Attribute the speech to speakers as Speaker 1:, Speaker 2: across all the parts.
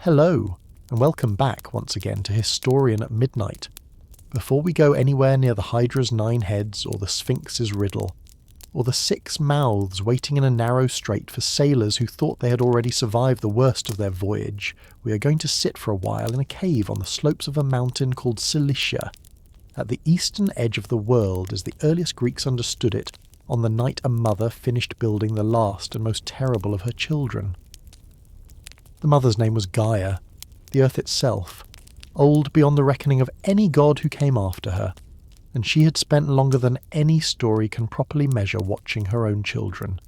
Speaker 1: Hello, and welcome back once again to Historian at Midnight. Before we go anywhere near the Hydra's 9 heads or the Sphinx's riddle, or the 6 mouths waiting in a narrow strait for sailors who thought they had already survived the worst of their voyage, we are going to sit for a while in a cave on the slopes of a mountain called Cilicia, at the eastern edge of the world as the earliest Greeks understood it, on the night a mother finished building the last and most terrible of her children. The mother's name was Gaia, the earth itself, old beyond the reckoning of any god who came after her, and she had spent longer than any story can properly measure watching her own children.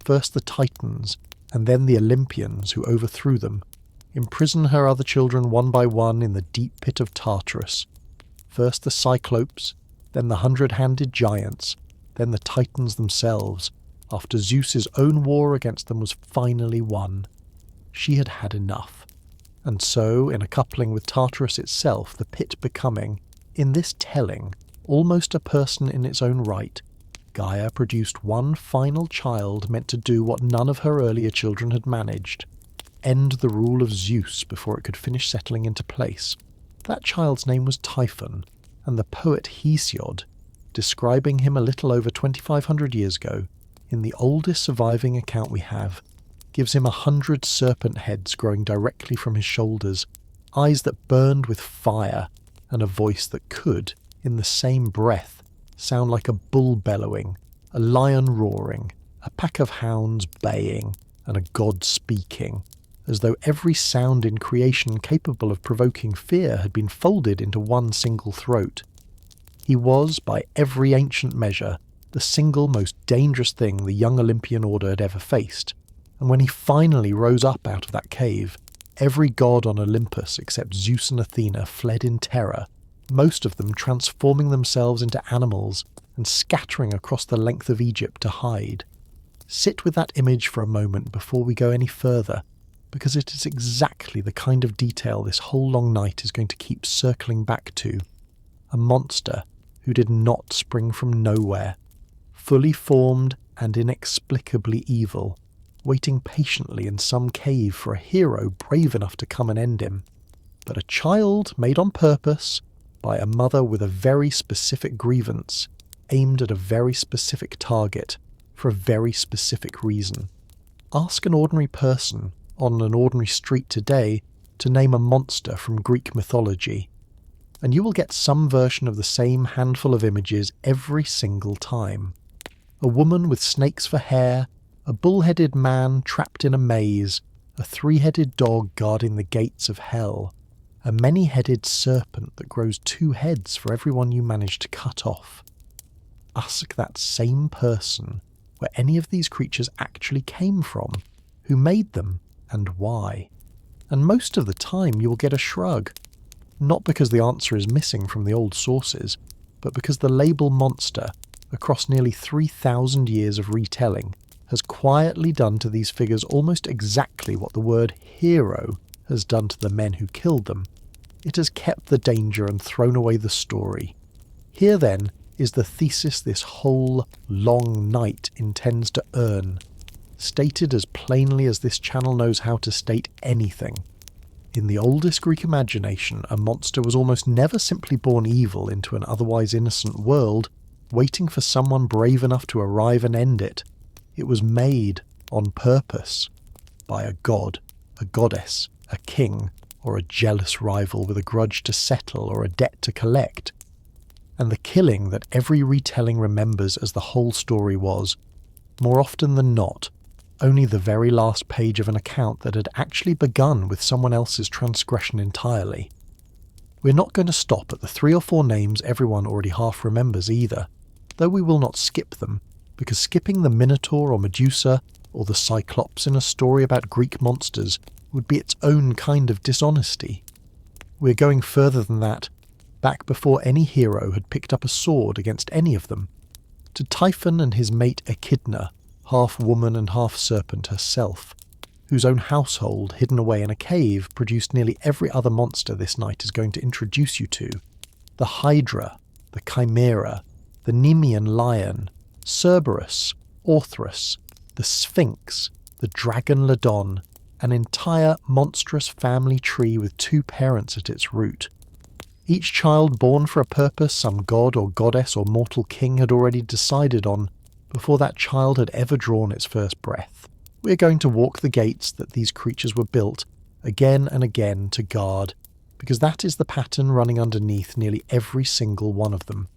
Speaker 1: First the Titans, and then the Olympians who overthrew them, imprison her other children one by one in the deep pit of Tartarus. First the Cyclopes, then the 100-handed giants, then the Titans themselves, after Zeus's own war against them was finally won. She had had enough. And so, in a coupling with Tartarus itself, the pit becoming, in this telling, almost a person in its own right, Gaia produced one final child meant to do what none of her earlier children had managed: end the rule of Zeus before it could finish settling into place. That child's name was Typhon, and the poet Hesiod, describing him a little over 2,500 years ago, in the oldest surviving account we have, gives him 100 serpent heads growing directly from his shoulders, eyes that burned with fire, and a voice that could, in the same breath, sound like a bull bellowing, a lion roaring, a pack of hounds baying, and a god speaking, as though every sound in creation capable of provoking fear had been folded into one single throat. He was, by every ancient measure, the single most dangerous thing the young Olympian order had ever faced, and when he finally rose up out of that cave, every god on Olympus except Zeus and Athena fled in terror, most of them transforming themselves into animals and scattering across the length of Egypt to hide. Sit with that image for a moment before we go any further, because it is exactly the kind of detail this whole long night is going to keep circling back to. A monster who did not spring from nowhere, fully formed and inexplicably evil, waiting patiently in some cave for a hero brave enough to come and end him. But a child made on purpose by a mother with a very specific grievance, aimed at a very specific target, for a very specific reason. Ask an ordinary person on an ordinary street today to name a monster from Greek mythology, and you will get some version of the same handful of images every single time. A woman with snakes for hair, a bull-headed man trapped in a maze, a 3-headed dog guarding the gates of hell, a many-headed serpent that grows 2 heads for everyone you manage to cut off. Ask that same person where any of these creatures actually came from, who made them, and why. And most of the time you will get a shrug, not because the answer is missing from the old sources, but because the label monster, across nearly 3,000 years of retelling, has quietly done to these figures almost exactly what the word hero has done to the men who killed them. It has kept the danger and thrown away the story. Here then is the thesis this whole long night intends to earn, stated as plainly as this channel knows how to state anything. In the oldest Greek imagination, a monster was almost never simply born evil into an otherwise innocent world, waiting for someone brave enough to arrive and end it. It was made on purpose by a god, a goddess, a king, or a jealous rival with a grudge to settle or a debt to collect. And the killing that every retelling remembers as the whole story was, more often than not, only the very last page of an account that had actually begun with someone else's transgression entirely. We're not going to stop at the 3 or 4 names everyone already half remembers either, though we will not skip them, because skipping the Minotaur or Medusa or the Cyclops in a story about Greek monsters would be its own kind of dishonesty. We're going further than that, back before any hero had picked up a sword against any of them, to Typhon and his mate Echidna, half woman and half serpent herself, whose own household, hidden away in a cave, produced nearly every other monster this night is going to introduce you to. The Hydra, the Chimera, the Nemean lion, Cerberus, Orthrus, the Sphinx, the dragon Ladon, an entire monstrous family tree with 2 parents at its root. Each child born for a purpose some god or goddess or mortal king had already decided on before that child had ever drawn its first breath. We're going to walk the gates that these creatures were built again and again to guard, because that is the pattern running underneath nearly every single one of them.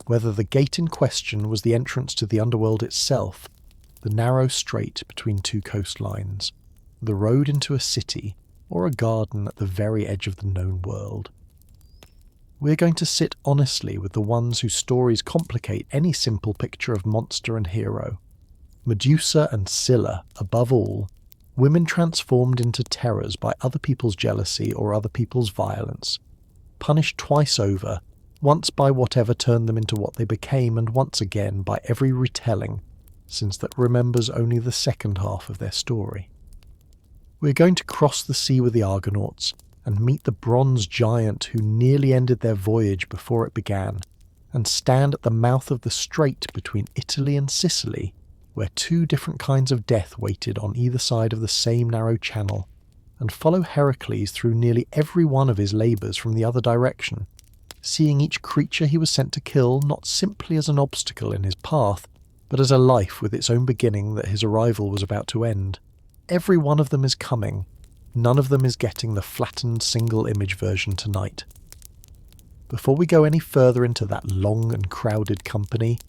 Speaker 1: Whether the gate in question was the entrance to the underworld itself, the narrow strait between 2 coastlines, the road into a city, or a garden at the very edge of the known world. We're going to sit honestly with the ones whose stories complicate any simple picture of monster and hero. Medusa and Scylla, above all, women transformed into terrors by other people's jealousy or other people's violence, punished twice over, once by whatever turned them into what they became, and once again by every retelling, since that remembers only the second half of their story. We're going to cross the sea with the Argonauts and meet the bronze giant who nearly ended their voyage before it began, and stand at the mouth of the strait between Italy and Sicily, where 2 different kinds of death waited on either side of the same narrow channel, and follow Heracles through nearly every one of his labours from the other direction, seeing each creature he was sent to kill not simply as an obstacle in his path, but as a life with its own beginning that his arrival was about to end. Every one of them is coming. None of them is getting the flattened single image version tonight. Before we go any further into that long and crowded company,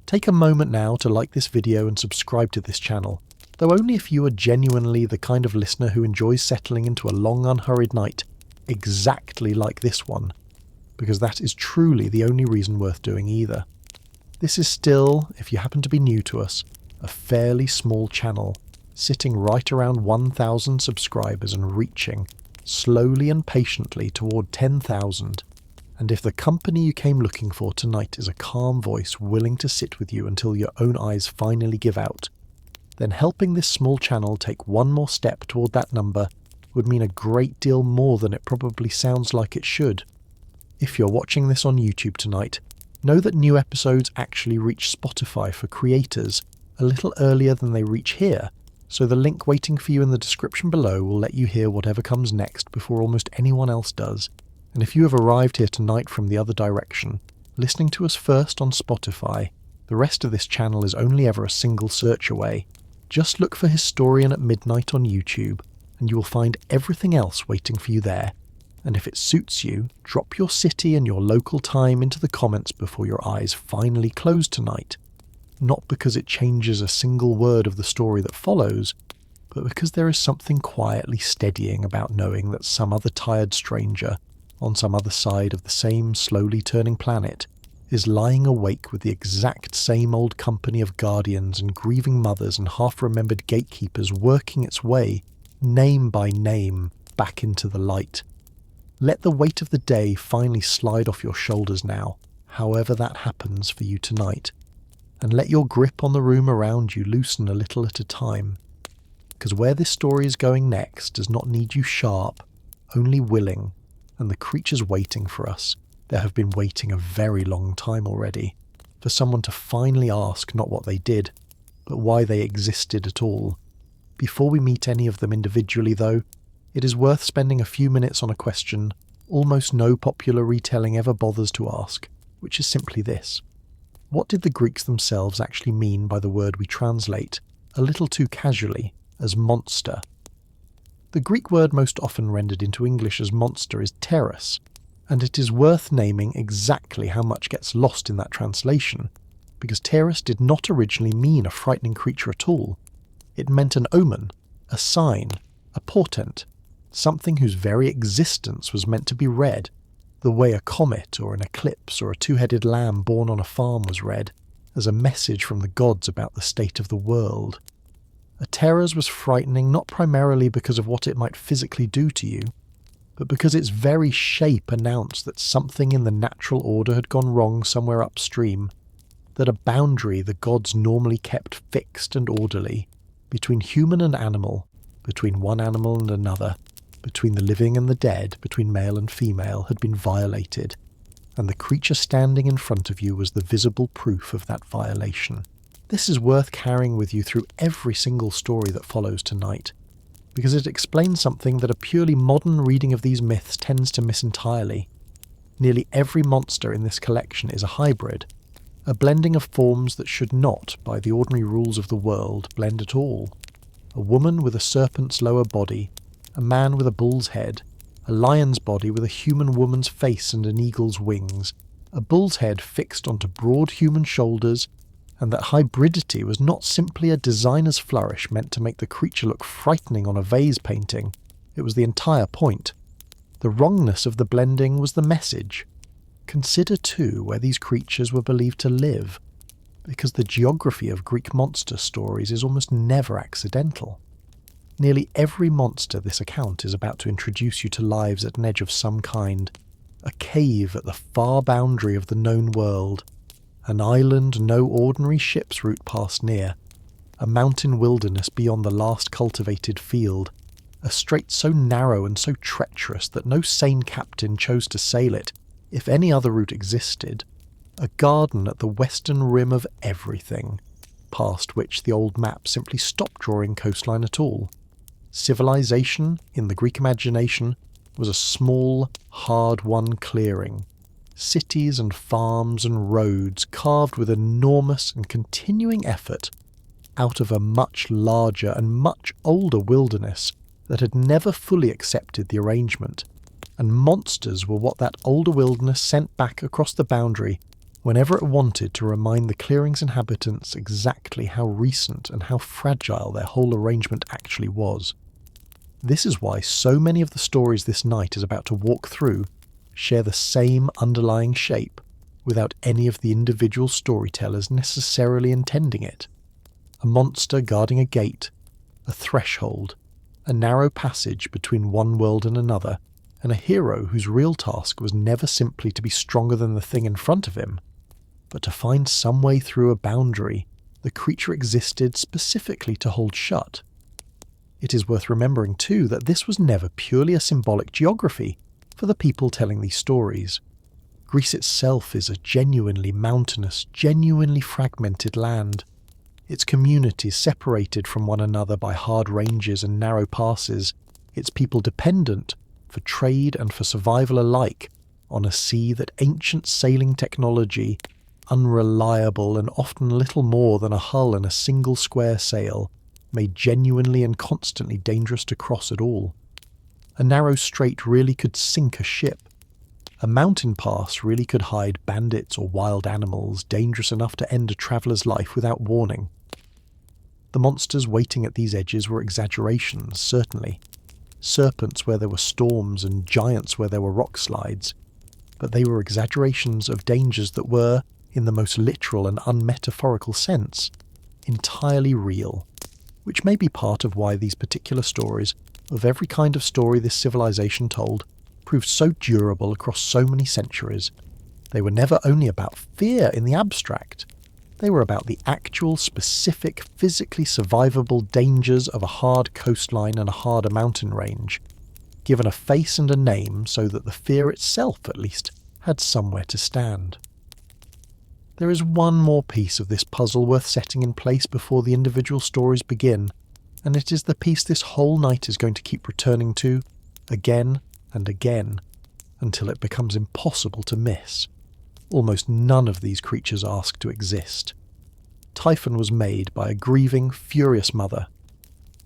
Speaker 1: take a moment now to like this video and subscribe to this channel, though only if you are genuinely the kind of listener who enjoys settling into a long unhurried night exactly like this one, because that is truly the only reason worth doing either. This is still, if you happen to be new to us, a fairly small channel, sitting right around 1,000 subscribers and reaching, slowly and patiently, toward 10,000. And if the company you came looking for tonight is a calm voice willing to sit with you until your own eyes finally give out, then helping this small channel take one more step toward that number would mean a great deal more than it probably sounds like it should. If you're watching this on YouTube tonight, know that new episodes actually reach Spotify for creators a little earlier than they reach here, so the link waiting for you in the description below will let you hear whatever comes next before almost anyone else does. And if you have arrived here tonight from the other direction, listening to us first on Spotify, the rest of this channel is only ever a single search away. Just look for Historian at Midnight on YouTube, and you will find everything else waiting for you there. And if it suits you, drop your city and your local time into the comments before your eyes finally close tonight. Not because it changes a single word of the story that follows, but because there is something quietly steadying about knowing that some other tired stranger, on some other side of the same slowly turning planet, is lying awake with the exact same old company of guardians and grieving mothers and half-remembered gatekeepers working its way, name by name, back into the light. Let the weight of the day finally slide off your shoulders now, however that happens for you tonight, and let your grip on the room around you loosen a little at a time, because where this story is going next does not need you sharp, only willing, and the creatures waiting for us, there have been waiting a very long time already, for someone to finally ask not what they did, but why they existed at all. Before we meet any of them individually though, it is worth spending a few minutes on a question almost no popular retelling ever bothers to ask, which is simply this. What did the Greeks themselves actually mean by the word we translate, a little too casually, as monster? The Greek word most often rendered into English as monster is teros, and it is worth naming exactly how much gets lost in that translation, because teros did not originally mean a frightening creature at all. It meant an omen, a sign, a portent, something whose very existence was meant to be read, the way a comet or an eclipse or a 2-headed lamb born on a farm was read, as a message from the gods about the state of the world. A teros was frightening not primarily because of what it might physically do to you, but because its very shape announced that something in the natural order had gone wrong somewhere upstream, that a boundary the gods normally kept fixed and orderly, between human and animal, between one animal and another, between the living and the dead, between male and female, had been violated, and the creature standing in front of you was the visible proof of that violation. This is worth carrying with you through every single story that follows tonight, because it explains something that a purely modern reading of these myths tends to miss entirely. Nearly every monster in this collection is a hybrid, a blending of forms that should not, by the ordinary rules of the world, blend at all. A woman with a serpent's lower body, a man with a bull's head, a lion's body with a human woman's face and an eagle's wings, a bull's head fixed onto broad human shoulders, and that hybridity was not simply a designer's flourish meant to make the creature look frightening on a vase painting. It was the entire point. The wrongness of the blending was the message. Consider, too, where these creatures were believed to live, because the geography of Greek monster stories is almost never accidental. Nearly every monster this account is about to introduce you to lives at an edge of some kind, a cave at the far boundary of the known world, an island no ordinary ship's route passed near, a mountain wilderness beyond the last cultivated field, a strait so narrow and so treacherous that no sane captain chose to sail it, if any other route existed, a garden at the western rim of everything, past which the old map simply stopped drawing coastline at all. Civilization, in the Greek imagination, was a small, hard-won clearing. Cities and farms and roads carved with enormous and continuing effort out of a much larger and much older wilderness that had never fully accepted the arrangement, and monsters were what that older wilderness sent back across the boundary whenever it wanted to remind the clearing's inhabitants exactly how recent and how fragile their whole arrangement actually was. This is why so many of the stories this knight is about to walk through share the same underlying shape, without any of the individual storytellers necessarily intending it. A monster guarding a gate, a threshold, a narrow passage between one world and another, and a hero whose real task was never simply to be stronger than the thing in front of him, but to find some way through a boundary the creature existed specifically to hold shut. It is worth remembering too that this was never purely a symbolic geography for the people telling these stories. Greece itself is a genuinely mountainous, genuinely fragmented land. Its communities separated from one another by hard ranges and narrow passes, its people dependent, for trade and for survival alike, on a sea that ancient sailing technology, unreliable and often little more than a hull and a single square sail, made genuinely and constantly dangerous to cross at all. A narrow strait really could sink a ship. A mountain pass really could hide bandits or wild animals dangerous enough to end a traveller's life without warning. The monsters waiting at these edges were exaggerations, certainly. Serpents where there were storms and giants where there were rock slides. But they were exaggerations of dangers that were, in the most literal and unmetaphorical sense, entirely real. Which may be part of why these particular stories, of every kind of story this civilization told, proved so durable across so many centuries. They were never only about fear in the abstract. They were about the actual, specific, physically survivable dangers of a hard coastline and a harder mountain range, given a face and a name so that the fear itself, at least, had somewhere to stand. There is one more piece of this puzzle worth setting in place before the individual stories begin, and it is the piece this whole night is going to keep returning to, again and again, until it becomes impossible to miss. Almost none of these creatures ask to exist. Typhon was made by a grieving, furious mother.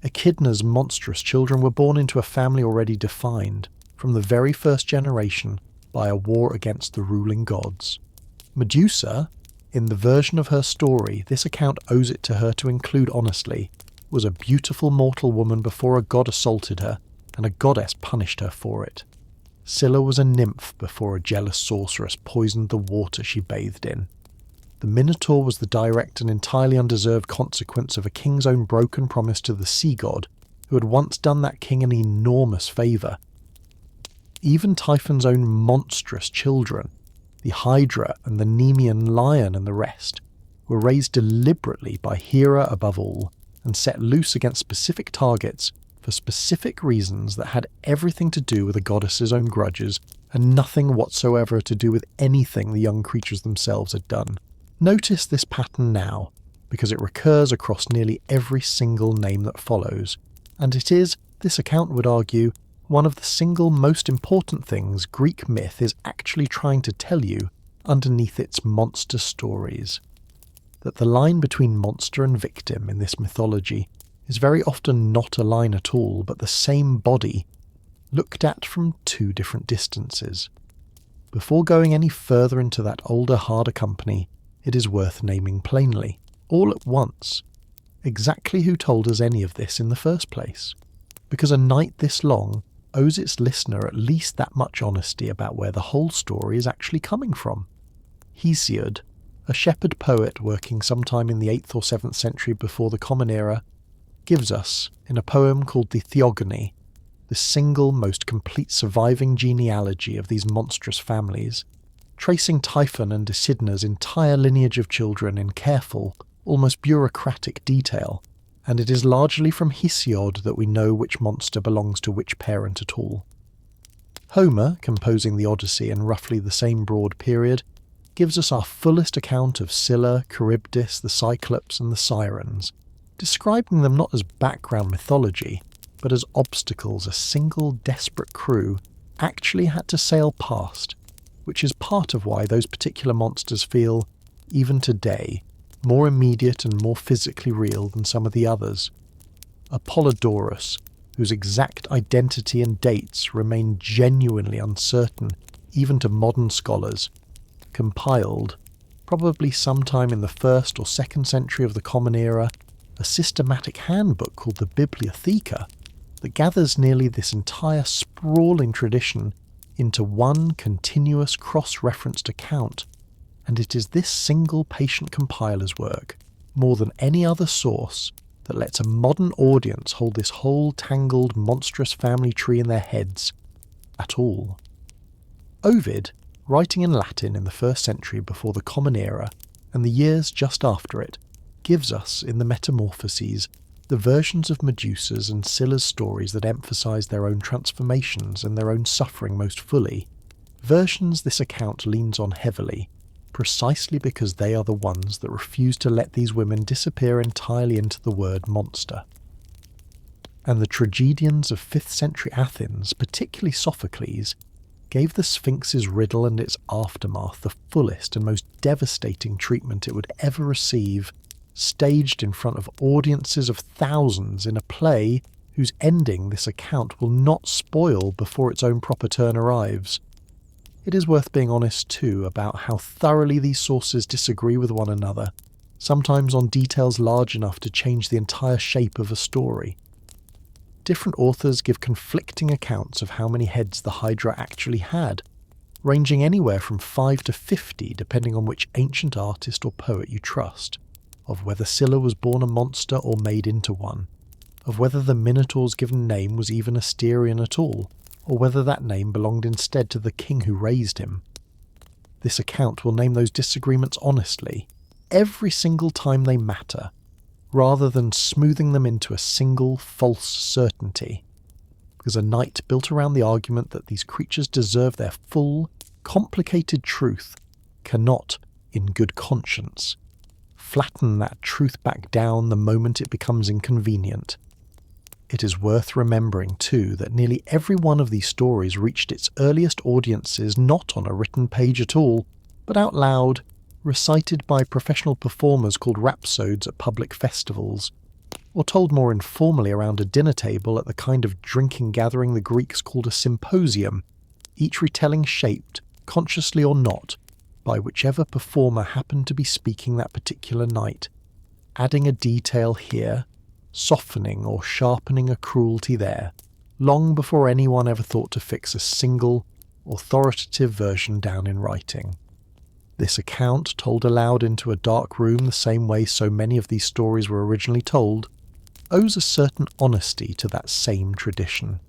Speaker 1: Echidna's monstrous children were born into a family already defined, from the very first generation, by a war against the ruling gods. Medusa, in the version of her story this account owes it to her to include honestly, was a beautiful mortal woman before a god assaulted her, and a goddess punished her for it. Scylla was a nymph before a jealous sorceress poisoned the water she bathed in. The Minotaur was the direct and entirely undeserved consequence of a king's own broken promise to the sea god, who had once done that king an enormous favour. Even Typhon's own monstrous children, the Hydra and the Nemean lion and the rest, were raised deliberately by Hera above all, and set loose against specific targets for specific reasons that had everything to do with the goddess's own grudges and nothing whatsoever to do with anything the young creatures themselves had done. Notice this pattern now, because it recurs across nearly every single name that follows, and it is, This account would argue one of the single most important things Greek myth is actually trying to tell you underneath its monster stories. That the line between monster and victim in this mythology is very often not a line at all, but the same body, looked at from two different distances. Before going any further into that older, harder company, it is worth naming plainly, all at once, exactly who told us any of this in the first place. Because a night this long owes its listener at least that much honesty about where the whole story is actually coming from. Hesiod, a shepherd poet working sometime in the 8th or 7th century before the Common Era, gives us, in a poem called the Theogony, the single most complete surviving genealogy of these monstrous families, tracing Typhon and Echidna's entire lineage of children in careful, almost bureaucratic detail, and it is largely from Hesiod that we know which monster belongs to which parent at all. Homer, composing the Odyssey in roughly the same broad period, gives us our fullest account of Scylla, Charybdis, the Cyclops and the Sirens, describing them not as background mythology, but as obstacles a single desperate crew actually had to sail past, which is part of why those particular monsters feel, even today, more immediate and more physically real than some of the others. Apollodorus, whose exact identity and dates remain genuinely uncertain even to modern scholars, compiled, probably sometime in the 1st or 2nd century of the Common Era, a systematic handbook called the Bibliotheca that gathers nearly this entire sprawling tradition into one continuous cross-referenced account, and it is this single patient compiler's work, more than any other source, that lets a modern audience hold this whole tangled, monstrous family tree in their heads at all. Ovid, writing in Latin in the 1st century before the Common Era, and the years just after it, gives us, in the Metamorphoses, the versions of Medusa's and Scylla's stories that emphasise their own transformations and their own suffering most fully, versions this account leans on heavily, precisely because they are the ones that refuse to let these women disappear entirely into the word monster. And the tragedians of 5th century Athens, particularly Sophocles, gave the Sphinx's riddle and its aftermath the fullest and most devastating treatment it would ever receive, staged in front of audiences of thousands in a play whose ending this account will not spoil before its own proper turn arrives. It is worth being honest too about how thoroughly these sources disagree with one another, sometimes on details large enough to change the entire shape of a story. Different authors give conflicting accounts of how many heads the Hydra actually had, ranging anywhere from 5 to 50 depending on which ancient artist or poet you trust, of whether Scylla was born a monster or made into one, of whether the Minotaur's given name was even Asterian at all, or whether that name belonged instead to the king who raised him. This account will name those disagreements honestly, every single time they matter, rather than smoothing them into a single false certainty, because a night built around the argument that these creatures deserve their full, complicated truth cannot, in good conscience, flatten that truth back down the moment it becomes inconvenient. It is worth remembering too that nearly every one of these stories reached its earliest audiences not on a written page at all, but out loud, recited by professional performers called rhapsodes at public festivals, or told more informally around a dinner table at the kind of drinking gathering the Greeks called a symposium, each retelling shaped, consciously or not, by whichever performer happened to be speaking that particular night, adding a detail here, softening or sharpening a cruelty there, long before anyone ever thought to fix a single, authoritative version down in writing. This account, told aloud into a dark room the same way so many of these stories were originally told, owes a certain honesty to that same tradition.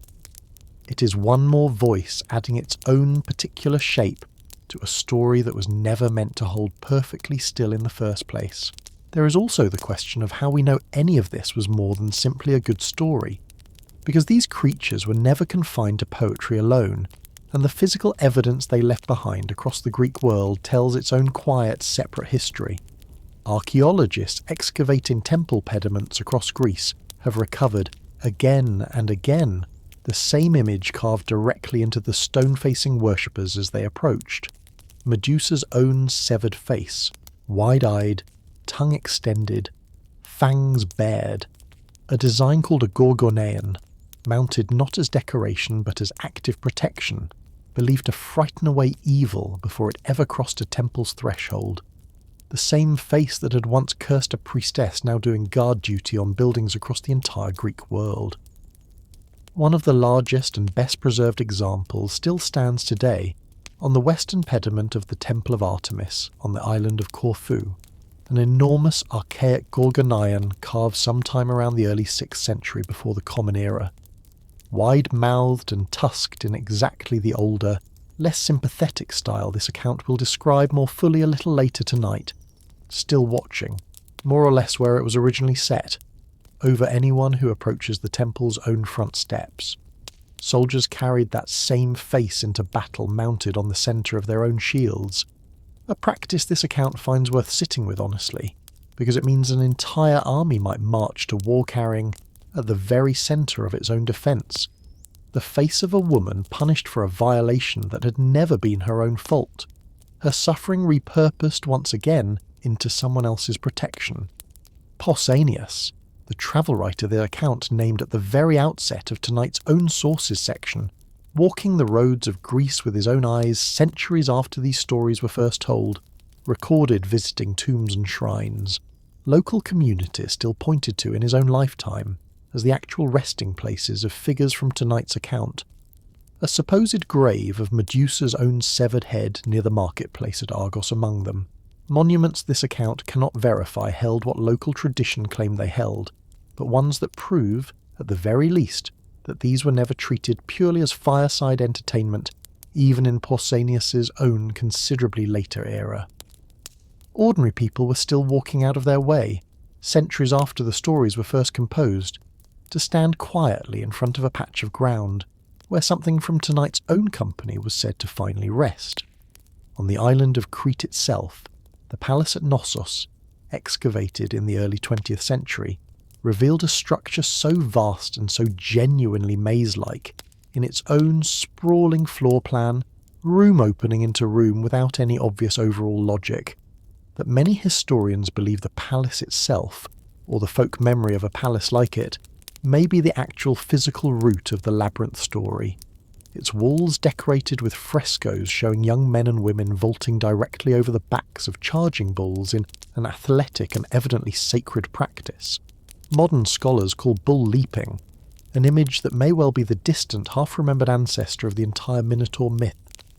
Speaker 1: It is one more voice adding its own particular shape to a story that was never meant to hold perfectly still in the first place. There is also the question of how we know any of this was more than simply a good story, because these creatures were never confined to poetry alone, and the physical evidence they left behind across the Greek world tells its own quiet, separate history. Archaeologists excavating temple pediments across Greece have recovered Again and again, the same image carved directly into the stone-facing worshippers as they approached. Medusa's own severed face, wide-eyed, tongue extended, fangs bared. A design called a gorgonean, mounted not as decoration but as active protection, believed to frighten away evil before it ever crossed a temple's threshold. The same face that had once cursed a priestess now doing guard duty on buildings across the entire Greek world. One of the largest and best preserved examples still stands today on the western pediment of the Temple of Artemis on the island of Corfu, an enormous archaic gorgonean carved sometime around the early 6th century before the Common Era. Wide-mouthed and tusked in exactly the older, less sympathetic style this account will describe more fully a little later tonight, still watching, more or less where it was originally set, over anyone who approaches the temple's own front steps. Soldiers carried that same face into battle mounted on the centre of their own shields, a practice this account finds worth sitting with honestly, because it means an entire army might march to war carrying at the very centre of its own defence, the face of a woman punished for a violation that had never been her own fault, her suffering repurposed once again into someone else's protection. Pausanias, the travel writer the account named at the very outset of tonight's own sources section, walking the roads of Greece with his own eyes centuries after these stories were first told, recorded visiting tombs and shrines, local communities still pointed to in his own lifetime as the actual resting places of figures from tonight's account. A supposed grave of Medusa's own severed head near the marketplace at Argos among them. Monuments this account cannot verify held what local tradition claimed they held, but ones that prove, at the very least, that these were never treated purely as fireside entertainment, even in Pausanias's own considerably later era. Ordinary people were still walking out of their way, centuries after the stories were first composed, to stand quietly in front of a patch of ground, where something from tonight's own company was said to finally rest. On the island of Crete itself, the palace at Knossos, excavated in the early 20th century, revealed a structure so vast and so genuinely maze-like, in its own sprawling floor plan, room opening into room without any obvious overall logic, that many historians believe the palace itself, or the folk memory of a palace like it, may be the actual physical root of the Labyrinth story. Its walls decorated with frescoes showing young men and women vaulting directly over the backs of charging bulls in an athletic and evidently sacred practice. Modern scholars call bull leaping, an image that may well be the distant, half-remembered ancestor of the entire Minotaur myth,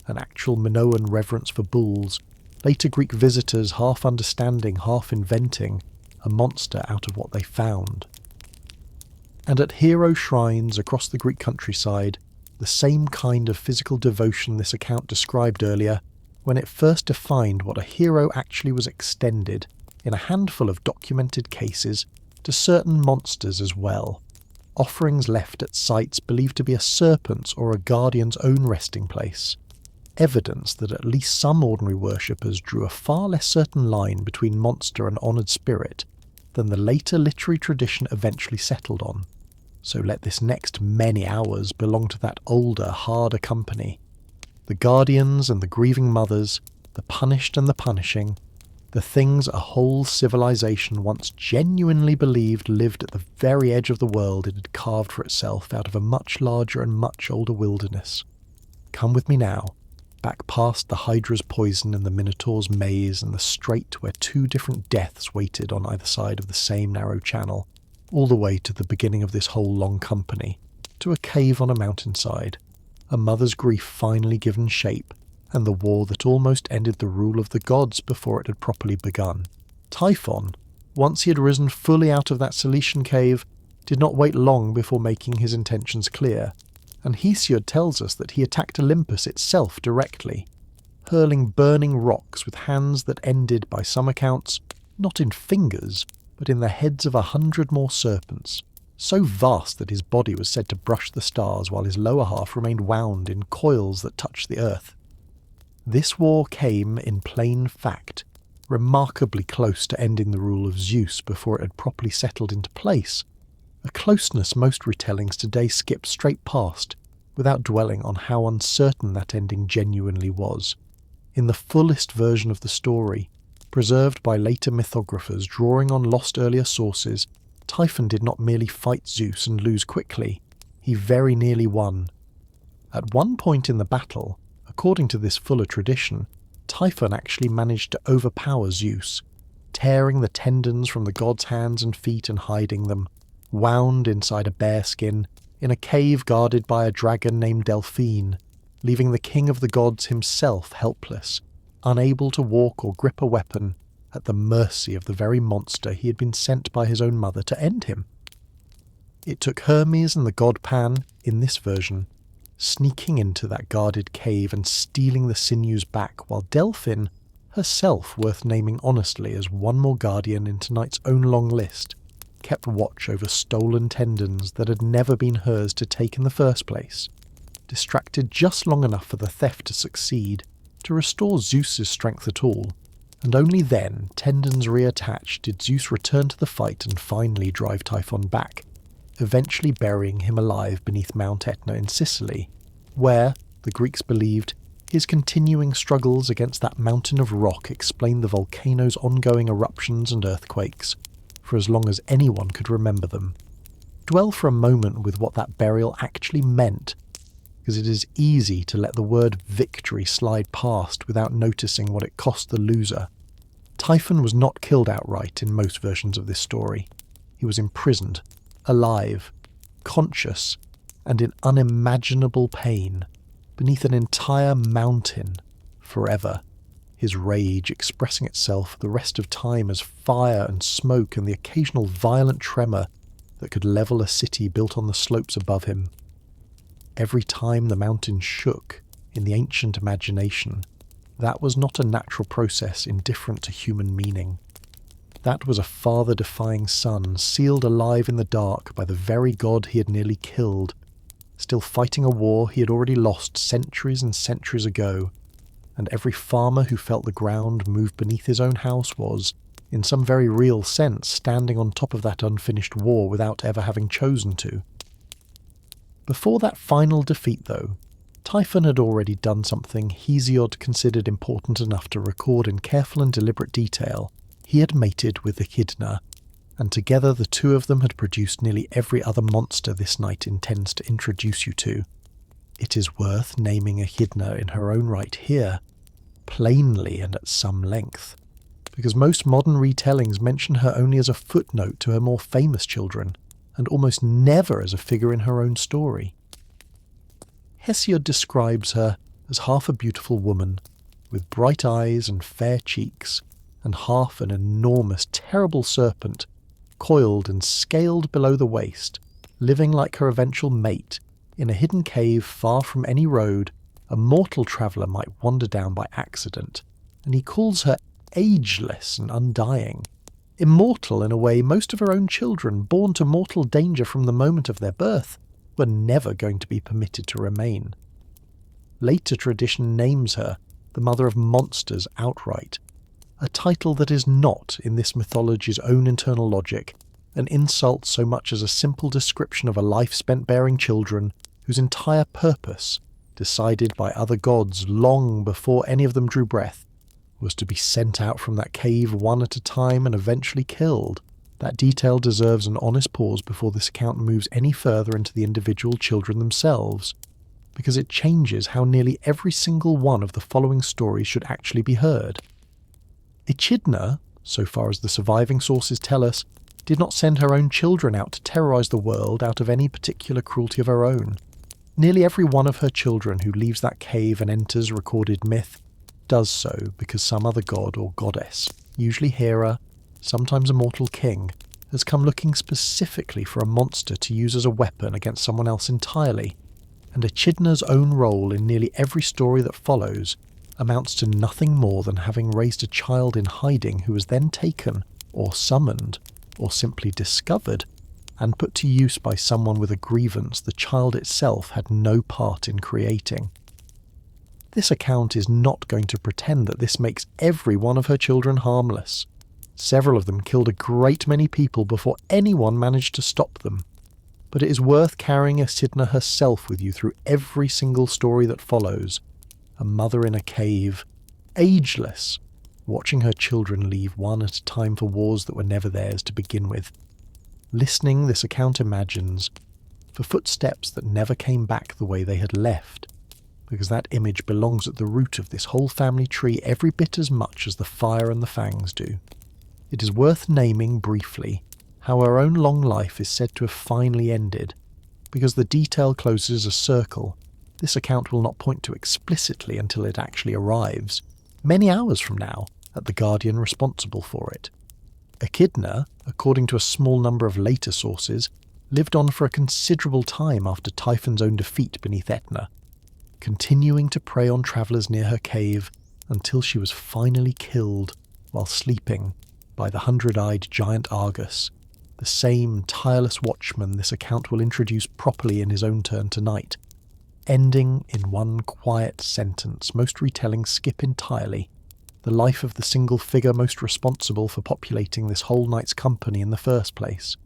Speaker 1: an actual Minoan reverence for bulls, later Greek visitors half understanding, half inventing, a monster out of what they found. And at hero shrines across the Greek countryside, the same kind of physical devotion this account described earlier, when it first defined what a hero actually was extended, in a handful of documented cases, to certain monsters as well, offerings left at sites believed to be a serpent's or a guardian's own resting place, evidence that at least some ordinary worshippers drew a far less certain line between monster and honoured spirit than the later literary tradition eventually settled on. So let this next many hours belong to that older, harder company. The guardians and the grieving mothers, the punished and the punishing, the things a whole civilization once genuinely believed lived at the very edge of the world it had carved for itself out of a much larger and much older wilderness. Come with me now, back past the Hydra's poison and the Minotaur's maze and the strait where two different deaths waited on either side of the same narrow channel, all the way to the beginning of this whole long company, to a cave on a mountainside, a mother's grief finally given shape, and the war that almost ended the rule of the gods before it had properly begun. Typhon, once he had risen fully out of that Cilician cave, did not wait long before making his intentions clear, and Hesiod tells us that he attacked Olympus itself directly, hurling burning rocks with hands that ended, by some accounts, not in fingers, but in the heads of 100 more serpents, so vast that his body was said to brush the stars while his lower half remained wound in coils that touched the earth. This war came, in plain fact, remarkably close to ending the rule of Zeus before it had properly settled into place, a closeness most retellings today skip straight past without dwelling on how uncertain that ending genuinely was. In the fullest version of the story, preserved by later mythographers drawing on lost earlier sources, Typhon did not merely fight Zeus and lose quickly, he very nearly won. At one point in the battle, according to this fuller tradition, Typhon actually managed to overpower Zeus, tearing the tendons from the god's hands and feet and hiding them, wound inside a bearskin, in a cave guarded by a dragon named Delphine, leaving the king of the gods himself helpless, unable to walk or grip a weapon, at the mercy of the very monster he had been sent by his own mother to end him. It took Hermes and the god Pan, in this version, sneaking into that guarded cave and stealing the sinews back, while Delphine, herself worth naming honestly as one more guardian in tonight's own long list, kept watch over stolen tendons that had never been hers to take in the first place, distracted just long enough for the theft to succeed, to restore Zeus's strength at all, and only then, tendons reattached, did Zeus return to the fight and finally drive Typhon back, eventually burying him alive beneath Mount Etna in Sicily, where, the Greeks believed, his continuing struggles against that mountain of rock explained the volcano's ongoing eruptions and earthquakes, for as long as anyone could remember them. Dwell for a moment with what that burial actually meant, because it is easy to let the word victory slide past without noticing what it cost the loser. Typhon was not killed outright in most versions of this story. He was imprisoned, alive, conscious, and in unimaginable pain, beneath an entire mountain, forever, his rage expressing itself for the rest of time as fire and smoke and the occasional violent tremor that could level a city built on the slopes above him. Every time the mountain shook, in the ancient imagination, that was not a natural process indifferent to human meaning. That was a father-defying son, sealed alive in the dark by the very god he had nearly killed, still fighting a war he had already lost centuries and centuries ago, and every farmer who felt the ground move beneath his own house was, in some very real sense, standing on top of that unfinished war without ever having chosen to. Before that final defeat, though, Typhon had already done something Hesiod considered important enough to record in careful and deliberate detail. He had mated with Echidna, and together the two of them had produced nearly every other monster this night intends to introduce you to. It is worth naming Echidna in her own right here, plainly and at some length, because most modern retellings mention her only as a footnote to her more famous children, and almost never as a figure in her own story. Hesiod describes her as half a beautiful woman, with bright eyes and fair cheeks, and half an enormous, terrible serpent, coiled and scaled below the waist, living like her eventual mate, in a hidden cave far from any road a mortal traveller might wander down by accident, and he calls her ageless and undying, immortal in a way most of her own children, born to mortal danger from the moment of their birth, were never going to be permitted to remain. Later tradition names her the mother of monsters outright, a title that is not, in this mythology's own internal logic, an insult so much as a simple description of a life spent bearing children whose entire purpose, decided by other gods long before any of them drew breath, was to be sent out from that cave one at a time and eventually killed. That detail deserves an honest pause before this account moves any further into the individual children themselves, because it changes how nearly every single one of the following stories should actually be heard. Echidna, so far as the surviving sources tell us, did not send her own children out to terrorize the world out of any particular cruelty of her own. Nearly every one of her children who leaves that cave and enters recorded myth does so because some other god or goddess, usually Hera, sometimes a mortal king, has come looking specifically for a monster to use as a weapon against someone else entirely, and Echidna's own role in nearly every story that follows amounts to nothing more than having raised a child in hiding who was then taken, or summoned, or simply discovered, and put to use by someone with a grievance the child itself had no part in creating. This account is not going to pretend that this makes every one of her children harmless. Several of them killed a great many people before anyone managed to stop them. But it is worth carrying Echidna herself with you through every single story that follows. A mother in a cave, ageless, watching her children leave one at a time for wars that were never theirs to begin with. Listening, this account imagines, for footsteps that never came back the way they had left, because that image belongs at the root of this whole family tree every bit as much as the fire and the fangs do. It is worth naming briefly how her own long life is said to have finally ended, because the detail closes a circle this account will not point to explicitly until it actually arrives, many hours from now, at the guardian responsible for it. Echidna, according to a small number of later sources, lived on for a considerable time after Typhon's own defeat beneath Etna, continuing to prey on travellers near her cave until she was finally killed while sleeping by the 100-eyed giant Argus, the same tireless watchman this account will introduce properly in his own turn tonight, ending in one quiet sentence most retellings skip entirely, the life of the single figure most responsible for populating this whole night's company in the first place.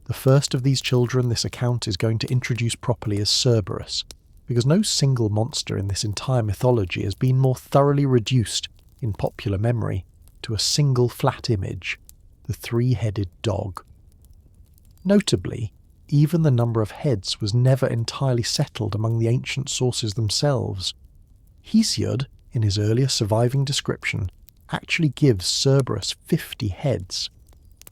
Speaker 1: The first of these children this account is going to introduce properly is Cerberus, because no single monster in this entire mythology has been more thoroughly reduced, in popular memory, to a single flat image, the three-headed dog. Notably, even the number of heads was never entirely settled among the ancient sources themselves. Hesiod, in his earlier surviving description, actually gives Cerberus 50 heads,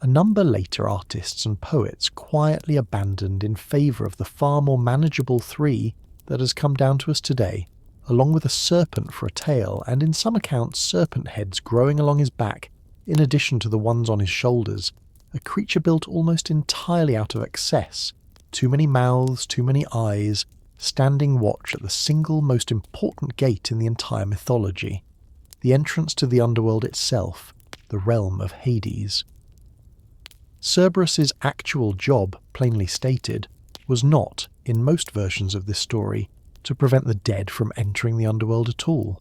Speaker 1: a number later artists and poets quietly abandoned in favour of the far more manageable 3 that has come down to us today, along with a serpent for a tail, and in some accounts serpent heads growing along his back, in addition to the ones on his shoulders, a creature built almost entirely out of excess, too many mouths, too many eyes, standing watch at the single most important gate in the entire mythology, the entrance to the underworld itself, the realm of Hades. Cerberus's actual job, plainly stated, was not, in most versions of this story, to prevent the dead from entering the underworld at all.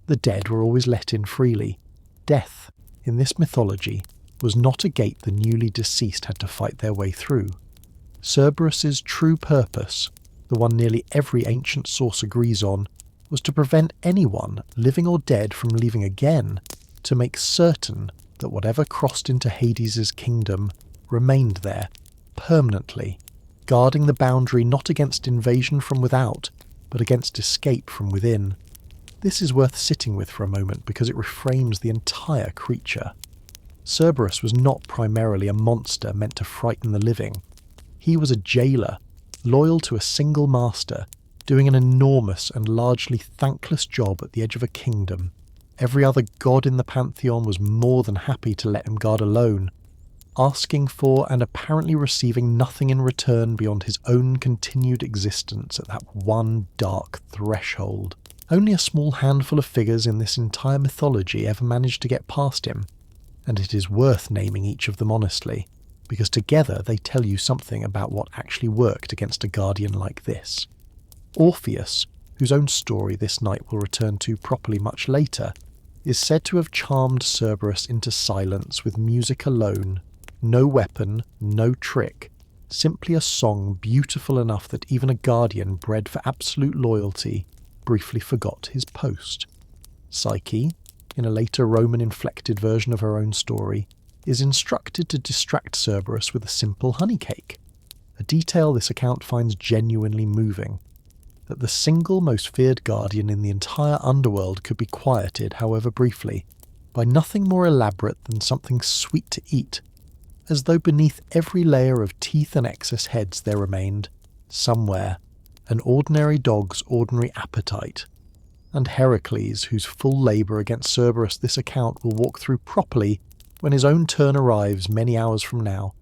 Speaker 1: The dead were always let in freely. Death, in this mythology, was not a gate the newly deceased had to fight their way through. Cerberus's true purpose, the one nearly every ancient source agrees on, was to prevent anyone, living or dead, from leaving again, to make certain that whatever crossed into Hades' kingdom remained there, permanently, guarding the boundary not against invasion from without, but against escape from within. This is worth sitting with for a moment because it reframes the entire creature. Cerberus was not primarily a monster meant to frighten the living. He was a jailer, loyal to a single master, doing an enormous and largely thankless job at the edge of a kingdom. Every other god in the pantheon was more than happy to let him guard alone, asking for and apparently receiving nothing in return beyond his own continued existence at that one dark threshold. Only a small handful of figures in this entire mythology ever managed to get past him, and it is worth naming each of them honestly, because together they tell you something about what actually worked against a guardian like this. Orpheus, whose own story this night will return to properly much later, is said to have charmed Cerberus into silence with music alone, no weapon, no trick, simply a song beautiful enough that even a guardian bred for absolute loyalty briefly forgot his post. Psyche, in a later Roman-inflected version of her own story, is instructed to distract Cerberus with a simple honey cake, a detail this account finds genuinely moving. That the single most feared guardian in the entire underworld could be quieted, however briefly, by nothing more elaborate than something sweet to eat, as though beneath every layer of teeth and excess heads there remained, somewhere, an ordinary dog's ordinary appetite. And Heracles, whose full labour against Cerberus this account will walk through properly when his own turn arrives many hours from now,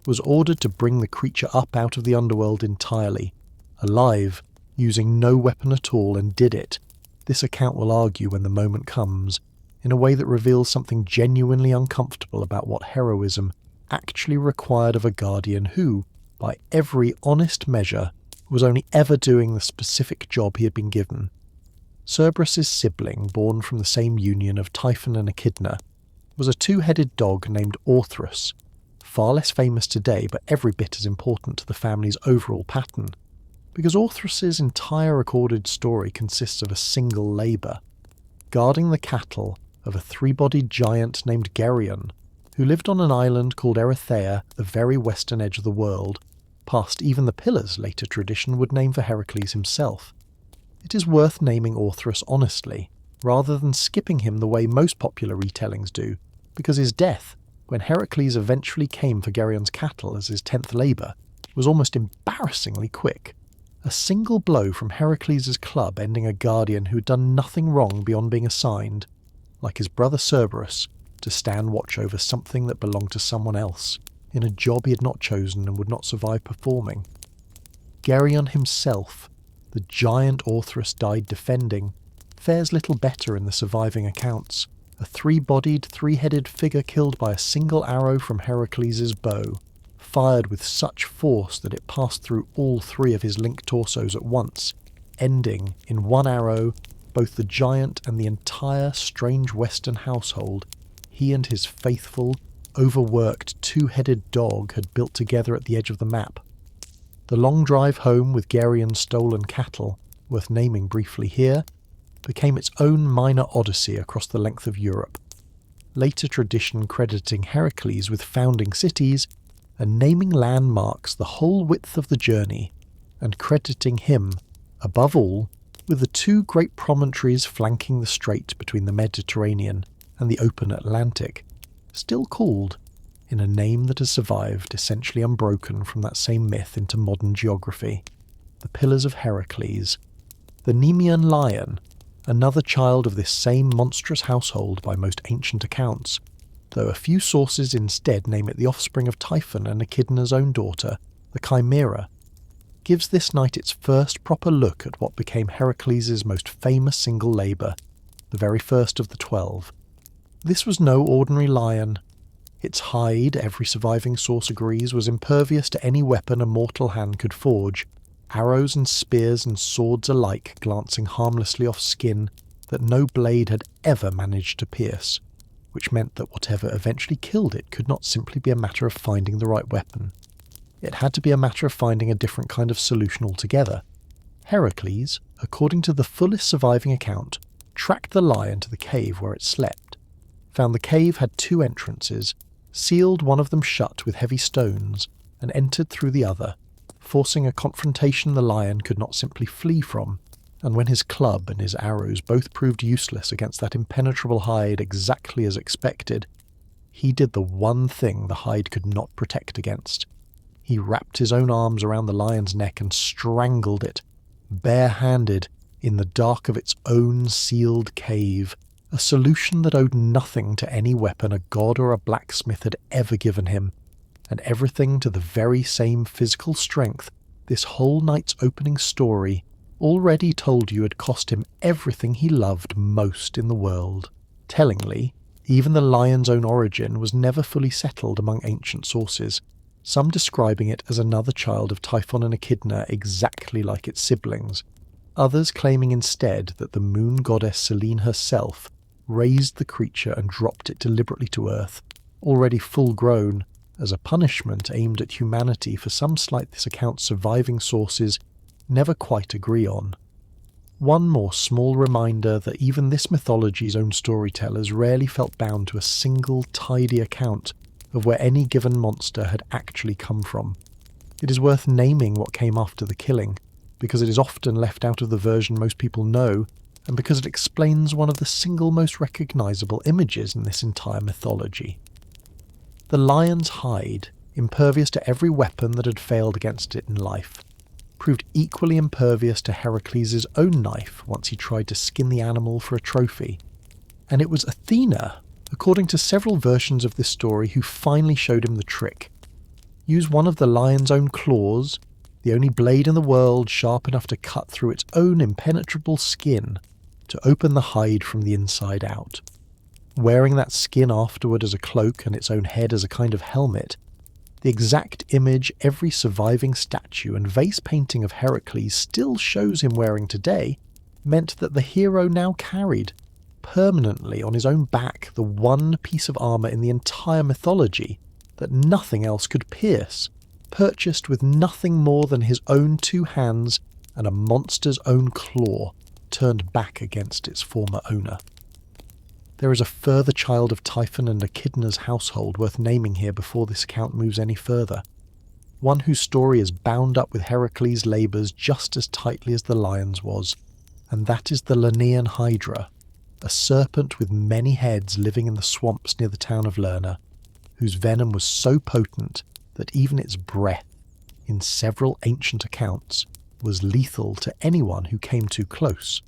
Speaker 1: was ordered to bring the creature up out of the underworld entirely, alive, using no weapon at all, and did it, this account will argue when the moment comes, in a way that reveals something genuinely uncomfortable about what heroism actually required of a guardian who, by every honest measure, was only ever doing the specific job he had been given. Cerberus's sibling, born from the same union of Typhon and Echidna, was a two-headed dog named Orthrus, far less famous today but every bit as important to the family's overall pattern, because Orthrus's entire recorded story consists of a single labour, guarding the cattle of a three-bodied giant named Geryon, who lived on an island called Erythea at the very western edge of the world, past even the pillars later tradition would name for Heracles himself. It is worth naming Orthrus honestly, rather than skipping him the way most popular retellings do, because his death, when Heracles eventually came for Geryon's cattle as his 10th labour, was almost embarrassingly quick. A single blow from Heracles' club ending a guardian who had done nothing wrong beyond being assigned, like his brother Cerberus, to stand watch over something that belonged to someone else, in a job he had not chosen and would not survive performing. Geryon himself, the giant Orthrus died defending, fares little better in the surviving accounts, a three-bodied, three-headed figure killed by a single arrow from Heracles' bow, fired with such force that it passed through all three of his linked torsos at once, ending, in one arrow, both the giant and the entire strange western household he and his faithful, overworked two-headed dog had built together at the edge of the map. The long drive home with Geryon's stolen cattle, worth naming briefly here, became its own minor odyssey across the length of Europe, later tradition crediting Heracles with founding cities and naming landmarks the whole width of the journey, and crediting him, above all, with the two great promontories flanking the strait between the Mediterranean and the open Atlantic, still called, in a name that has survived essentially unbroken from that same myth into modern geography, the Pillars of Heracles, the Nemean lion, another child of this same monstrous household by most ancient accounts, though a few sources instead name it the offspring of Typhon and Echidna's own daughter, the Chimera, gives this night its first proper look at what became Heracles' most famous single labour, the very first of the 12. This was no ordinary lion. Its hide, every surviving source agrees, was impervious to any weapon a mortal hand could forge, arrows and spears and swords alike glancing harmlessly off skin that no blade had ever managed to pierce, which meant that whatever eventually killed it could not simply be a matter of finding the right weapon. It had to be a matter of finding a different kind of solution altogether. Heracles, according to the fullest surviving account, tracked the lion to the cave where it slept, found the cave had two entrances, sealed one of them shut with heavy stones, and entered through the other, forcing a confrontation the lion could not simply flee from, and when his club and his arrows both proved useless against that impenetrable hide exactly as expected, he did the one thing the hide could not protect against. He wrapped his own arms around the lion's neck and strangled it, bare-handed, in the dark of its own sealed cave, a solution that owed nothing to any weapon a god or a blacksmith had ever given him, and everything to the very same physical strength this whole night's opening story already told you had cost him everything he loved most in the world. Tellingly, even the lion's own origin was never fully settled among ancient sources, some describing it as another child of Typhon and Echidna exactly like its siblings, others claiming instead that the moon goddess Selene herself raised the creature and dropped it deliberately to earth, already full-grown, as a punishment aimed at humanity for some slight this account's surviving sources never quite agree on. One more small reminder that even this mythology's own storytellers rarely felt bound to a single tidy account of where any given monster had actually come from. It is worth naming what came after the killing, because it is often left out of the version most people know, and because it explains one of the single most recognisable images in this entire mythology. The lion's hide, impervious to every weapon that had failed against it in life, proved equally impervious to Heracles' own knife once he tried to skin the animal for a trophy. And it was Athena, according to several versions of this story, who finally showed him the trick. Use one of the lion's own claws, the only blade in the world sharp enough to cut through its own impenetrable skin, to open the hide from the inside out. Wearing that skin afterward as a cloak and its own head as a kind of helmet, the exact image every surviving statue and vase painting of Heracles still shows him wearing today, meant that the hero now carried, permanently on his own back the one piece of armour in the entire mythology that nothing else could pierce, purchased with nothing more than his own 2 hands and a monster's own claw turned back against its former owner. There is a further child of Typhon and Echidna's household worth naming here before this account moves any further. One whose story is bound up with Heracles' labours just as tightly as the lion's was, and that is the Lernaean Hydra, a serpent with many heads living in the swamps near the town of Lerna, whose venom was so potent that even its breath, in several ancient accounts, was lethal to anyone who came too close.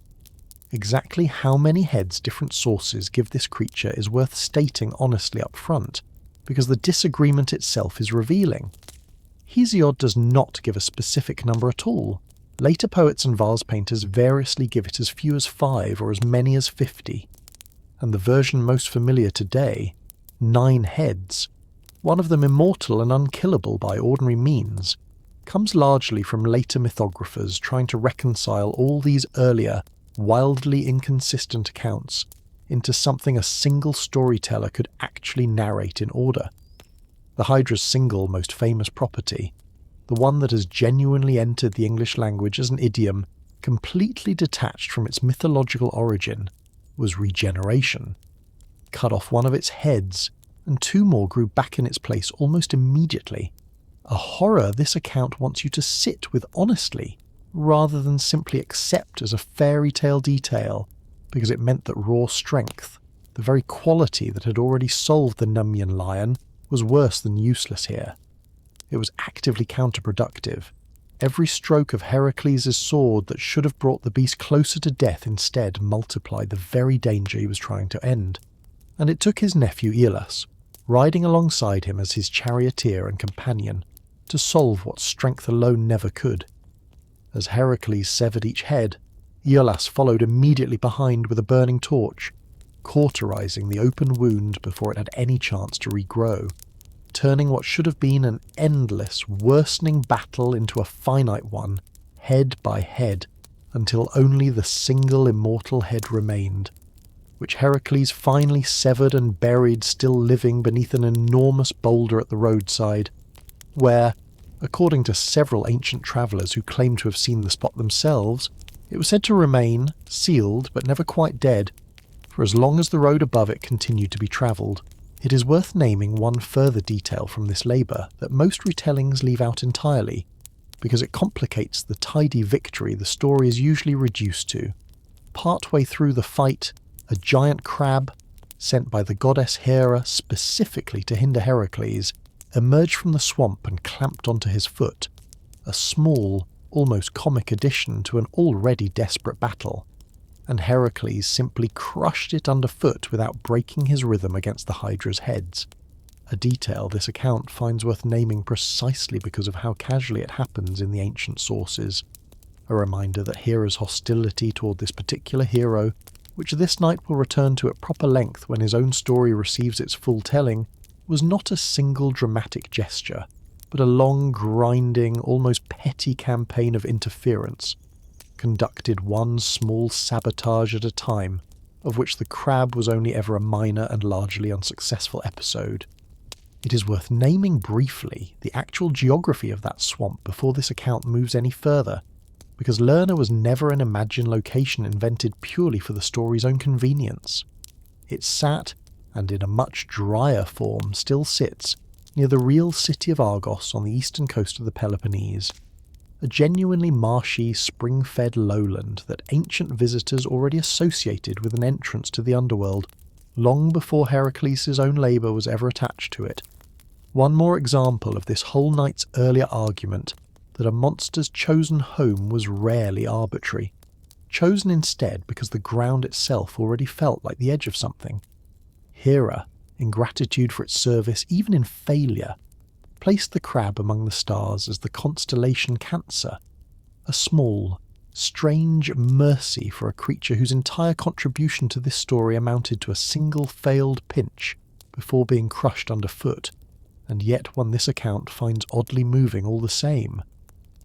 Speaker 1: Exactly how many heads different sources give this creature is worth stating honestly up front, because the disagreement itself is revealing. Hesiod does not give a specific number at all. Later poets and vase painters variously give it as few as 5 or as many as 50. And the version most familiar today, 9 heads, one of them immortal and unkillable by ordinary means, comes largely from later mythographers trying to reconcile all these earlier, wildly inconsistent accounts into something a single storyteller could actually narrate in order. The Hydra's single most famous property, the one that has genuinely entered the English language as an idiom completely detached from its mythological origin, was regeneration. Cut off one of its heads, and 2 more grew back in its place almost immediately. A horror this account wants you to sit with honestly, rather than simply accept as a fairy tale detail, because it meant that raw strength, the very quality that had already solved the Numian lion, was worse than useless here. It was actively counterproductive. Every stroke of Heracles' sword that should have brought the beast closer to death instead multiplied the very danger he was trying to end. And it took his nephew Aeolus, riding alongside him as his charioteer and companion, to solve what strength alone never could. As Heracles severed each head, Aeolus followed immediately behind with a burning torch, cauterizing the open wound before it had any chance to regrow, turning what should have been an endless, worsening battle into a finite one, head by head, until only the single immortal head remained, which Heracles finally severed and buried still living beneath an enormous boulder at the roadside, where, according to several ancient travellers who claim to have seen the spot themselves, it was said to remain, sealed but never quite dead, for as long as the road above it continued to be travelled. It is worth naming one further detail from this labour that most retellings leave out entirely, because it complicates the tidy victory the story is usually reduced to. Partway through the fight, a giant crab, sent by the goddess Hera specifically to hinder Heracles, emerged from the swamp and clamped onto his foot, a small, almost comic addition to an already desperate battle, and Heracles simply crushed it underfoot without breaking his rhythm against the Hydra's heads, a detail this account finds worth naming precisely because of how casually it happens in the ancient sources, a reminder that Hera's hostility toward this particular hero, which this night will return to at proper length when his own story receives its full telling, was not a single dramatic gesture, but a long, grinding, almost petty campaign of interference, conducted one small sabotage at a time, of which the crab was only ever a minor and largely unsuccessful episode. It is worth naming briefly the actual geography of that swamp before this account moves any further, because Lerna was never an imagined location invented purely for the story's own convenience. It sat, and in a much drier form still sits, near the real city of Argos on the eastern coast of the Peloponnese, a genuinely marshy, spring-fed lowland that ancient visitors already associated with an entrance to the underworld, long before Heracles' own labour was ever attached to it. One more example of this whole night's earlier argument that a monster's chosen home was rarely arbitrary, chosen instead because the ground itself already felt like the edge of something. Hera, in gratitude for its service even in failure, placed the crab among the stars as the constellation Cancer, a small, strange mercy for a creature whose entire contribution to this story amounted to a single failed pinch before being crushed underfoot, and yet one this account finds oddly moving all the same,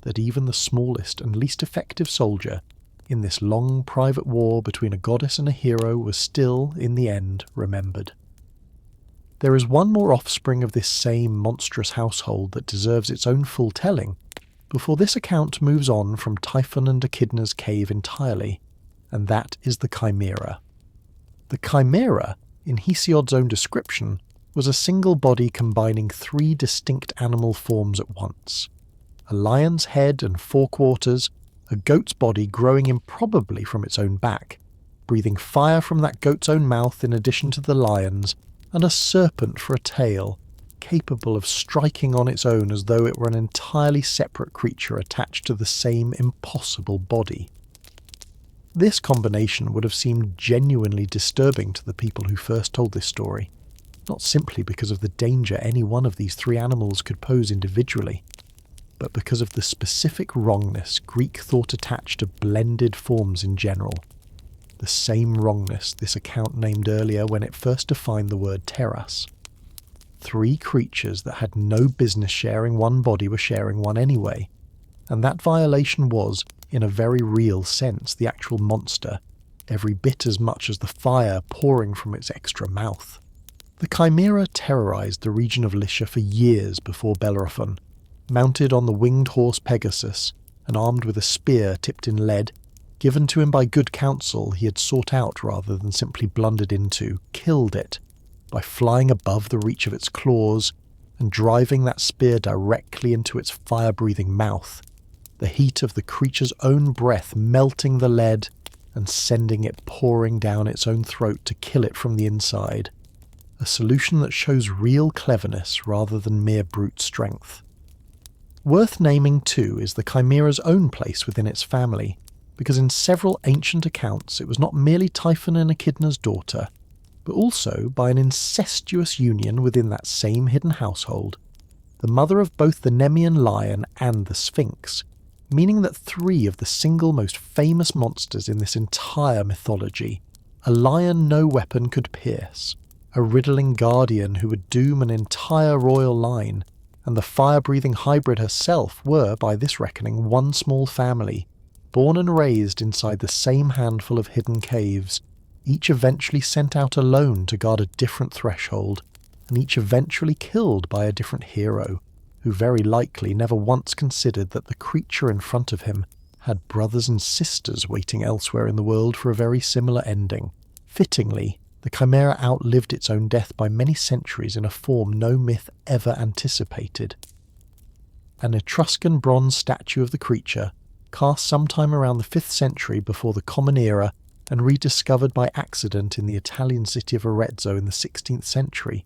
Speaker 1: that even the smallest and least effective soldier in this long private war between a goddess and a hero was still, in the end, remembered. There is one more offspring of this same monstrous household that deserves its own full telling, before this account moves on from Typhon and Echidna's cave entirely, and that is the Chimera. The Chimera, in Hesiod's own description, was a single body combining three distinct animal forms at once. A lion's head and forequarters, a goat's body growing improbably from its own back, breathing fire from that goat's own mouth in addition to the lion's, and a serpent for a tail, capable of striking on its own as though it were an entirely separate creature attached to the same impossible body. This combination would have seemed genuinely disturbing to the people who first told this story, not simply because of the danger any one of these three animals could pose individually, but because of the specific wrongness Greek thought attached to blended forms in general. The same wrongness this account named earlier when it first defined the word teras. Three creatures that had no business sharing one body were sharing one anyway, and that violation was, in a very real sense, the actual monster, every bit as much as the fire pouring from its extra mouth. The Chimera terrorized the region of Lycia for years before Bellerophon, mounted on the winged horse Pegasus, and armed with a spear tipped in lead, given to him by good counsel he had sought out rather than simply blundered into, killed it, by flying above the reach of its claws and driving that spear directly into its fire-breathing mouth, the heat of the creature's own breath melting the lead and sending it pouring down its own throat to kill it from the inside. A solution that shows real cleverness rather than mere brute strength. Worth naming too is the Chimera's own place within its family, because in several ancient accounts it was not merely Typhon and Echidna's daughter, but also, by an incestuous union within that same hidden household, the mother of both the Nemean lion and the Sphinx, meaning that three of the single most famous monsters in this entire mythology, a lion no weapon could pierce, a riddling guardian who would doom an entire royal line, and the fire-breathing hybrid herself were, by this reckoning, one small family, born and raised inside the same handful of hidden caves, each eventually sent out alone to guard a different threshold, and each eventually killed by a different hero, who very likely never once considered that the creature in front of him had brothers and sisters waiting elsewhere in the world for a very similar ending. Fittingly, the Chimera outlived its own death by many centuries in a form no myth ever anticipated. An Etruscan bronze statue of the creature, cast sometime around the 5th century before the Common Era and rediscovered by accident in the Italian city of Arezzo in the 16th century,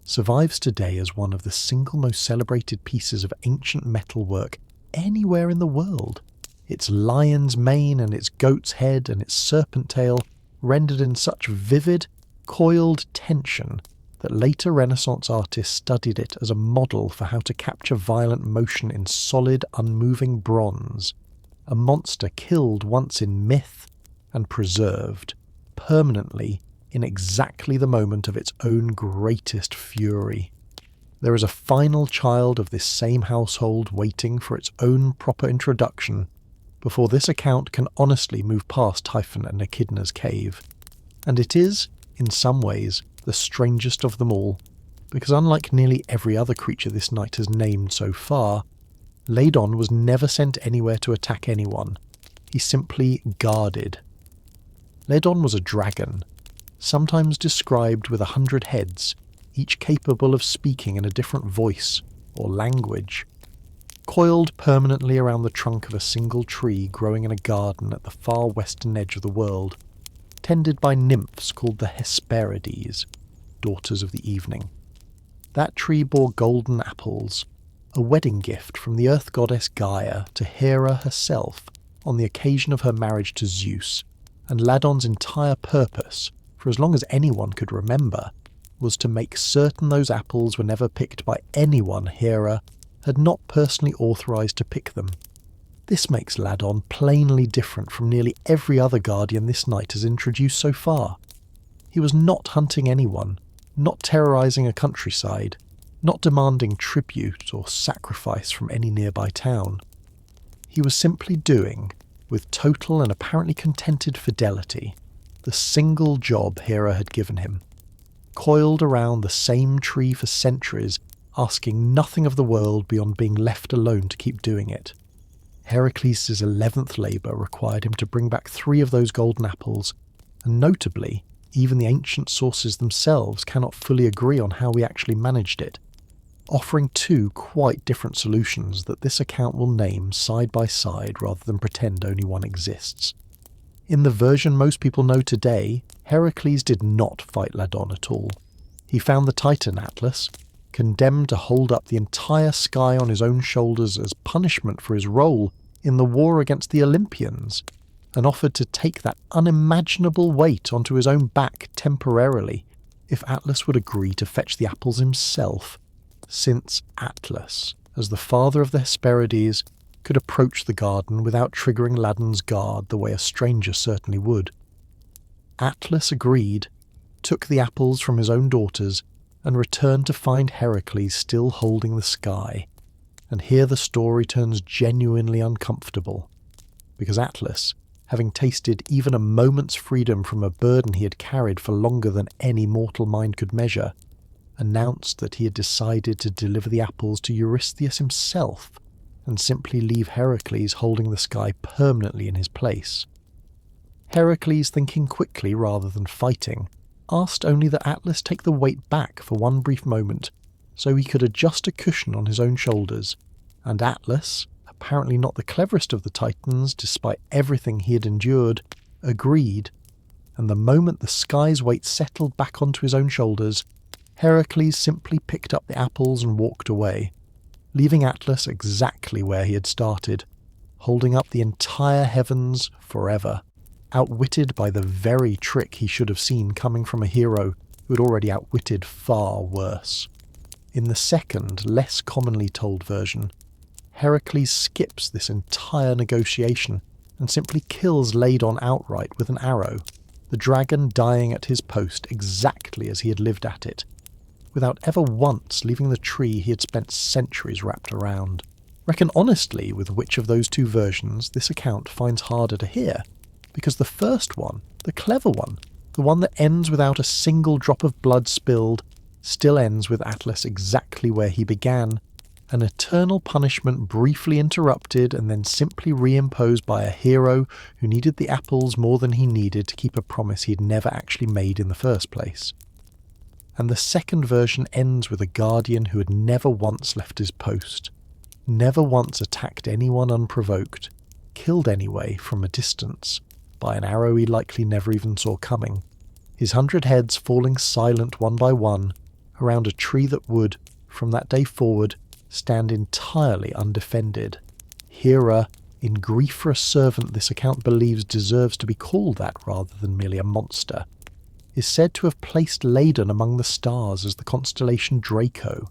Speaker 1: survives today as one of the single most celebrated pieces of ancient metalwork anywhere in the world. Its lion's mane and its goat's head and its serpent tail rendered in such vivid, coiled tension that later Renaissance artists studied it as a model for how to capture violent motion in solid, unmoving bronze. A monster killed once in myth and preserved, permanently, in exactly the moment of its own greatest fury. There is a final child of this same household waiting for its own proper introduction before this account can honestly move past Typhon and Echidna's cave. And it is, in some ways, the strangest of them all, because unlike nearly every other creature this knight has named so far, Ladon was never sent anywhere to attack anyone. He simply guarded. Ladon was a dragon, sometimes described with 100 heads, each capable of speaking in a different voice or language, coiled permanently around the trunk of a single tree growing in a garden at the far western edge of the world, tended by nymphs called the Hesperides, daughters of the evening. That tree bore golden apples, a wedding gift from the earth goddess Gaia to Hera herself on the occasion of her marriage to Zeus, and Ladon's entire purpose, for as long as anyone could remember, was to make certain those apples were never picked by anyone Hera had not personally authorized to pick them. This makes Ladon plainly different from nearly every other guardian this knight has introduced so far. He was not hunting anyone, not terrorizing a countryside, not demanding tribute or sacrifice from any nearby town. He was simply doing, with total and apparently contented fidelity, the single job Hera had given him. Coiled around the same tree for centuries, asking nothing of the world beyond being left alone to keep doing it. Heracles' 11th labour required him to bring back 3 of those golden apples, and notably, even the ancient sources themselves cannot fully agree on how he actually managed it, offering 2 quite different solutions that this account will name side by side rather than pretend only one exists. In the version most people know today, Heracles did not fight Ladon at all. He found the Titan Atlas, condemned to hold up the entire sky on his own shoulders as punishment for his role in the war against the Olympians, and offered to take that unimaginable weight onto his own back temporarily if Atlas would agree to fetch the apples himself, since Atlas, as the father of the Hesperides, could approach the garden without triggering Ladon's guard the way a stranger certainly would. Atlas agreed, took the apples from his own daughters, and returned to find Heracles still holding the sky. And here the story turns genuinely uncomfortable, because Atlas, having tasted even a moment's freedom from a burden he had carried for longer than any mortal mind could measure, announced that he had decided to deliver the apples to Eurystheus himself, and simply leave Heracles holding the sky permanently in his place. Heracles, thinking quickly rather than fighting, asked only that Atlas take the weight back for one brief moment, so he could adjust a cushion on his own shoulders, and Atlas, apparently not the cleverest of the Titans despite everything he had endured, agreed, and the moment the sky's weight settled back onto his own shoulders, Heracles simply picked up the apples and walked away, leaving Atlas exactly where he had started, holding up the entire heavens forever, outwitted by the very trick he should have seen coming from a hero who had already outwitted far worse. In the second, less commonly told version, Heracles skips this entire negotiation and simply kills Ladon outright with an arrow, the dragon dying at his post exactly as he had lived at it, without ever once leaving the tree he had spent centuries wrapped around. Reckon honestly with which of those 2 versions this account finds harder to hear, because the first one, the clever one, the one that ends without a single drop of blood spilled, still ends with Atlas exactly where he began, an eternal punishment briefly interrupted and then simply reimposed by a hero who needed the apples more than he needed to keep a promise he had never actually made in the first place. And the second version ends with a guardian who had never once left his post, never once attacked anyone unprovoked, killed anyway from a distance, by an arrow he likely never even saw coming, his 100 heads falling silent one by one around a tree that would, from that day forward, stand entirely undefended. Hera, in grief for a servant this account believes deserves to be called that rather than merely a monster, is said to have placed Ladon among the stars as the constellation Draco.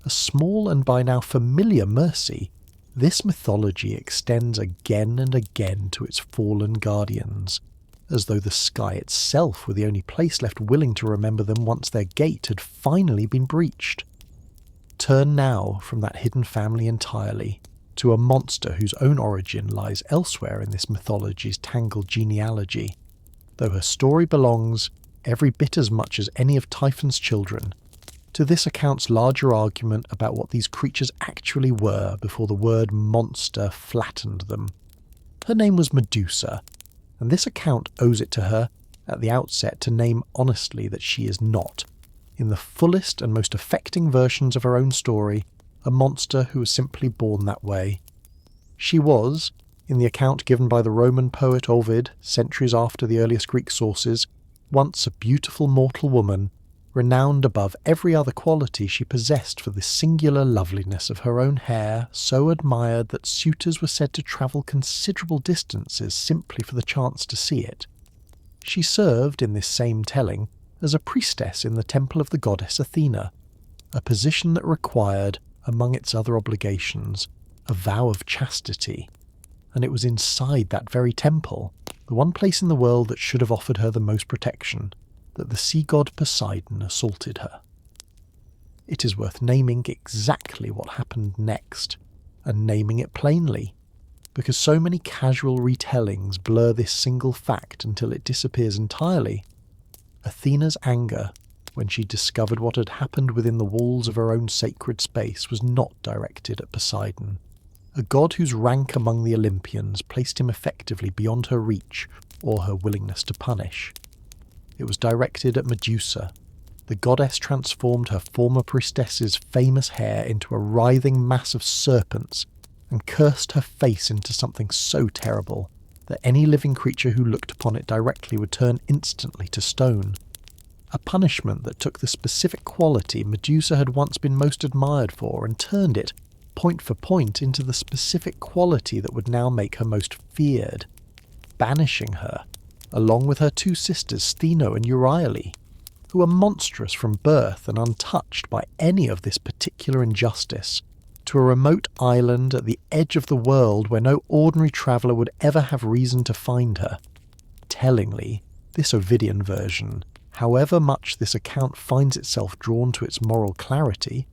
Speaker 1: A small and by now familiar mercy, this mythology extends again and again to its fallen guardians, as though the sky itself were the only place left willing to remember them once their gate had finally been breached. Turn now from that hidden family entirely to a monster whose own origin lies elsewhere in this mythology's tangled genealogy, though her story belongs, every bit as much as any of Typhon's children, to this account's larger argument about what these creatures actually were before the word monster flattened them. Her name was Medusa, and this account owes it to her, at the outset, to name honestly that she is not, in the fullest and most affecting versions of her own story, a monster who was simply born that way. She was, in the account given by the Roman poet Ovid, centuries after the earliest Greek sources, once a beautiful mortal woman, renowned above every other quality she possessed for the singular loveliness of her own hair, so admired that suitors were said to travel considerable distances simply for the chance to see it. She served, in this same telling, as a priestess in the temple of the goddess Athena, a position that required, among its other obligations, a vow of chastity, and it was inside that very temple, the one place in the world that should have offered her the most protection, that the sea god Poseidon assaulted her. It is worth naming exactly what happened next, and naming it plainly. because so many casual retellings blur this single fact until it disappears entirely. Athena's anger, when she discovered what had happened within the walls of her own sacred space, was not directed at Poseidon, a god whose rank among the Olympians placed him effectively beyond her reach or her willingness to punish. It was directed at Medusa. The goddess transformed her former priestess's famous hair into a writhing mass of serpents and cursed her face into something so terrible that any living creature who looked upon it directly would turn instantly to stone. A punishment that took the specific quality Medusa had once been most admired for and turned it, point for point, into the specific quality that would now make her most feared, banishing her, along with her two sisters Stheno and Euryale, who were monstrous from birth and untouched by any of this particular injustice, to a remote island at the edge of the world where no ordinary traveller would ever have reason to find her. Tellingly, this Ovidian version, however much this account finds itself drawn to its moral clarity,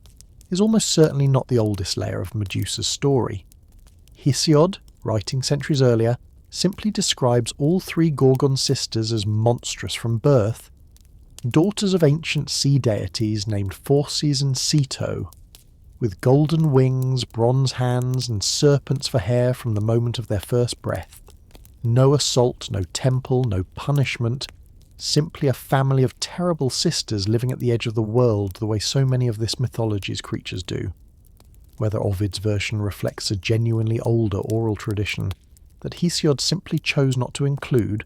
Speaker 1: is almost certainly not the oldest layer of Medusa's story. Hesiod, writing centuries earlier, simply describes all three Gorgon sisters as monstrous from birth, daughters of ancient sea deities named Phorcys and Ceto, with golden wings, bronze hands, and serpents for hair from the moment of their first breath. No assault, no temple, no punishment, simply a family of terrible sisters living at the edge of the world the way so many of this mythology's creatures do. Whether Ovid's version reflects a genuinely older oral tradition that Hesiod simply chose not to include,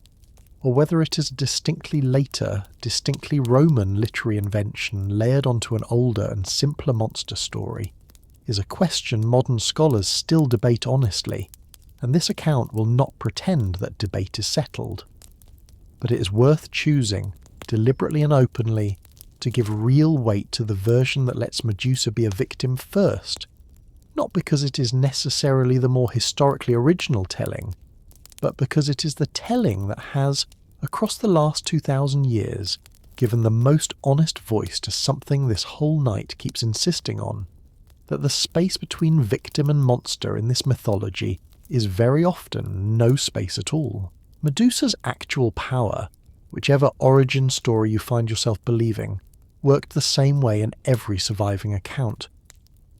Speaker 1: or whether it is a distinctly later, distinctly Roman literary invention layered onto an older and simpler monster story, is a question modern scholars still debate honestly, and this account will not pretend that debate is settled. But it is worth choosing, deliberately and openly, to give real weight to the version that lets Medusa be a victim first, not because it is necessarily the more historically original telling, but because it is the telling that has, across the last 2,000 years, given the most honest voice to something this whole night keeps insisting on, that the space between victim and monster in this mythology is very often no space at all. Medusa's actual power, whichever origin story you find yourself believing, worked the same way in every surviving account.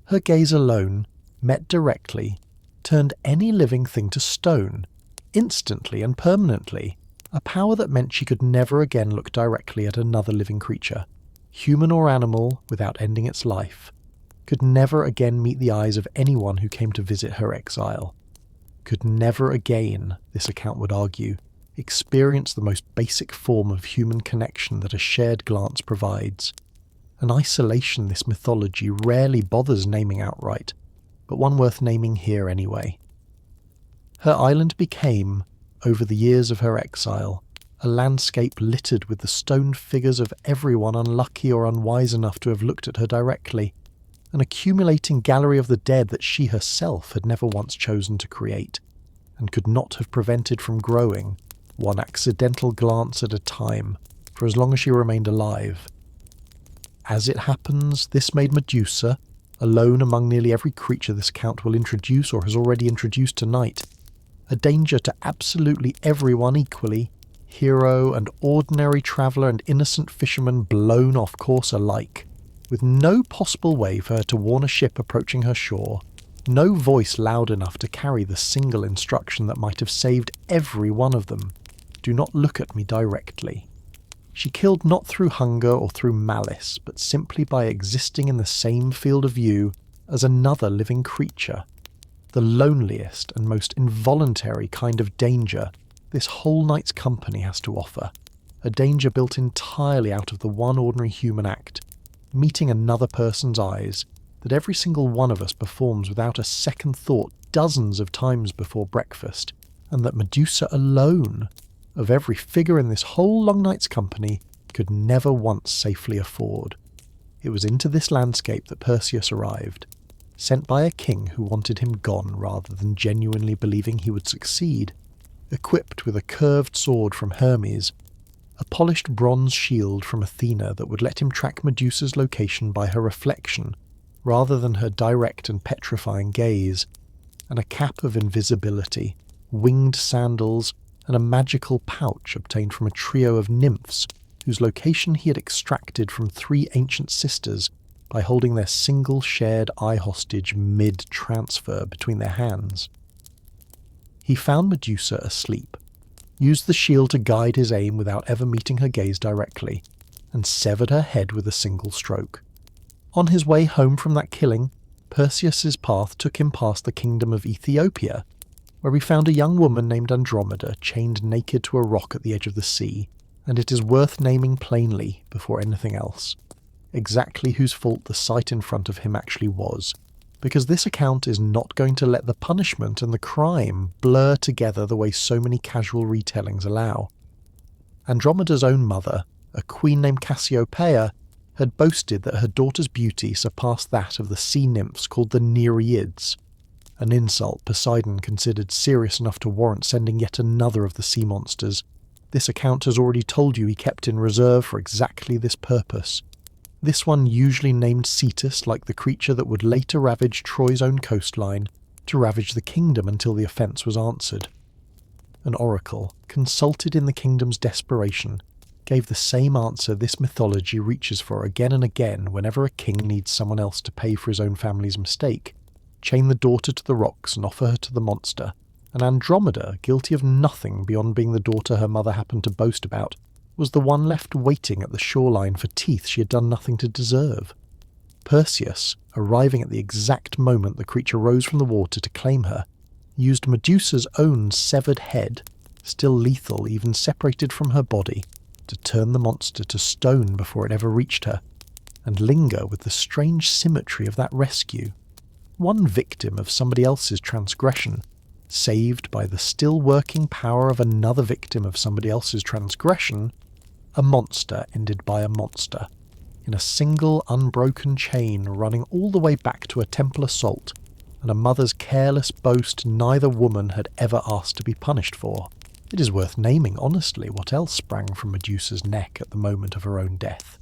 Speaker 1: Her gaze alone, met directly, turned any living thing to stone, instantly and permanently, a power that meant she could never again look directly at another living creature, human or animal, without ending its life, could never again meet the eyes of anyone who came to visit her exile, could never again, this account would argue, experience the most basic form of human connection that a shared glance provides, an isolation this mythology rarely bothers naming outright, but one worth naming here anyway. Her island became, over the years of her exile, a landscape littered with the stone figures of everyone unlucky or unwise enough to have looked at her directly, an accumulating gallery of the dead that she herself had never once chosen to create, and could not have prevented from growing, one accidental glance at a time, for as long as she remained alive. As it happens, this made Medusa, alone among nearly every creature this account will introduce or has already introduced tonight, a danger to absolutely everyone equally, hero and ordinary traveller and innocent fisherman blown off course alike, with no possible way for her to warn a ship approaching her shore, no voice loud enough to carry the single instruction that might have saved every one of them. Do not look at me directly. She killed not through hunger or through malice, but simply by existing in the same field of view as another living creature, the loneliest and most involuntary kind of danger this whole night's company has to offer, a danger built entirely out of the one ordinary human act, meeting another person's eyes, that every single one of us performs without a second thought dozens of times before breakfast, and that Medusa alone, of every figure in this whole long night's company, could never once safely afford. It was into this landscape that Perseus arrived, sent by a king who wanted him gone rather than genuinely believing he would succeed, equipped with a curved sword from Hermes, a polished bronze shield from Athena that would let him track Medusa's location by her reflection, rather than her direct and petrifying gaze, and a cap of invisibility, winged sandals, and a magical pouch obtained from a trio of nymphs whose location he had extracted from 3 ancient sisters by holding their single shared eye hostage mid-transfer between their hands. He found Medusa asleep, used the shield to guide his aim without ever meeting her gaze directly, and severed her head with a single stroke. On his way home from that killing, Perseus's path took him past the kingdom of Ethiopia, where he found a young woman named Andromeda chained naked to a rock at the edge of the sea, and it is worth naming plainly, before anything else, exactly whose fault the sight in front of him actually was, because this account is not going to let the punishment and the crime blur together the way so many casual retellings allow. Andromeda's own mother, a queen named Cassiopeia, had boasted that her daughter's beauty surpassed that of the sea nymphs called the Nereids, an insult Poseidon considered serious enough to warrant sending yet another of the sea monsters. This account has already told you he kept in reserve for exactly this purpose. This one usually named Cetus, like the creature that would later ravage Troy's own coastline, to ravage the kingdom until the offence was answered. An oracle, consulted in the kingdom's desperation, gave the same answer this mythology reaches for again and again whenever a king needs someone else to pay for his own family's mistake: chain the daughter to the rocks and offer her to the monster, and Andromeda, guilty of nothing beyond being the daughter her mother happened to boast about, was the one left waiting at the shoreline for teeth she had done nothing to deserve. Perseus, arriving at the exact moment the creature rose from the water to claim her, used Medusa's own severed head, still lethal even separated from her body, to turn the monster to stone before it ever reached her, and linger with the strange symmetry of that rescue. One victim of somebody else's transgression, saved by the still working power of another victim of somebody else's transgression, a monster ended by a monster, in a single unbroken chain running all the way back to a temple assault, and a mother's careless boast neither woman had ever asked to be punished for. It is worth naming honestly what else sprang from Medusa's neck at the moment of her own death,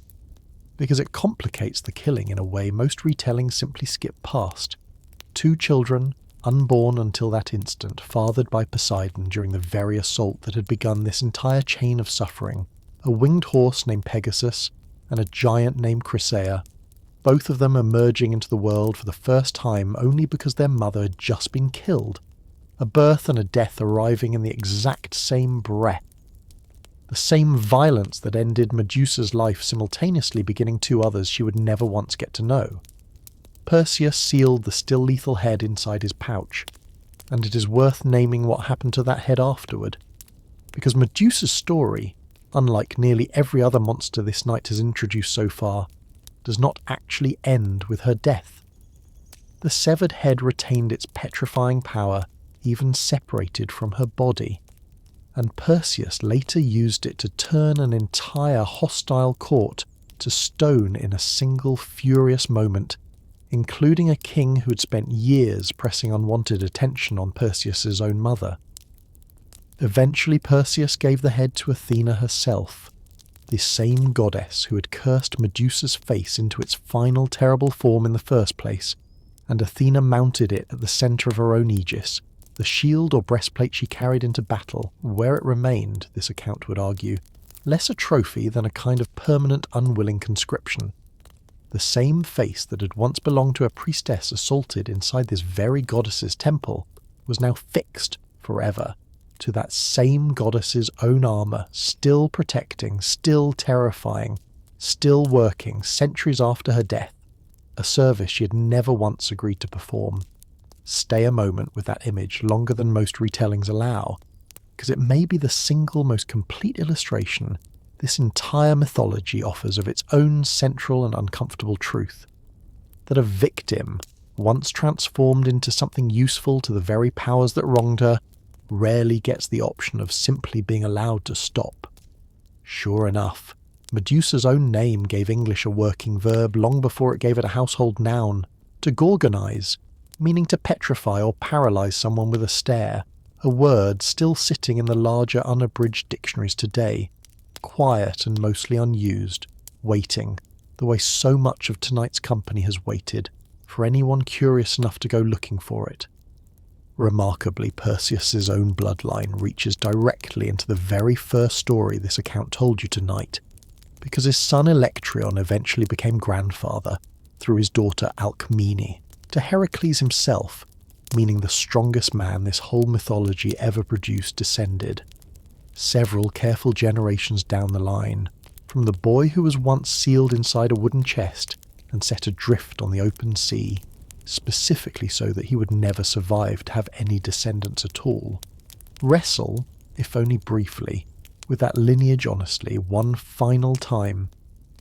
Speaker 1: because it complicates the killing in a way most retellings simply skip past. 2 children, unborn until that instant, fathered by Poseidon during the very assault that had begun this entire chain of suffering, a winged horse named Pegasus and a giant named Chrysaea, both of them emerging into the world for the first time only because their mother had just been killed, a birth and a death arriving in the exact same breath. The same violence that ended Medusa's life simultaneously beginning 2 others she would never once get to know. Perseus sealed the still lethal head inside his pouch, and it is worth naming what happened to that head afterward, because Medusa's story, unlike nearly every other monster this night has introduced so far, does not actually end with her death. The severed head retained its petrifying power even separated from her body, and Perseus later used it to turn an entire hostile court to stone in a single furious moment, including a king who had spent years pressing unwanted attention on Perseus's own mother. Eventually Perseus gave the head to Athena herself, the same goddess who had cursed Medusa's face into its final terrible form in the first place, and Athena mounted it at the centre of her own aegis, the shield or breastplate she carried into battle, where it remained, this account would argue, less a trophy than a kind of permanent unwilling conscription. The same face that had once belonged to a priestess assaulted inside this very goddess's temple was now fixed forever to that same goddess's own armour, still protecting, still terrifying, still working centuries after her death, a service she had never once agreed to perform. Stay a moment with that image longer than most retellings allow, because it may be the single most complete illustration this entire mythology offers of its own central and uncomfortable truth, that a victim, once transformed into something useful to the very powers that wronged her, rarely gets the option of simply being allowed to stop. Sure enough, Medusa's own name gave English a working verb long before it gave it a household noun, to gorgonize, meaning to petrify or paralyze someone with a stare, a word still sitting in the larger unabridged dictionaries today, quiet and mostly unused, waiting, the way so much of tonight's company has waited, for anyone curious enough to go looking for it. Remarkably, Perseus's own bloodline reaches directly into the very first story this account told you tonight, because his son Electrion eventually became grandfather, through his daughter Alcmene, to Heracles himself, meaning the strongest man this whole mythology ever produced descended. Several careful generations down the line, from the boy who was once sealed inside a wooden chest and set adrift on the open sea, specifically so that he would never survive to have any descendants at all, wrestle, if only briefly, with that lineage honestly one final time,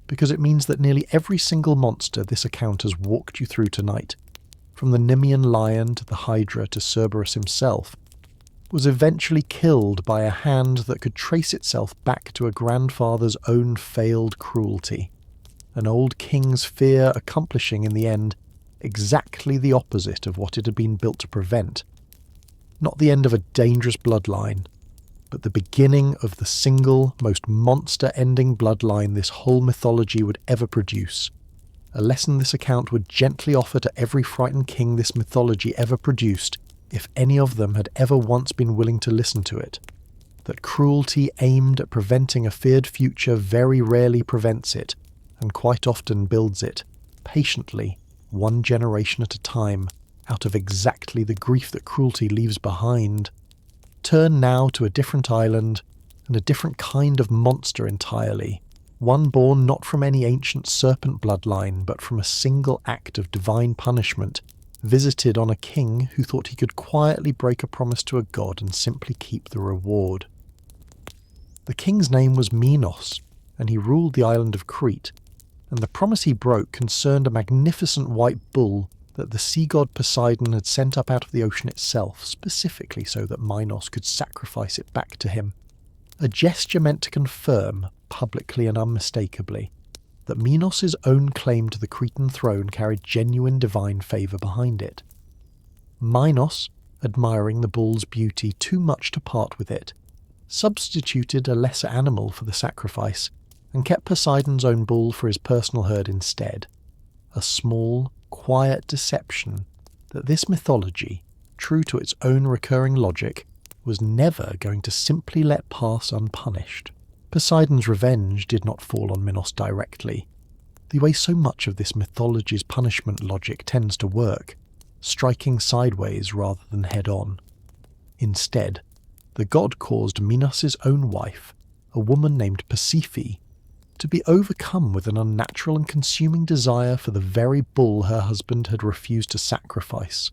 Speaker 1: because it means that nearly every single monster this account has walked you through tonight, from the Nemean lion to the Hydra to Cerberus himself, was eventually killed by a hand that could trace itself back to a grandfather's own failed cruelty, an old king's fear accomplishing in the end exactly the opposite of what it had been built to prevent. Not the end of a dangerous bloodline, but the beginning of the single, most monster-ending bloodline this whole mythology would ever produce. A lesson this account would gently offer to every frightened king this mythology ever produced, if any of them had ever once been willing to listen to it. That cruelty aimed at preventing a feared future very rarely prevents it, and quite often builds it, patiently, one generation at a time, out of exactly the grief that cruelty leaves behind. Turn now to a different island, and a different kind of monster entirely, one born not from any ancient serpent bloodline, but from a single act of divine punishment, visited on a king who thought he could quietly break a promise to a god and simply keep the reward. The king's name was Minos, and he ruled the island of Crete, and the promise he broke concerned a magnificent white bull that the sea god Poseidon had sent up out of the ocean itself, specifically so that Minos could sacrifice it back to him. A gesture meant to confirm, publicly and unmistakably, that Minos' own claim to the Cretan throne carried genuine divine favour behind it. Minos, admiring the bull's beauty too much to part with it, substituted a lesser animal for the sacrifice, and kept Poseidon's own bull for his personal herd instead. A small, quiet deception that this mythology, true to its own recurring logic, was never going to simply let pass unpunished. Poseidon's revenge did not fall on Minos directly, the way so much of this mythology's punishment logic tends to work, striking sideways rather than head-on. Instead, the god caused Minos' own wife, a woman named Persephone, to be overcome with an unnatural and consuming desire for the very bull her husband had refused to sacrifice.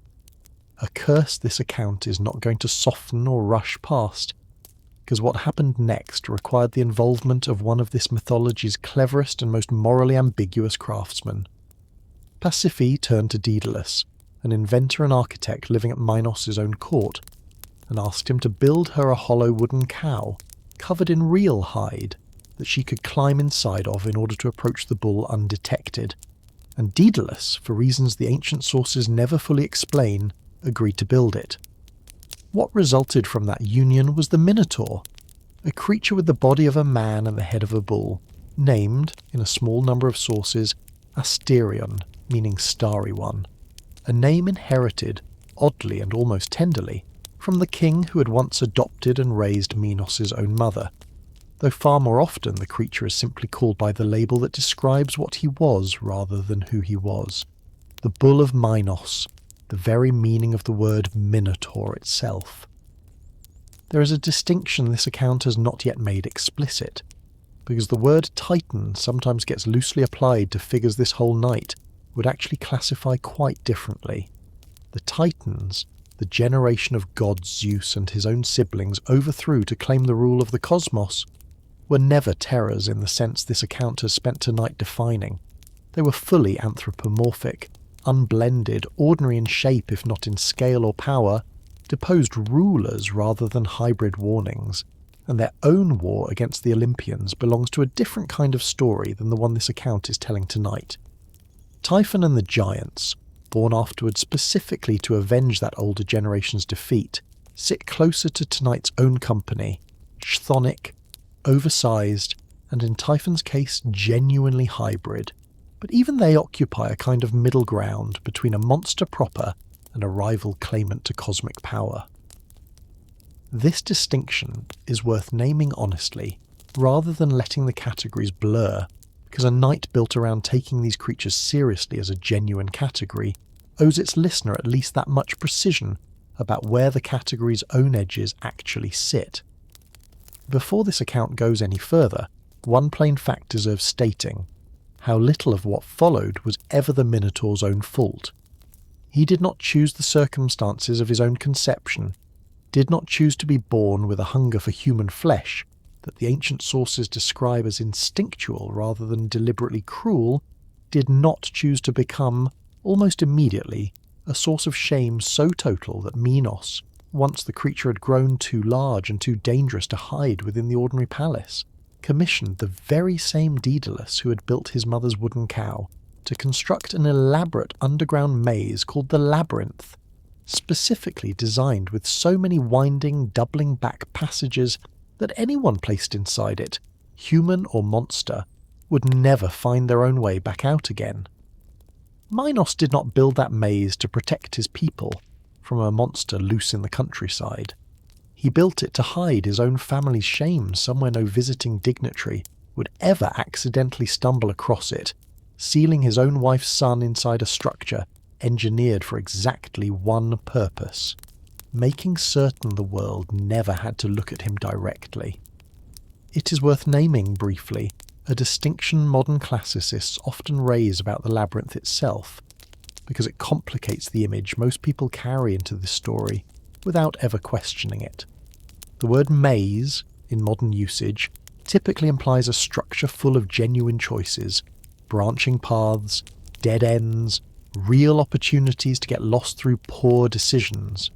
Speaker 1: A curse this account is not going to soften or rush past, because what happened next required the involvement of one of this mythology's cleverest and most morally ambiguous craftsmen. Persephone turned to Daedalus, an inventor and architect living at Minos' own court, and asked him to build her a hollow wooden cow, covered in real hide, that she could climb inside of in order to approach the bull undetected, and Daedalus, for reasons the ancient sources never fully explain, agreed to build it. What resulted from that union was the Minotaur, a creature with the body of a man and the head of a bull, named, in a small number of sources, Asterion, meaning starry one, a name inherited, oddly and almost tenderly, from the king who had once adopted and raised Minos' own mother, though far more often the creature is simply called by the label that describes what he was rather than who he was. The Bull of Minos, the very meaning of the word Minotaur itself. There is a distinction this account has not yet made explicit, because the word Titan sometimes gets loosely applied to figures this whole night would actually classify quite differently. The Titans, the generation of god Zeus and his own siblings overthrew to claim the rule of the cosmos, were never terrors in the sense this account has spent tonight defining. They were fully anthropomorphic, unblended, ordinary in shape if not in scale or power, deposed rulers rather than hybrid warnings, and their own war against the Olympians belongs to a different kind of story than the one this account is telling tonight. Typhon and the giants, born afterwards specifically to avenge that older generation's defeat, sit closer to tonight's own company, chthonic, oversized, and in Typhon's case genuinely hybrid, but even they occupy a kind of middle ground between a monster proper and a rival claimant to cosmic power. This distinction is worth naming honestly, rather than letting the categories blur, because a night built around taking these creatures seriously as a genuine category owes its listener at least that much precision about where the category's own edges actually sit. Before this account goes any further, one plain fact deserves stating: how little of what followed was ever the Minotaur's own fault. He did not choose the circumstances of his own conception, did not choose to be born with a hunger for human flesh that the ancient sources describe as instinctual rather than deliberately cruel, did not choose to become, almost immediately, a source of shame so total that Minos, once the creature had grown too large and too dangerous to hide within the ordinary palace, commissioned the very same Daedalus who had built his mother's wooden cow to construct an elaborate underground maze called the Labyrinth, specifically designed with so many winding, doubling back passages that anyone placed inside it, human or monster, would never find their own way back out again. Minos did not build that maze to protect his people from a monster loose in the countryside. He built it to hide his own family's shame somewhere no visiting dignitary would ever accidentally stumble across it, sealing his own wife's son inside a structure engineered for exactly one purpose: making certain the world never had to look at him directly. It is worth naming briefly a distinction modern classicists often raise about the labyrinth itself, because it complicates the image most people carry into this story without ever questioning it. The word maze, in modern usage, typically implies a structure full of genuine choices, branching paths, dead ends, real opportunities to get lost through poor decisions.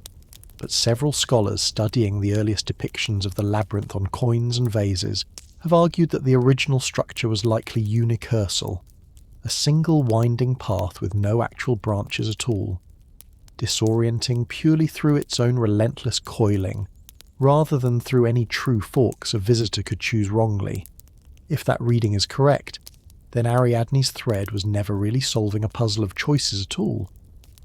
Speaker 1: But several scholars studying the earliest depictions of the labyrinth on coins and vases have argued that the original structure was likely unicursal, a single winding path with no actual branches at all, disorienting purely through its own relentless coiling, rather than through any true forks a visitor could choose wrongly. If that reading is correct, then Ariadne's thread was never really solving a puzzle of choices at all.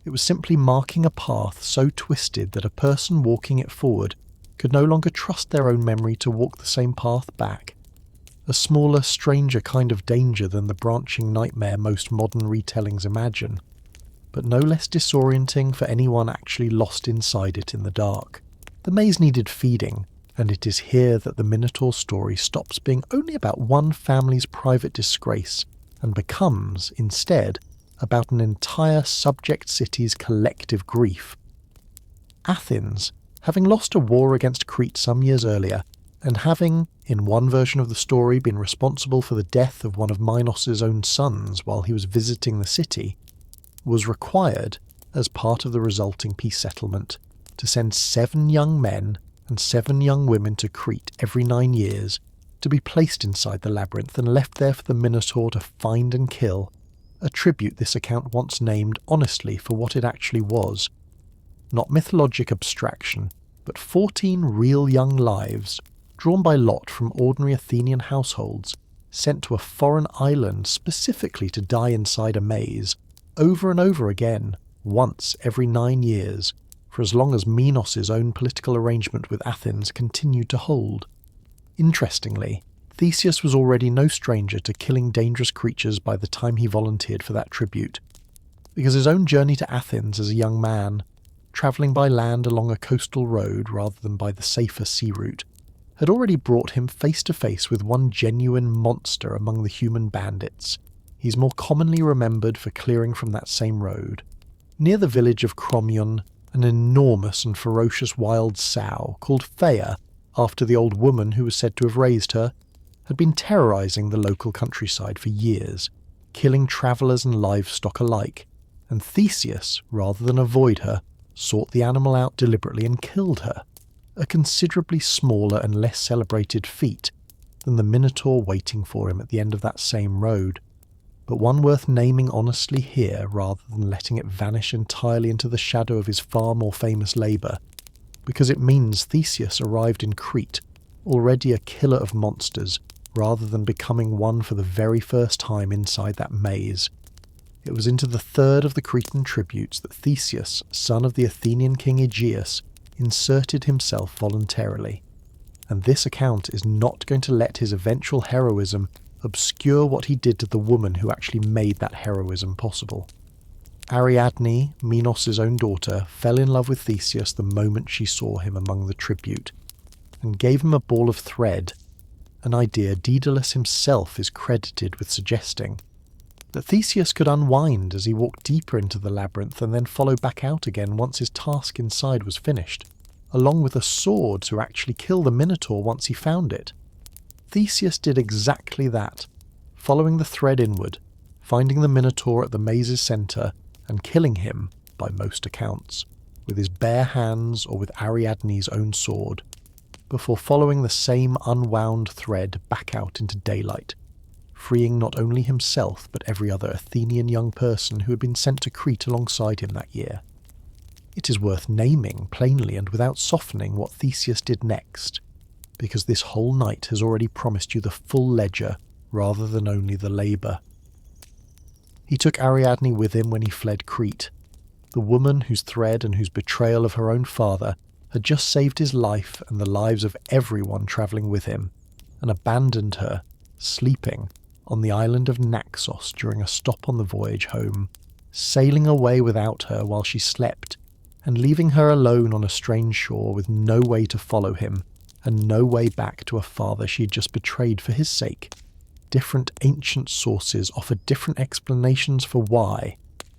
Speaker 1: It was simply marking a path so twisted that a person walking it forward could no longer trust their own memory to walk the same path back. A smaller, stranger kind of danger than the branching nightmare most modern retellings imagine, but no less disorienting for anyone actually lost inside it in the dark. The maze needed feeding, and it is here that the Minotaur story stops being only about one family's private disgrace and becomes, instead, about an entire subject city's collective grief. Athens, having lost a war against Crete some years earlier, and having, in one version of the story, been responsible for the death of one of Minos' own sons while he was visiting the city, was required, as part of the resulting peace settlement, to send 7 young men and 7 young women to Crete every 9 years to be placed inside the labyrinth and left there for the Minotaur to find and kill, a tribute this account once named honestly for what it actually was. Not mythologic abstraction, but 14 real young lives, drawn by lot from ordinary Athenian households, sent to a foreign island specifically to die inside a maze, over and over again, once every 9 years, for as long as Minos' own political arrangement with Athens continued to hold. Interestingly, Theseus was already no stranger to killing dangerous creatures by the time he volunteered for that tribute, because his own journey to Athens as a young man, travelling by land along a coastal road rather than by the safer sea route, had already brought him face to face with one genuine monster among the human bandits. He's more commonly remembered for clearing from that same road. Near the village of Crommyon, an enormous and ferocious wild sow, called Phaia, after the old woman who was said to have raised her, had been terrorising the local countryside for years, killing travellers and livestock alike, and Theseus, rather than avoid her, sought the animal out deliberately and killed her, a considerably smaller and less celebrated feat than the Minotaur waiting for him at the end of that same road, but one worth naming honestly here rather than letting it vanish entirely into the shadow of his far more famous labour, because it means Theseus arrived in Crete, already a killer of monsters, rather than becoming one for the very first time inside that maze. it was into the third of the Cretan tributes that Theseus, son of the Athenian king Aegeus, inserted himself voluntarily. And this account is not going to let his eventual heroism obscure what he did to the woman who actually made that heroism possible. Ariadne, Minos' own daughter, fell in love with Theseus the moment she saw him among the tribute, and gave him a ball of thread, an idea Daedalus himself is credited with suggesting, that Theseus could unwind as he walked deeper into the labyrinth and then follow back out again once his task inside was finished, along with a sword to actually kill the Minotaur once he found it. Theseus did exactly that, following the thread inward, finding the Minotaur at the maze's centre and killing him, by most accounts, with his bare hands or with Ariadne's own sword, before following the same unwound thread back out into daylight, freeing not only himself but every other Athenian young person who had been sent to Crete alongside him that year. It is worth naming plainly and without softening what Theseus did next, because this whole night has already promised you the full ledger rather than only the labour. He took Ariadne with him when he fled Crete, the woman whose thread and whose betrayal of her own father had just saved his life and the lives of everyone travelling with him, and abandoned her, sleeping, on the island of Naxos during a stop on the voyage home, sailing away without her while she slept, and leaving her alone on a strange shore with no way to follow him, and no way back to a father she had just betrayed for his sake. Different ancient sources offer different explanations for why.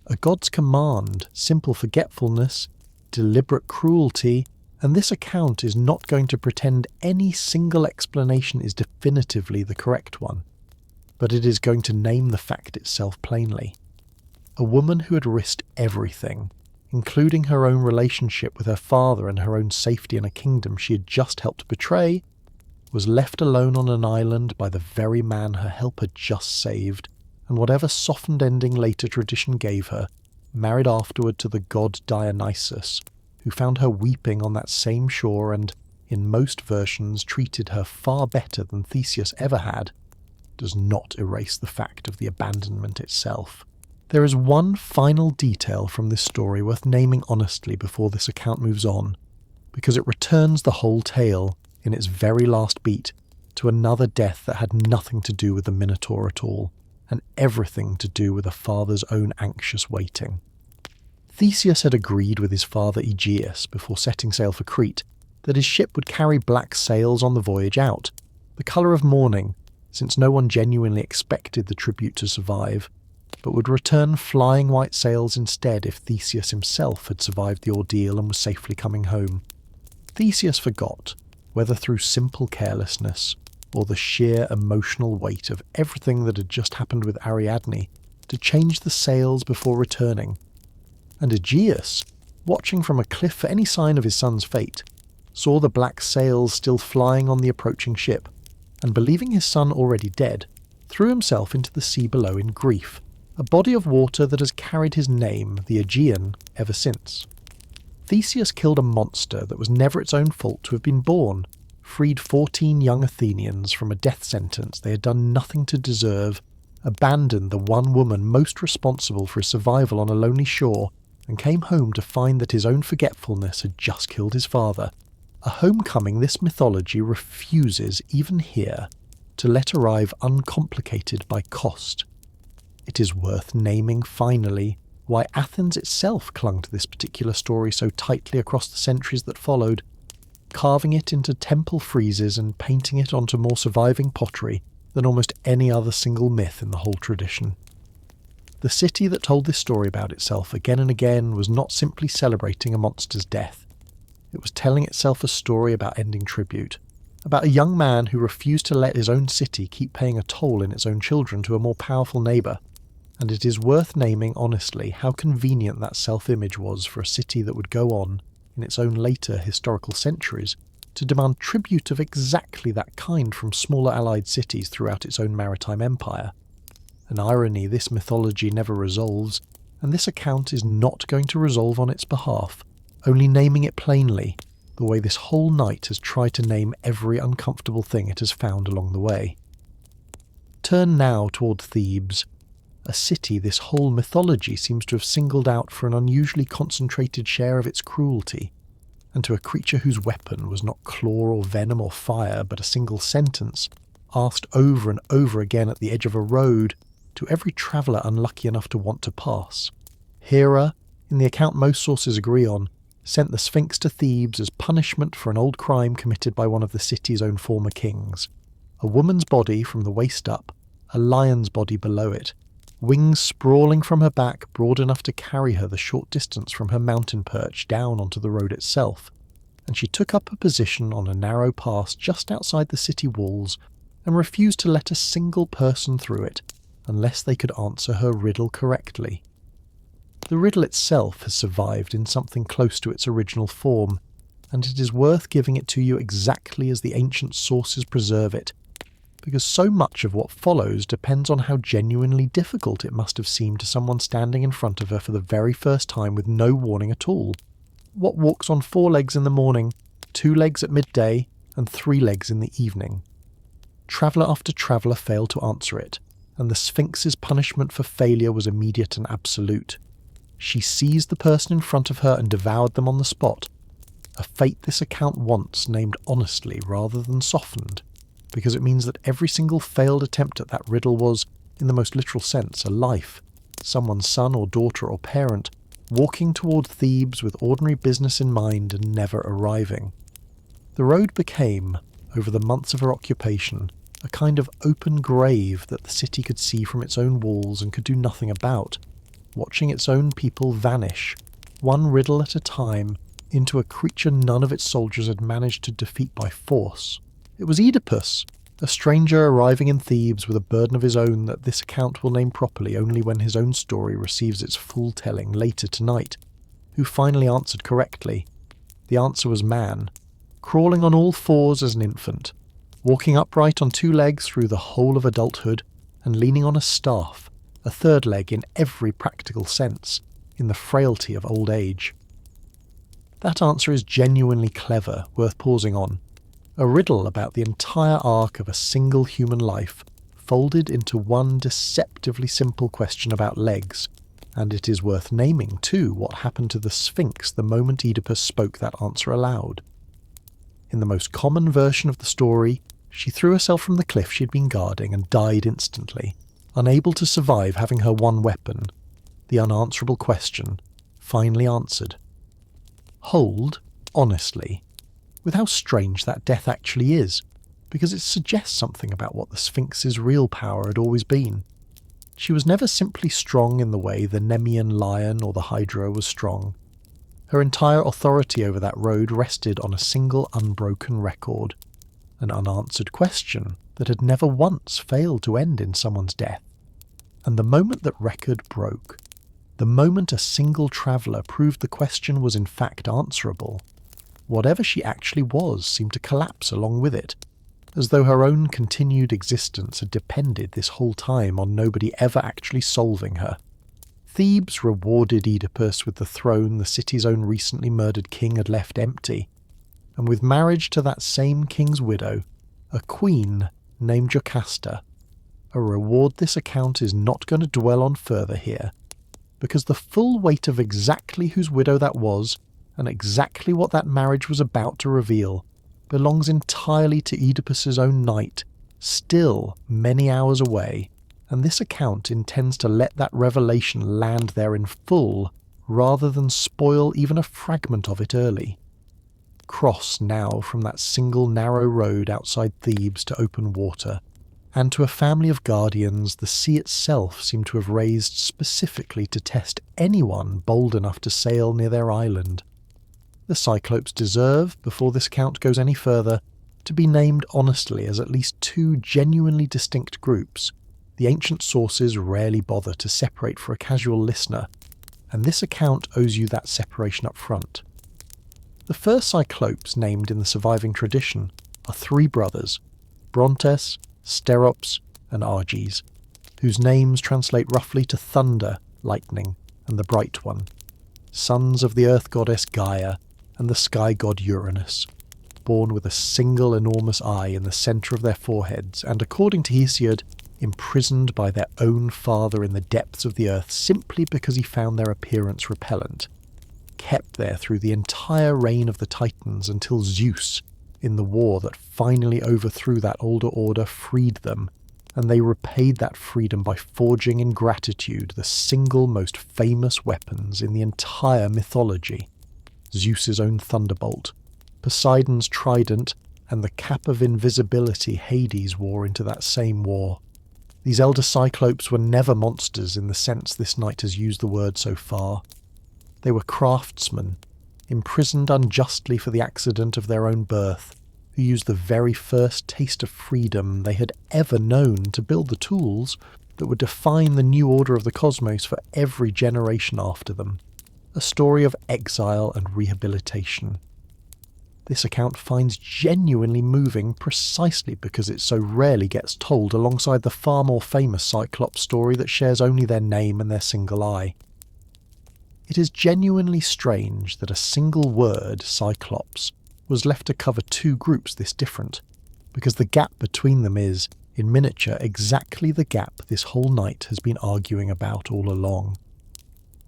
Speaker 1: A god's command, simple forgetfulness, deliberate cruelty, and this account is not going to pretend any single explanation is definitively the correct one, but it is going to name the fact itself plainly. A woman who had risked everything, including her own relationship with her father and her own safety in a kingdom she had just helped betray, was left alone on an island by the very man her help had just saved, and whatever softened ending later tradition gave her, married afterward to the god Dionysus, who found her weeping on that same shore and, in most versions, treated her far better than Theseus ever had, does not erase the fact of the abandonment itself. There is one final detail from this story worth naming honestly before this account moves on, because it returns the whole tale, in its very last beat, to another death that had nothing to do with the Minotaur at all, and everything to do with a father's own anxious waiting. Theseus had agreed with his father Aegeus, before setting sail for Crete, that his ship would carry black sails on the voyage out, the colour of mourning, since no one genuinely expected the tribute to survive, but would return flying white sails instead if Theseus himself had survived the ordeal and was safely coming home. Theseus forgot, whether through simple carelessness or the sheer emotional weight of everything that had just happened with Ariadne, to change the sails before returning. And Aegeus, watching from a cliff for any sign of his son's fate, saw the black sails still flying on the approaching ship, and believing his son already dead, threw himself into the sea below in grief, a body of water that has carried his name, the Aegean, ever since. Theseus killed a monster that was never its own fault to have been born, freed 14 young Athenians from a death sentence they had done nothing to deserve, abandoned the one woman most responsible for his survival on a lonely shore, and came home to find that his own forgetfulness had just killed his father. A homecoming this mythology refuses, even here, to let arrive uncomplicated by cost. It is worth naming, finally, why Athens itself clung to this particular story so tightly across the centuries that followed, carving it into temple friezes and painting it onto more surviving pottery than almost any other single myth in the whole tradition. The city that told this story about itself again and again was not simply celebrating a monster's death. It was telling itself a story about ending tribute, about a young man who refused to let his own city keep paying a toll in its own children to a more powerful neighbour. And it is worth naming honestly how convenient that self-image was for a city that would go on, in its own later historical centuries, to demand tribute of exactly that kind from smaller allied cities throughout its own maritime empire. An irony this mythology never resolves, and this account is not going to resolve on its behalf, only naming it plainly, the way this whole night has tried to name every uncomfortable thing it has found along the way. Turn now toward Thebes. a city this whole mythology seems to have singled out for an unusually concentrated share of its cruelty, and to a creature whose weapon was not claw or venom or fire, but a single sentence, asked over and over again at the edge of a road to every traveller unlucky enough to want to pass. Hera, in the account most sources agree on, sent the Sphinx to Thebes as punishment for an old crime committed by one of the city's own former kings. A woman's body from the waist up, a lion's body below it, wings sprawling from her back broad enough to carry her the short distance from her mountain perch down onto the road itself, and she took up a position on a narrow pass just outside the city walls and refused to let a single person through it unless they could answer her riddle correctly. The riddle itself has survived in something close to its original form, and it is worth giving it to you exactly as the ancient sources preserve it, because so much of what follows depends on how genuinely difficult it must have seemed to someone standing in front of her for the very first time with no warning at all. What walks on 4 legs in the morning, 2 legs at midday, and 3 legs in the evening? Traveller after traveller failed to answer it, and the Sphinx's punishment for failure was immediate and absolute. She seized the person in front of her and devoured them on the spot, a fate this account wants named honestly rather than softened, because it means that every single failed attempt at that riddle was, in the most literal sense, a life, someone's son or daughter or parent, walking toward Thebes with ordinary business in mind and never arriving. The road became, over the months of her occupation, a kind of open grave that the city could see from its own walls and could do nothing about, watching its own people vanish, one riddle at a time, into a creature none of its soldiers had managed to defeat by force. It was Oedipus, a stranger arriving in Thebes with a burden of his own that this account will name properly only when his own story receives its full telling later tonight, who finally answered correctly. The answer was man, crawling on all 4s as an infant, walking upright on 2 legs through the whole of adulthood, and leaning on a staff, a 3rd leg in every practical sense, in the frailty of old age. That answer is genuinely clever, worth pausing on. A riddle about the entire arc of a single human life, folded into one deceptively simple question about legs, and it is worth naming, too, what happened to the Sphinx the moment Oedipus spoke that answer aloud. In the most common version of the story, she threw herself from the cliff she'd been guarding and died instantly, unable to survive having her one weapon, the unanswerable question, finally answered. Hold, honestly, with how strange that death actually is, because it suggests something about what the Sphinx's real power had always been. She was never simply strong in the way the Nemean lion or the Hydra was strong. Her entire authority over that road rested on a single unbroken record, an unanswered question that had never once failed to end in someone's death. And the moment that record broke, the moment a single traveller proved the question was in fact answerable, whatever she actually was seemed to collapse along with it, as though her own continued existence had depended this whole time on nobody ever actually solving her. Thebes rewarded Oedipus with the throne the city's own recently murdered king had left empty, and with marriage to that same king's widow, a queen named Jocasta, a reward this account is not going to dwell on further here, because the full weight of exactly whose widow that was, and exactly what that marriage was about to reveal, belongs entirely to Oedipus's own night, still many hours away, and this account intends to let that revelation land there in full, rather than spoil even a fragment of it early. Cross now from that single narrow road outside Thebes to open water, and to a family of guardians the sea itself seemed to have raised specifically to test anyone bold enough to sail near their island. The Cyclopes deserve, before this account goes any further, to be named honestly as at least 2 genuinely distinct groups. The ancient sources rarely bother to separate for a casual listener, and this account owes you that separation up front. The first Cyclopes named in the surviving tradition are 3 brothers, Brontes, Sterops, and Arges, whose names translate roughly to thunder, lightning, and the bright one, sons of the earth goddess Gaia and the sky god Uranus, born with a single enormous eye in the centre of their foreheads and, according to Hesiod, imprisoned by their own father in the depths of the earth simply because he found their appearance repellent, kept there through the entire reign of the Titans until Zeus, in the war that finally overthrew that older order, freed them, and they repaid that freedom by forging in gratitude the single most famous weapons in the entire mythology: Zeus's own thunderbolt, Poseidon's trident, and the cap of invisibility Hades wore into that same war. These elder Cyclopes were never monsters in the sense this knight has used the word so far. They were craftsmen, imprisoned unjustly for the accident of their own birth, who used the very first taste of freedom they had ever known to build the tools that would define the new order of the cosmos for every generation after them. A story of exile and rehabilitation. This account finds genuinely moving precisely because it so rarely gets told alongside the far more famous Cyclops story that shares only their name and their single eye. It is genuinely strange that a single word, Cyclops, was left to cover two groups this different, because the gap between them is, in miniature, exactly the gap this whole night has been arguing about all along.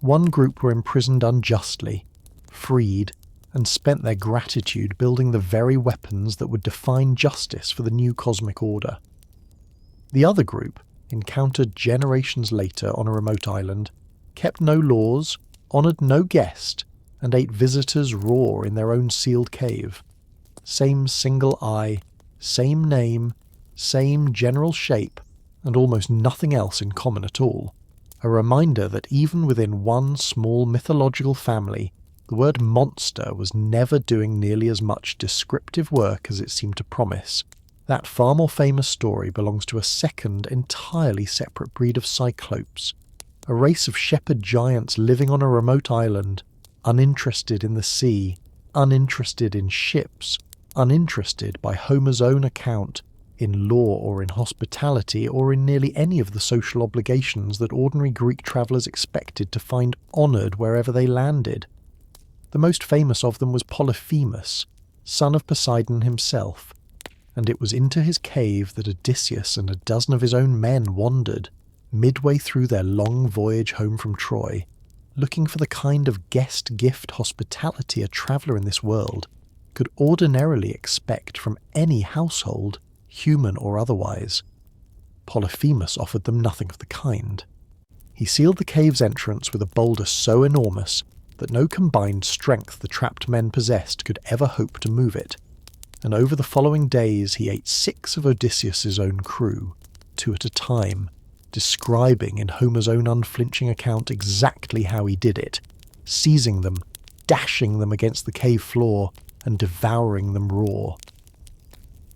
Speaker 1: One group were imprisoned unjustly, freed, and spent their gratitude building the very weapons that would define justice for the new cosmic order. The other group, encountered generations later on a remote island, kept no laws, honoured no guest, and ate visitors raw in their own sealed cave. Same single eye, same name, same general shape, and almost nothing else in common at all. A reminder that even within one small mythological family, the word monster was never doing nearly as much descriptive work as it seemed to promise. That far more famous story belongs to a second, entirely separate breed of Cyclopes, a race of shepherd giants living on a remote island, uninterested in the sea, uninterested in ships, uninterested by Homer's own account in law or in hospitality or in nearly any of the social obligations that ordinary Greek travellers expected to find honoured wherever they landed. The most famous of them was Polyphemus, son of Poseidon himself, and it was into his cave that Odysseus and a dozen of his own men wandered, midway through their long voyage home from Troy, looking for the kind of guest gift hospitality a traveller in this world could ordinarily expect from any household, human or otherwise. Polyphemus offered them nothing of the kind. He sealed the cave's entrance with a boulder so enormous that no combined strength the trapped men possessed could ever hope to move it, and over the following days he ate 6 of Odysseus's own crew, 2 at a time, describing in Homer's own unflinching account exactly how he did it, seizing them, dashing them against the cave floor, and devouring them raw.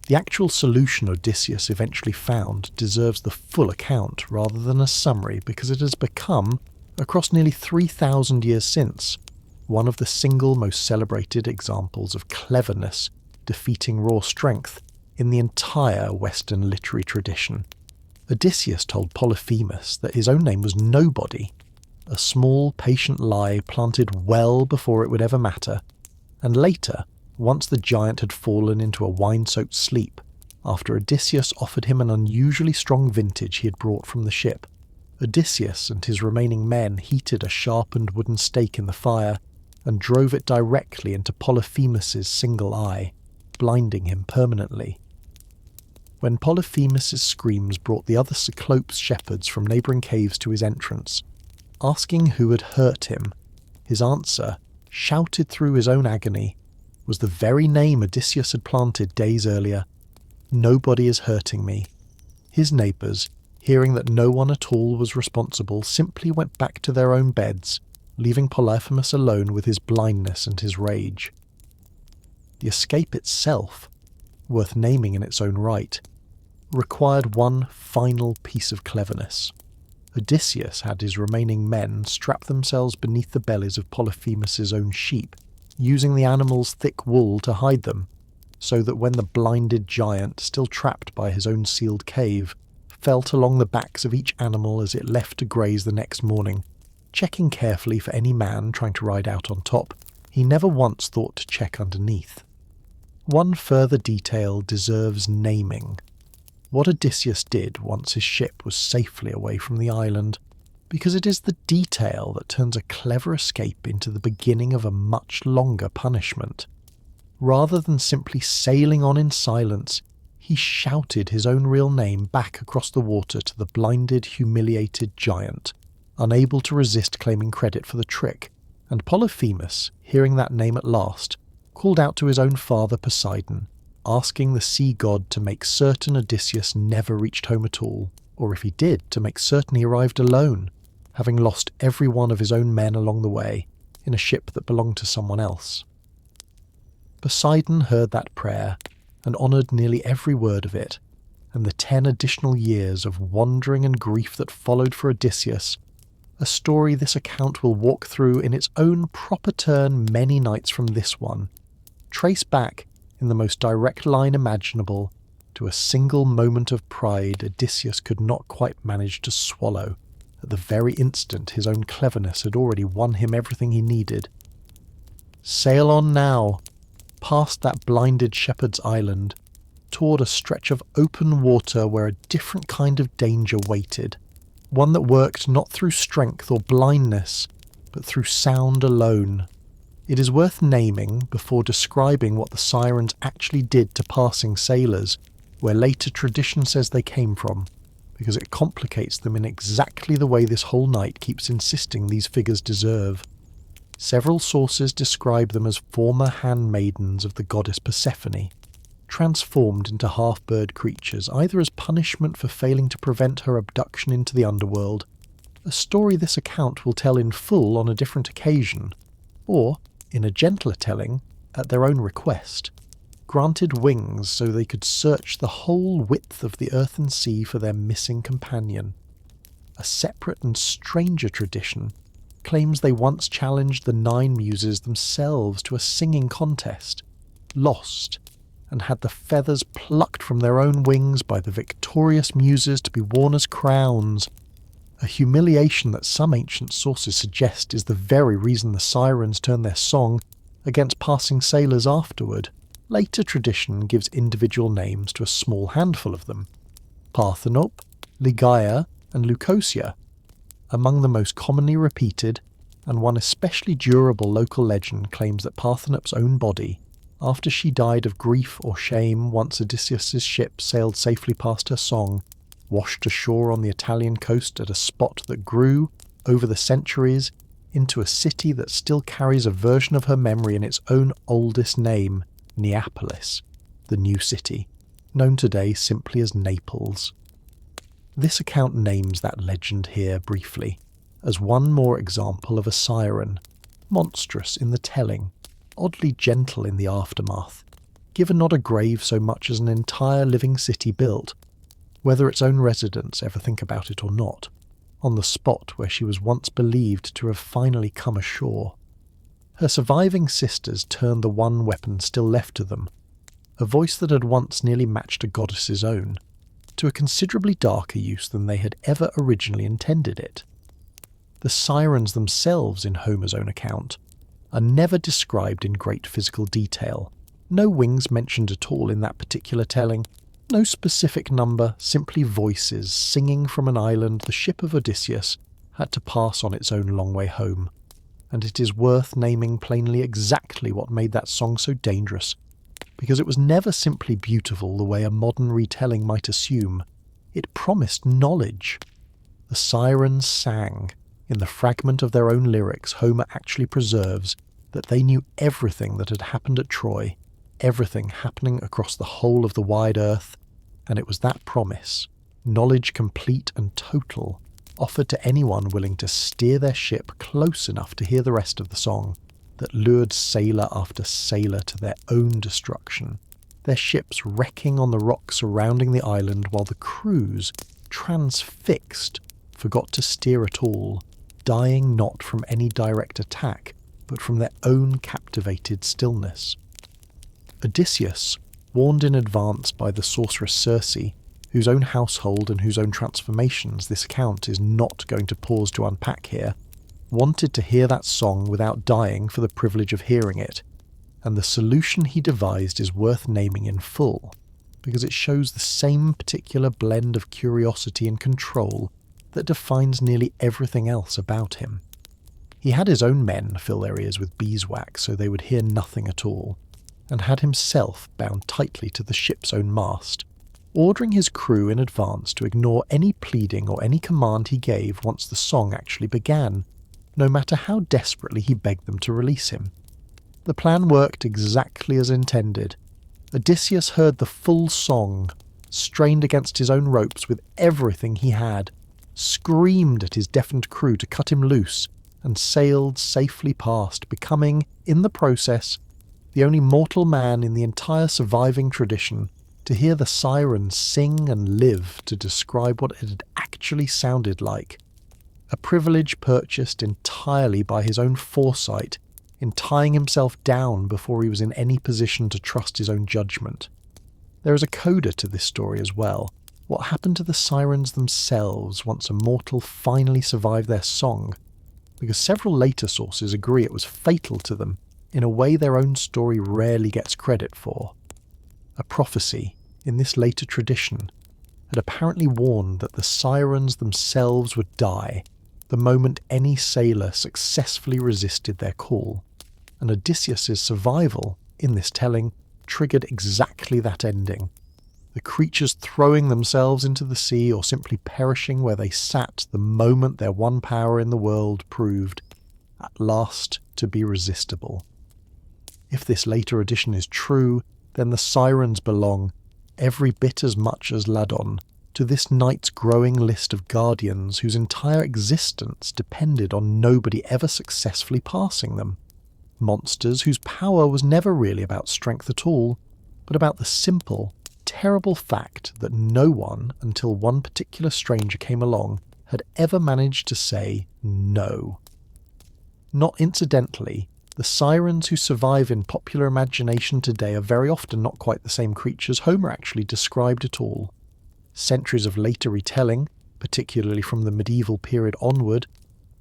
Speaker 1: The actual solution Odysseus eventually found deserves the full account rather than a summary because it has become, across nearly 3,000 years since, one of the single most celebrated examples of cleverness defeating raw strength in the entire Western literary tradition. Odysseus told Polyphemus that his own name was Nobody, a small, patient lie planted well before it would ever matter, and later, once the giant had fallen into a wine-soaked sleep, after Odysseus offered him an unusually strong vintage he had brought from the ship, Odysseus and his remaining men heated a sharpened wooden stake in the fire and drove it directly into Polyphemus's single eye, blinding him permanently. When Polyphemus's screams brought the other Cyclops shepherds from neighbouring caves to his entrance, asking who had hurt him, his answer, shouted through his own agony, was the very name Odysseus had planted days earlier. Nobody is hurting me. His neighbours, hearing that no one at all was responsible, simply went back to their own beds, leaving Polyphemus alone with his blindness and his rage. The escape itself, worth naming in its own right, required one final piece of cleverness. Odysseus had his remaining men strap themselves beneath the bellies of Polyphemus's own sheep, using the animal's thick wool to hide them, so that when the blinded giant, still trapped by his own sealed cave, felt along the backs of each animal as it left to graze the next morning, checking carefully for any man trying to ride out on top, he never once thought to check underneath. One further detail deserves naming. what Odysseus did once his ship was safely away from the island, because it is the detail that turns a clever escape into the beginning of a much longer punishment. Rather than simply sailing on in silence, he shouted his own real name back across the water to the blinded, humiliated giant, unable to resist claiming credit for the trick, and Polyphemus, hearing that name at last, called out to his own father Poseidon, asking the sea god to make certain Odysseus never reached home at all, or if he did, to make certain he arrived alone, having lost every one of his own men along the way, in a ship that belonged to someone else. Poseidon heard that prayer, and honoured nearly every word of it, and the 10 additional years of wandering and grief that followed for Odysseus, a story this account will walk through in its own proper turn many nights from this one, trace back, in the most direct line imaginable, to a single moment of pride Odysseus could not quite manage to swallow, at the very instant his own cleverness had already won him everything he needed. Sail on now, past that blinded shepherd's island, toward a stretch of open water where a different kind of danger waited, one that worked not through strength or blindness, but through sound alone. It is worth naming before describing what the sirens actually did to passing sailors, where later tradition says they came from, because it complicates them in exactly the way this whole night keeps insisting these figures deserve. Several sources describe them as former handmaidens of the goddess Persephone, transformed into half-bird creatures, either as punishment for failing to prevent her abduction into the underworld, a story this account will tell in full on a different occasion, or, in a gentler telling, at their own request, granted wings so they could search the whole width of the earth and sea for their missing companion. A separate and stranger tradition claims they once challenged the 9 muses themselves to a singing contest, lost, and had the feathers plucked from their own wings by the victorious muses to be worn as crowns, a humiliation that some ancient sources suggest is the very reason the sirens turned their song against passing sailors afterward. Later tradition gives individual names to a small handful of them: Parthenope, Ligeia, and Leucosia. Among the most commonly repeated, and one especially durable local legend claims that Parthenope's own body, after she died of grief or shame once Odysseus's ship sailed safely past her song, washed ashore on the Italian coast at a spot that grew, over the centuries, into a city that still carries a version of her memory in its own oldest name, Neapolis, the new city, known today simply as Naples. This account names that legend here briefly, as one more example of a siren, monstrous in the telling, oddly gentle in the aftermath, given not a grave so much as an entire living city built, whether its own residents ever think about it or not, on the spot where she was once believed to have finally come ashore. Her surviving sisters turned the one weapon still left to them, a voice that had once nearly matched a goddess's own, to a considerably darker use than they had ever originally intended it. The sirens themselves in Homer's own account are never described in great physical detail, no wings mentioned at all in that particular telling, no specific number, simply voices singing from an island the ship of Odysseus had to pass on its own long way home, and it is worth naming plainly exactly what made that song so dangerous, because it was never simply beautiful the way a modern retelling might assume. It promised knowledge. The sirens sang, in the fragment of their own lyrics Homer actually preserves, that they knew everything that had happened at Troy, everything happening across the whole of the wide earth, and it was that promise, knowledge complete and total, offered to anyone willing to steer their ship close enough to hear the rest of the song, that lured sailor after sailor to their own destruction, their ships wrecking on the rocks surrounding the island while the crews, transfixed, forgot to steer at all, dying not from any direct attack, but from their own captivated stillness. Odysseus, warned in advance by the sorceress Circe, whose own household and whose own transformations this account is not going to pause to unpack here, wanted to hear that song without dying for the privilege of hearing it, and the solution he devised is worth naming in full, because it shows the same particular blend of curiosity and control that defines nearly everything else about him. He had his own men fill their ears with beeswax so they would hear nothing at all, and had himself bound tightly to the ship's own mast, ordering his crew in advance to ignore any pleading or any command he gave once the song actually began, no matter how desperately he begged them to release him. The plan worked exactly as intended. Odysseus heard the full song, strained against his own ropes with everything he had, screamed at his deafened crew to cut him loose, and sailed safely past, becoming, in the process, the only mortal man in the entire surviving tradition to hear the sirens sing and live to describe what it had actually sounded like. A privilege purchased entirely by his own foresight in tying himself down before he was in any position to trust his own judgment. There is a coda to this story as well. What happened to the sirens themselves once a mortal finally survived their song? Because several later sources agree it was fatal to them in a way their own story rarely gets credit for. A prophecy, in this later tradition, had apparently warned that the sirens themselves would die the moment any sailor successfully resisted their call, and Odysseus' survival, in this telling, triggered exactly that ending. The creatures throwing themselves into the sea or simply perishing where they sat the moment their one power in the world proved, at last, to be resistible. If this later addition is true, then the sirens belong, every bit as much as Ladon, to this night's growing list of guardians whose entire existence depended on nobody ever successfully passing them. Monsters whose power was never really about strength at all, but about the simple, terrible fact that no one, until one particular stranger came along, had ever managed to say no. Not incidentally, the sirens who survive in popular imagination today are very often not quite the same creatures Homer actually described at all. Centuries of later retelling, particularly from the medieval period onward,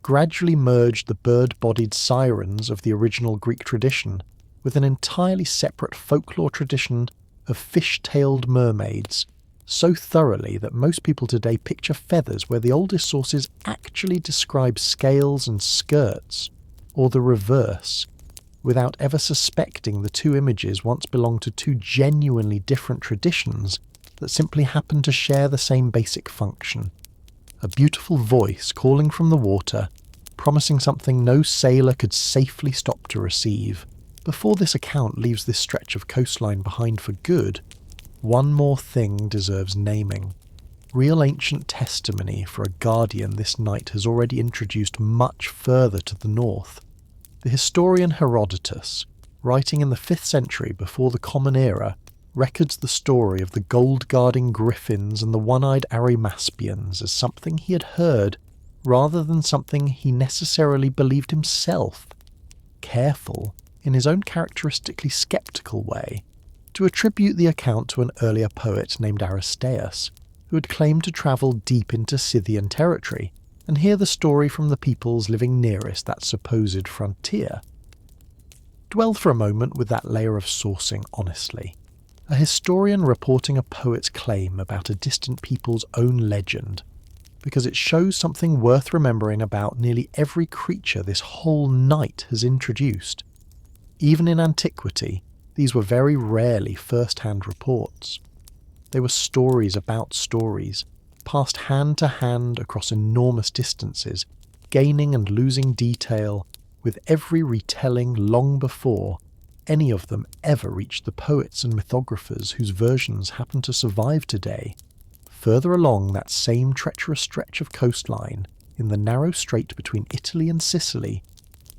Speaker 1: gradually merged the bird-bodied sirens of the original Greek tradition with an entirely separate folklore tradition of fish-tailed mermaids, so thoroughly that most people today picture feathers where the oldest sources actually describe scales and skirts, or the reverse, without ever suspecting the two images once belonged to two genuinely different traditions that simply happen to share the same basic function. A beautiful voice calling from the water, promising something no sailor could safely stop to receive. Before this account leaves this stretch of coastline behind for good, one more thing deserves naming. Real ancient testimony for a guardian this night has already introduced much further to the north. The historian Herodotus, writing in the 5th century before the Common Era, records the story of the gold-guarding griffins and the one-eyed Arimaspians as something he had heard, rather than something he necessarily believed himself. Careful, in his own characteristically sceptical way, to attribute the account to an earlier poet named Aristeus, who had claimed to travel deep into Scythian territory and hear the story from the peoples living nearest that supposed frontier. Dwell for a moment with that layer of sourcing honestly. A historian reporting a poet's claim about a distant people's own legend, because it shows something worth remembering about nearly every creature this whole night has introduced. Even in antiquity, these were very rarely first-hand reports. They were stories about stories, passed hand to hand across enormous distances, gaining and losing detail, with every retelling long before any of them ever reached the poets and mythographers whose versions happen to survive today. Further along that same treacherous stretch of coastline, in the narrow strait between Italy and Sicily,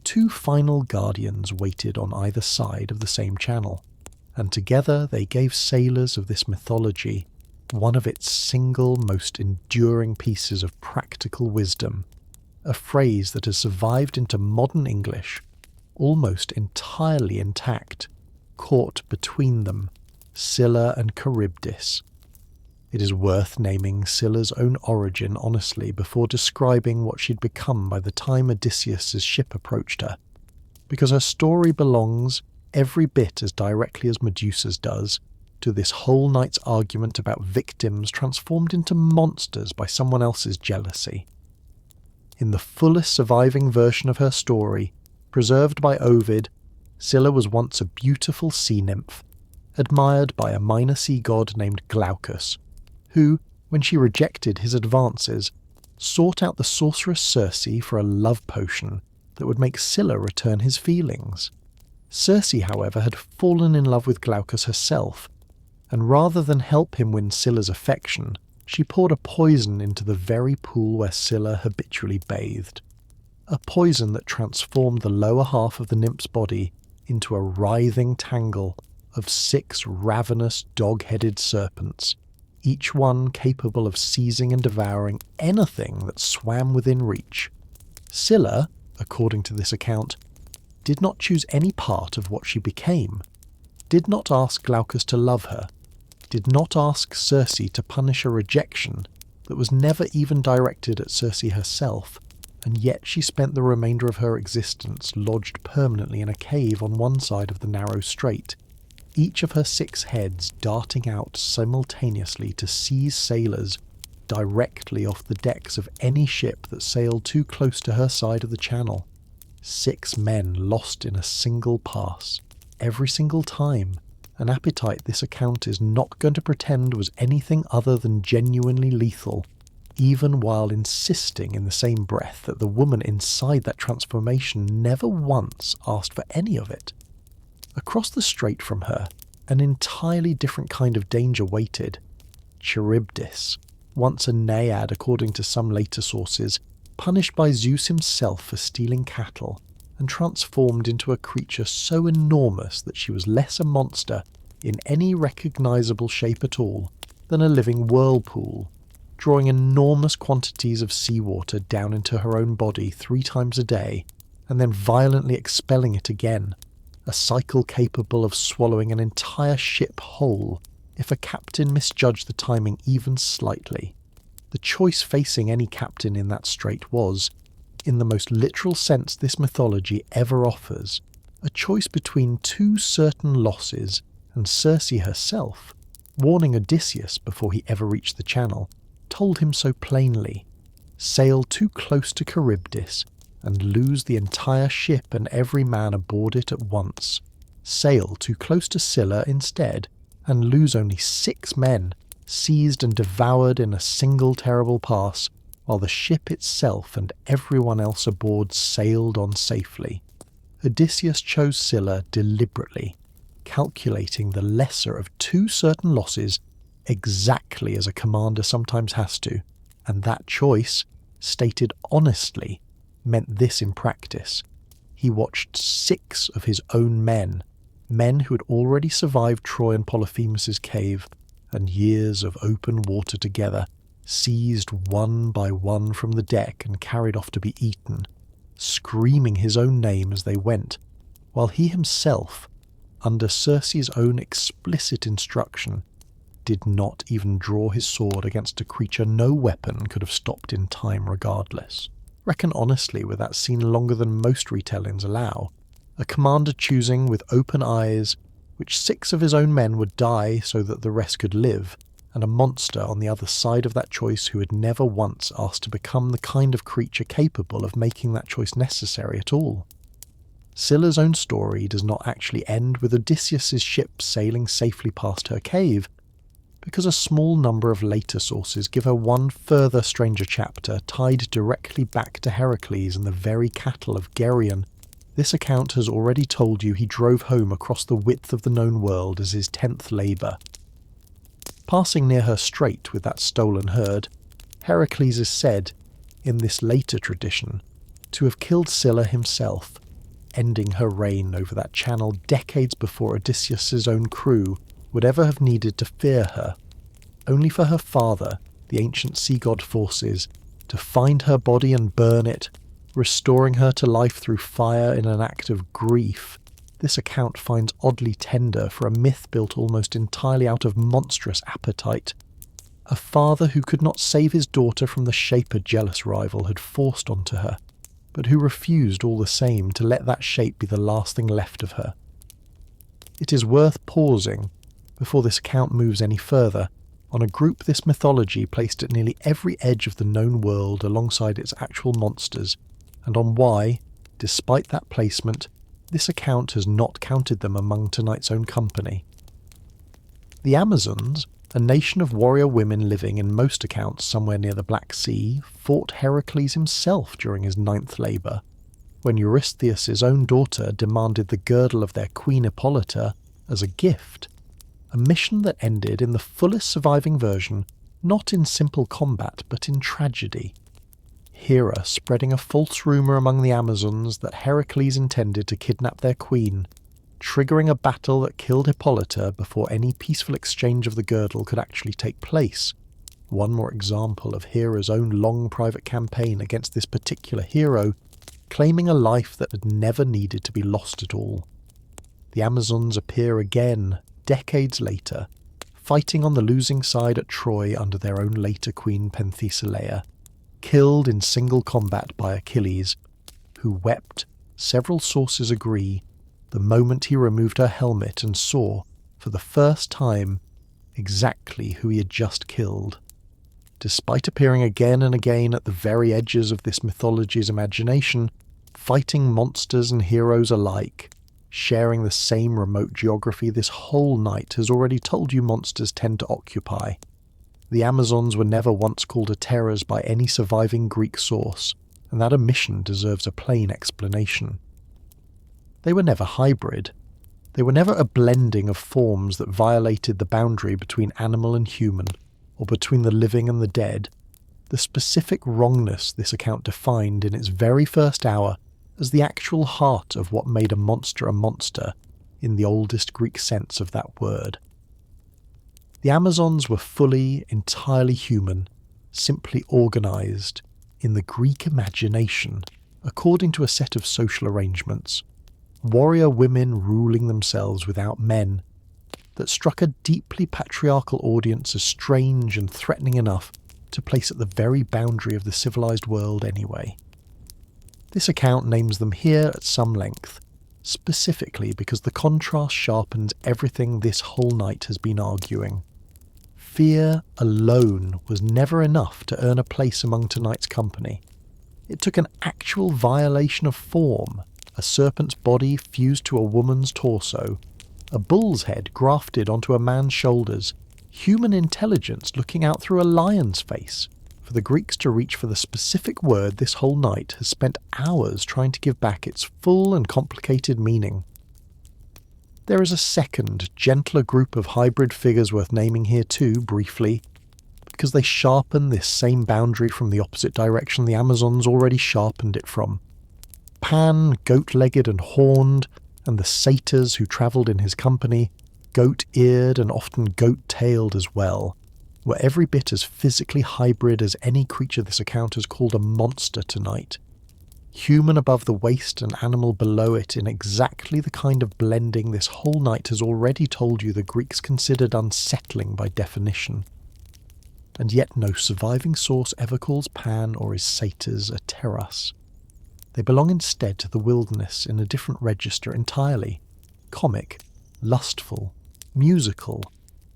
Speaker 1: two final guardians waited on either side of the same channel, and together they gave sailors of this mythology one of its single most enduring pieces of practical wisdom, a phrase that has survived into modern English, almost entirely intact, caught between them, Scylla and Charybdis. It is worth naming Scylla's own origin honestly before describing what she'd become by the time Odysseus' ship approached her, because her story belongs, every bit as directly as Medusa's does, to this whole night's argument about victims transformed into monsters by someone else's jealousy. In the fullest surviving version of her story, preserved by Ovid, Scylla was once a beautiful sea nymph, admired by a minor sea god named Glaucus, who, when she rejected his advances, sought out the sorceress Circe for a love potion that would make Scylla return his feelings. Circe, however, had fallen in love with Glaucus herself, and rather than help him win Scylla's affection, she poured a poison into the very pool where Scylla habitually bathed. A poison that transformed the lower half of the nymph's body into a writhing tangle of 6 ravenous dog-headed serpents, each one capable of seizing and devouring anything that swam within reach. Scylla, according to this account, did not choose any part of what she became, did not ask Glaucus to love her, did not ask Circe to punish a rejection that was never even directed at Circe herself, and yet she spent the remainder of her existence lodged permanently in a cave on one side of the narrow strait, each of her 6 heads darting out simultaneously to seize sailors directly off the decks of any ship that sailed too close to her side of the channel. 6 men lost in a single pass, every single time, an appetite this account is not going to pretend was anything other than genuinely lethal, even while insisting in the same breath that the woman inside that transformation never once asked for any of it. Across the strait from her, an entirely different kind of danger waited. Charybdis, once a naiad according to some later sources, punished by Zeus himself for stealing cattle, and transformed into a creature so enormous that she was less a monster in any recognisable shape at all than a living whirlpool, drawing enormous quantities of seawater down into her own body 3 times a day, and then violently expelling it again, a cycle capable of swallowing an entire ship whole if a captain misjudged the timing even slightly. The choice facing any captain in that strait was, in the most literal sense this mythology ever offers, a choice between 2 certain losses, and Circe herself, warning Odysseus before he ever reached the channel, told him so plainly: sail too close to Charybdis and lose the entire ship and every man aboard it at once. Sail too close to Scylla instead and lose only 6 men, seized and devoured in a single terrible pass, while the ship itself and everyone else aboard sailed on safely. Odysseus chose Scylla deliberately, calculating the lesser of 2 certain losses exactly as a commander sometimes has to, and that choice, stated honestly, meant this in practice. He watched 6 of his own men who had already survived Troy and Polyphemus' cave, and years of open water together, seized one by one from the deck and carried off to be eaten, screaming his own name as they went, while he himself, under Circe's own explicit instruction, did not even draw his sword against a creature no weapon could have stopped in time regardless. Reckon honestly with that scene longer than most retellings allow, a commander choosing with open eyes which 6 of his own men would die so that the rest could live, and a monster on the other side of that choice who had never once asked to become the kind of creature capable of making that choice necessary at all. Scylla's own story does not actually end with Odysseus' ship sailing safely past her cave, because a small number of later sources give her one further stranger chapter tied directly back to Heracles and the very cattle of Geryon. This account has already told you he drove home across the width of the known world as his 10th labour. Passing near her strait with that stolen herd, Heracles is said, in this later tradition, to have killed Scylla himself, ending her reign over that channel decades before Odysseus' own crew would ever have needed to fear her, only for her father, the ancient sea god forces, to find her body and burn it, restoring her to life through fire in an act of grief. This account finds oddly tender for a myth built almost entirely out of monstrous appetite. A father who could not save his daughter from the shape a jealous rival had forced onto her, but who refused all the same to let that shape be the last thing left of her. It is worth pausing before this account moves any further, on a group this mythology placed at nearly every edge of the known world alongside its actual monsters, and on why, despite that placement, this account has not counted them among tonight's own company. The Amazons, a nation of warrior women living in most accounts somewhere near the Black Sea, fought Heracles himself during his 9th labour, when Eurystheus' own daughter demanded the girdle of their queen Hippolyta as a gift, a mission that ended in the fullest surviving version not in simple combat but in tragedy. Hera spreading a false rumour among the Amazons that Heracles intended to kidnap their queen, triggering a battle that killed Hippolyta before any peaceful exchange of the girdle could actually take place. One more example of Hera's own long private campaign against this particular hero, claiming a life that had never needed to be lost at all. The Amazons appear again, decades later, fighting on the losing side at Troy under their own later queen Penthesilea, killed in single combat by Achilles, who wept, several sources agree, the moment he removed her helmet and saw, for the first time, exactly who he had just killed. Despite appearing again and again at the very edges of this mythology's imagination, fighting monsters and heroes alike, sharing the same remote geography this whole night has already told you monsters tend to occupy. The Amazons were never once called Ateras by any surviving Greek source, and that omission deserves a plain explanation. They were never hybrid. They were never a blending of forms that violated the boundary between animal and human, or between the living and the dead. The specific wrongness this account defined in its very first hour as the actual heart of what made a monster in the oldest Greek sense of that word. The Amazons were fully, entirely human, simply organised, in the Greek imagination, according to a set of social arrangements, warrior women ruling themselves without men, that struck a deeply patriarchal audience as strange and threatening enough to place at the very boundary of the civilised world anyway. This account names them here at some length, specifically because the contrast sharpens everything this whole night has been arguing. Fear alone was never enough to earn a place among tonight's company. It took an actual violation of form, a serpent's body fused to a woman's torso, a bull's head grafted onto a man's shoulders, human intelligence looking out through a lion's face, for the Greeks to reach for the specific word this whole night has spent hours trying to give back its full and complicated meaning. There is a second, gentler group of hybrid figures worth naming here too, briefly, because they sharpen this same boundary from the opposite direction the Amazons already sharpened it from. Pan, goat-legged and horned, and the satyrs who travelled in his company, goat-eared and often goat-tailed as well, were every bit as physically hybrid as any creature this account has called a monster tonight. Human above the waist and animal below it in exactly the kind of blending this whole night has already told you the Greeks considered unsettling by definition. And yet no surviving source ever calls Pan or his satyrs Ateras. They belong instead to the wilderness in a different register entirely. Comic, lustful, musical,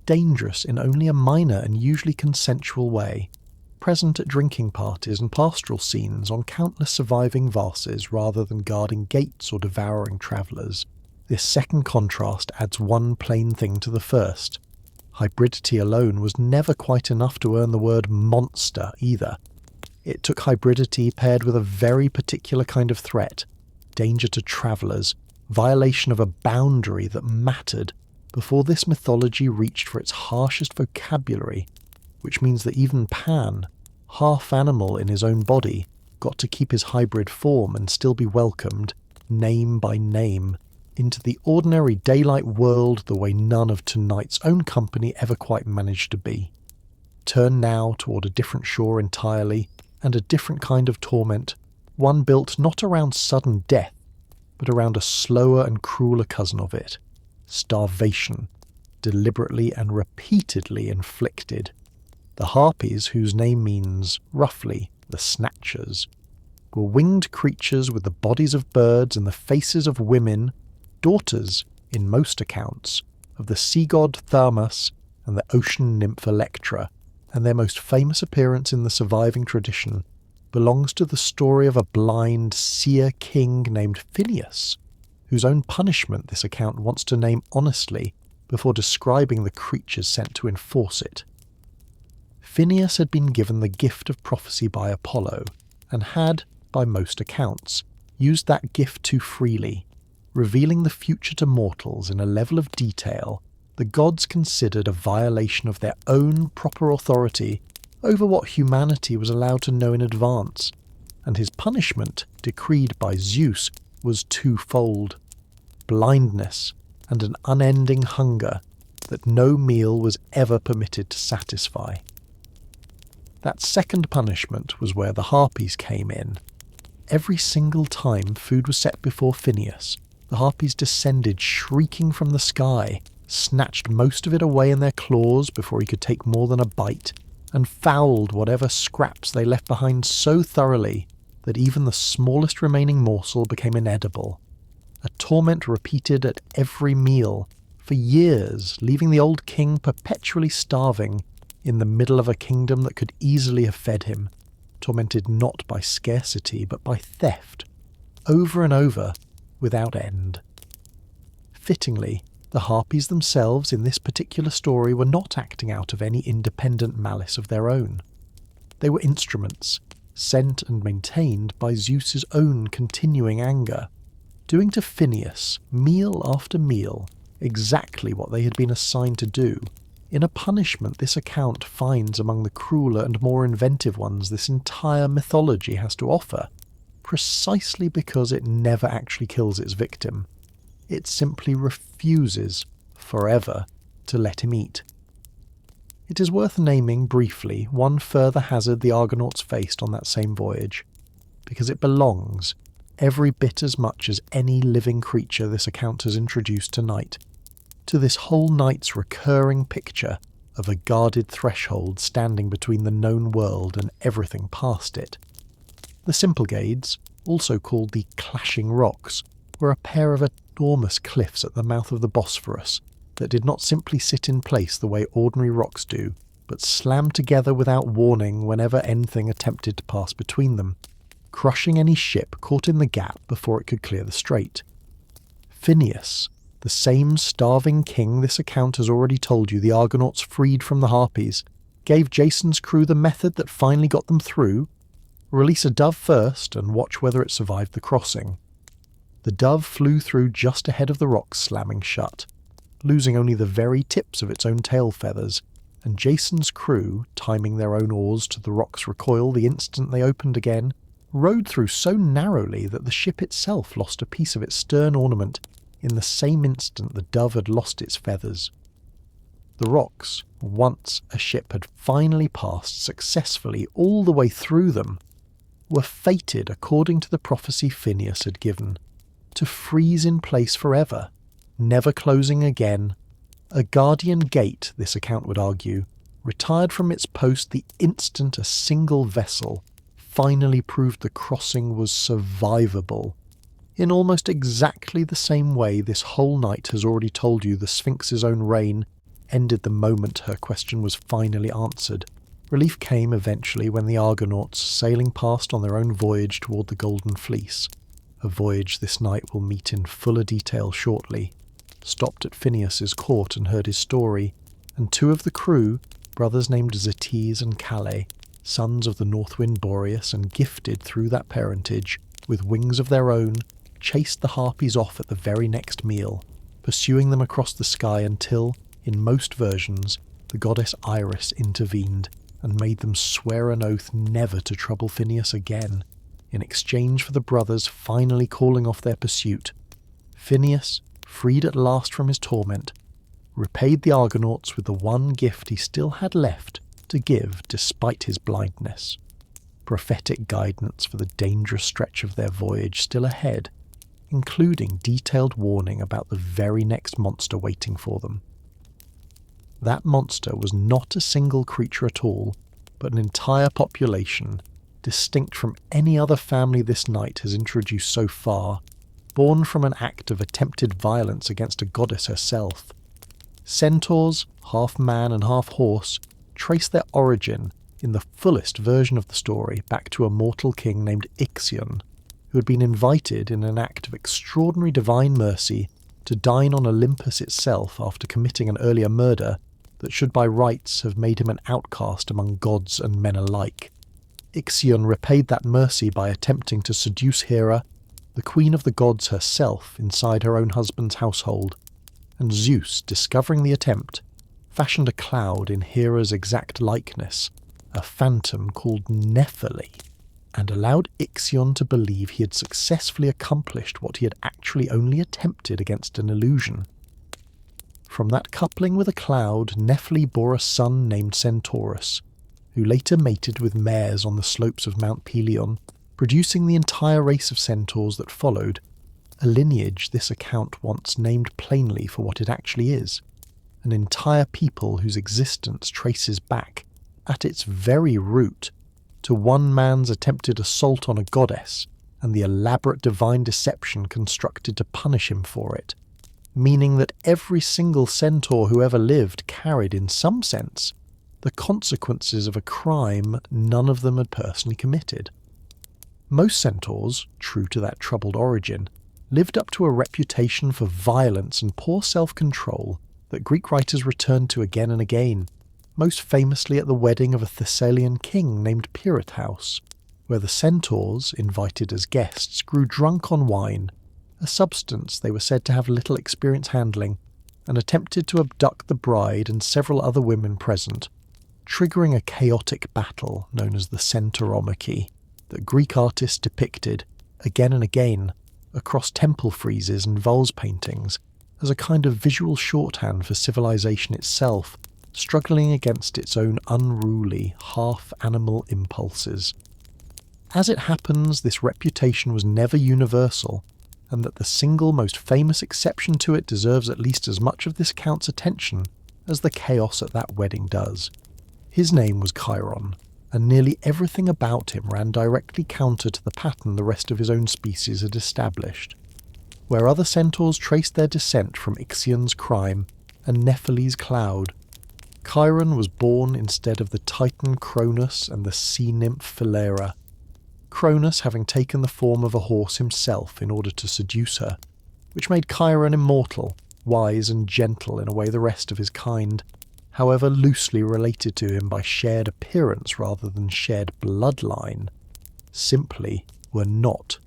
Speaker 1: dangerous in only a minor and usually consensual way, present at drinking parties and pastoral scenes on countless surviving vases rather than guarding gates or devouring travellers. This second contrast adds one plain thing to the first. Hybridity alone was never quite enough to earn the word monster either. It took hybridity paired with a very particular kind of threat, danger to travellers, violation of a boundary that mattered, before this mythology reached for its harshest vocabulary, which means that even Pan, half animal in his own body, got to keep his hybrid form and still be welcomed, name by name, into the ordinary daylight world the way none of tonight's own company ever quite managed to be. Turn now toward a different shore entirely, and a different kind of torment, one built not around sudden death, but around a slower and crueler cousin of it, starvation, deliberately and repeatedly inflicted. The Harpies, whose name means, roughly, the Snatchers, were winged creatures with the bodies of birds and the faces of women, daughters, in most accounts, of the sea god Thermus and the ocean nymph Electra, and their most famous appearance in the surviving tradition belongs to the story of a blind seer king named Phineus, whose own punishment this account wants to name honestly before describing the creatures sent to enforce it. Phineus had been given the gift of prophecy by Apollo, and had, by most accounts, used that gift too freely, revealing the future to mortals in a level of detail the gods considered a violation of their own proper authority over what humanity was allowed to know in advance, and his punishment, decreed by Zeus, was twofold: blindness and an unending hunger that no meal was ever permitted to satisfy. That second punishment was where the Harpies came in. Every single time food was set before Phineus, the Harpies descended shrieking from the sky, snatched most of it away in their claws before he could take more than a bite, and fouled whatever scraps they left behind so thoroughly that even the smallest remaining morsel became inedible. A torment repeated at every meal, for years, leaving the old king perpetually starving in the middle of a kingdom that could easily have fed him, tormented not by scarcity but by theft, over and over, without end. Fittingly, the Harpies themselves in this particular story were not acting out of any independent malice of their own. They were instruments, sent and maintained by Zeus's own continuing anger, doing to Phineus, meal after meal, exactly what they had been assigned to do, in a punishment this account finds among the crueler and more inventive ones this entire mythology has to offer, precisely because it never actually kills its victim. It simply refuses, forever, to let him eat. It is worth naming briefly one further hazard the Argonauts faced on that same voyage, because it belongs, every bit as much as any living creature this account has introduced tonight, to this whole night's recurring picture of a guarded threshold standing between the known world and everything past it. The Symplegades, also called the Clashing Rocks, were a pair of enormous cliffs at the mouth of the Bosphorus that did not simply sit in place the way ordinary rocks do, but slammed together without warning whenever anything attempted to pass between them, crushing any ship caught in the gap before it could clear the strait. Phineus, the same starving king this account has already told you the Argonauts freed from the Harpies, gave Jason's crew the method that finally got them through: release a dove first and watch whether it survived the crossing. The dove flew through just ahead of the rocks slamming shut, losing only the very tips of its own tail feathers, and Jason's crew, timing their own oars to the rock's recoil the instant they opened again, rode through so narrowly that the ship itself lost a piece of its stern ornament in the same instant the dove had lost its feathers. The rocks, once a ship had finally passed successfully all the way through them, were fated according to the prophecy Phineus had given, to freeze in place forever, never closing again. A guardian gate, this account would argue, retired from its post the instant a single vessel finally proved the crossing was survivable, in almost exactly the same way this whole night has already told you the Sphinx's own reign ended the moment her question was finally answered. Relief came eventually when the Argonauts, sailing past on their own voyage toward the Golden Fleece, a voyage this night will meet in fuller detail shortly, stopped at Phineus's court and heard his story, and two of the crew, brothers named Zetes and Calais, sons of the north wind Boreas and gifted through that parentage with wings of their own, chased the Harpies off at the very next meal, pursuing them across the sky until, in most versions, the goddess Iris intervened and made them swear an oath never to trouble Phineus again, in exchange for the brothers finally calling off their pursuit. Phineus, freed at last from his torment, repaid the Argonauts with the one gift he still had left to give despite his blindness: prophetic guidance for the dangerous stretch of their voyage still ahead, including detailed warning about the very next monster waiting for them. That monster was not a single creature at all, but an entire population, distinct from any other family this night has introduced so far, born from an act of attempted violence against a goddess herself. Centaurs, half man and half horse, trace their origin in the fullest version of the story back to a mortal king named Ixion, who had been invited in an act of extraordinary divine mercy to dine on Olympus itself after committing an earlier murder that should by rights have made him an outcast among gods and men alike. Ixion repaid that mercy by attempting to seduce Hera, the queen of the gods herself, inside her own husband's household, and Zeus, discovering the attempt, fashioned a cloud in Hera's exact likeness, a phantom called Nephele, and allowed Ixion to believe he had successfully accomplished what he had actually only attempted against an illusion. From that coupling with a cloud, Nephele bore a son named Centaurus, who later mated with mares on the slopes of Mount Pelion, producing the entire race of centaurs that followed, a lineage this account wants named plainly for what it actually is, an entire people whose existence traces back, at its very root, to one man's attempted assault on a goddess and the elaborate divine deception constructed to punish him for it, meaning that every single centaur who ever lived carried, in some sense, the consequences of a crime none of them had personally committed. Most centaurs, true to that troubled origin, lived up to a reputation for violence and poor self-control that Greek writers returned to again and again, most famously at the wedding of a Thessalian king named Pirithous, where the centaurs, invited as guests, grew drunk on wine, a substance they were said to have little experience handling, and attempted to abduct the bride and several other women present, triggering a chaotic battle known as the Centauromachy that Greek artists depicted, again and again, across temple friezes and vase paintings, as a kind of visual shorthand for civilization itself, struggling against its own unruly, half-animal impulses. As it happens, this reputation was never universal, and that the single most famous exception to it deserves at least as much of this account's attention as the chaos at that wedding does. His name was Chiron, and nearly everything about him ran directly counter to the pattern the rest of his own species had established. Where other centaurs traced their descent from Ixion's crime and Nephele's cloud, Chiron was born instead of the Titan Cronus and the sea nymph Philaera, Cronus having taken the form of a horse himself in order to seduce her, which made Chiron immortal, wise and gentle in a way the rest of his kind, however loosely related to him by shared appearance rather than shared bloodline, simply were not.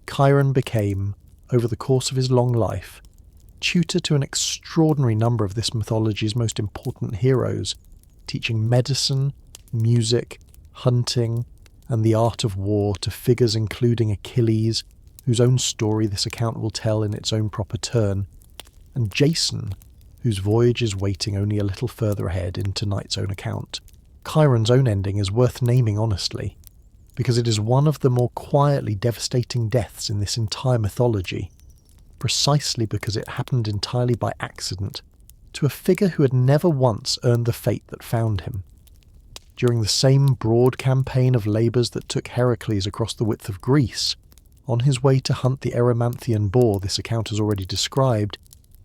Speaker 1: Chiron became, over the course of his long life, tutor to an extraordinary number of this mythology's most important heroes, teaching medicine, music, hunting, and the art of war to figures including Achilles, whose own story this account will tell in its own proper turn, and Jason, whose voyage is waiting only a little further ahead in tonight's own account. Chiron's own ending is worth naming honestly, because it is one of the more quietly devastating deaths in this entire mythology, precisely because it happened entirely by accident to a figure who had never once earned the fate that found him. During the same broad campaign of labours that took Heracles across the width of Greece, on his way to hunt the Erymanthian boar this account has already described,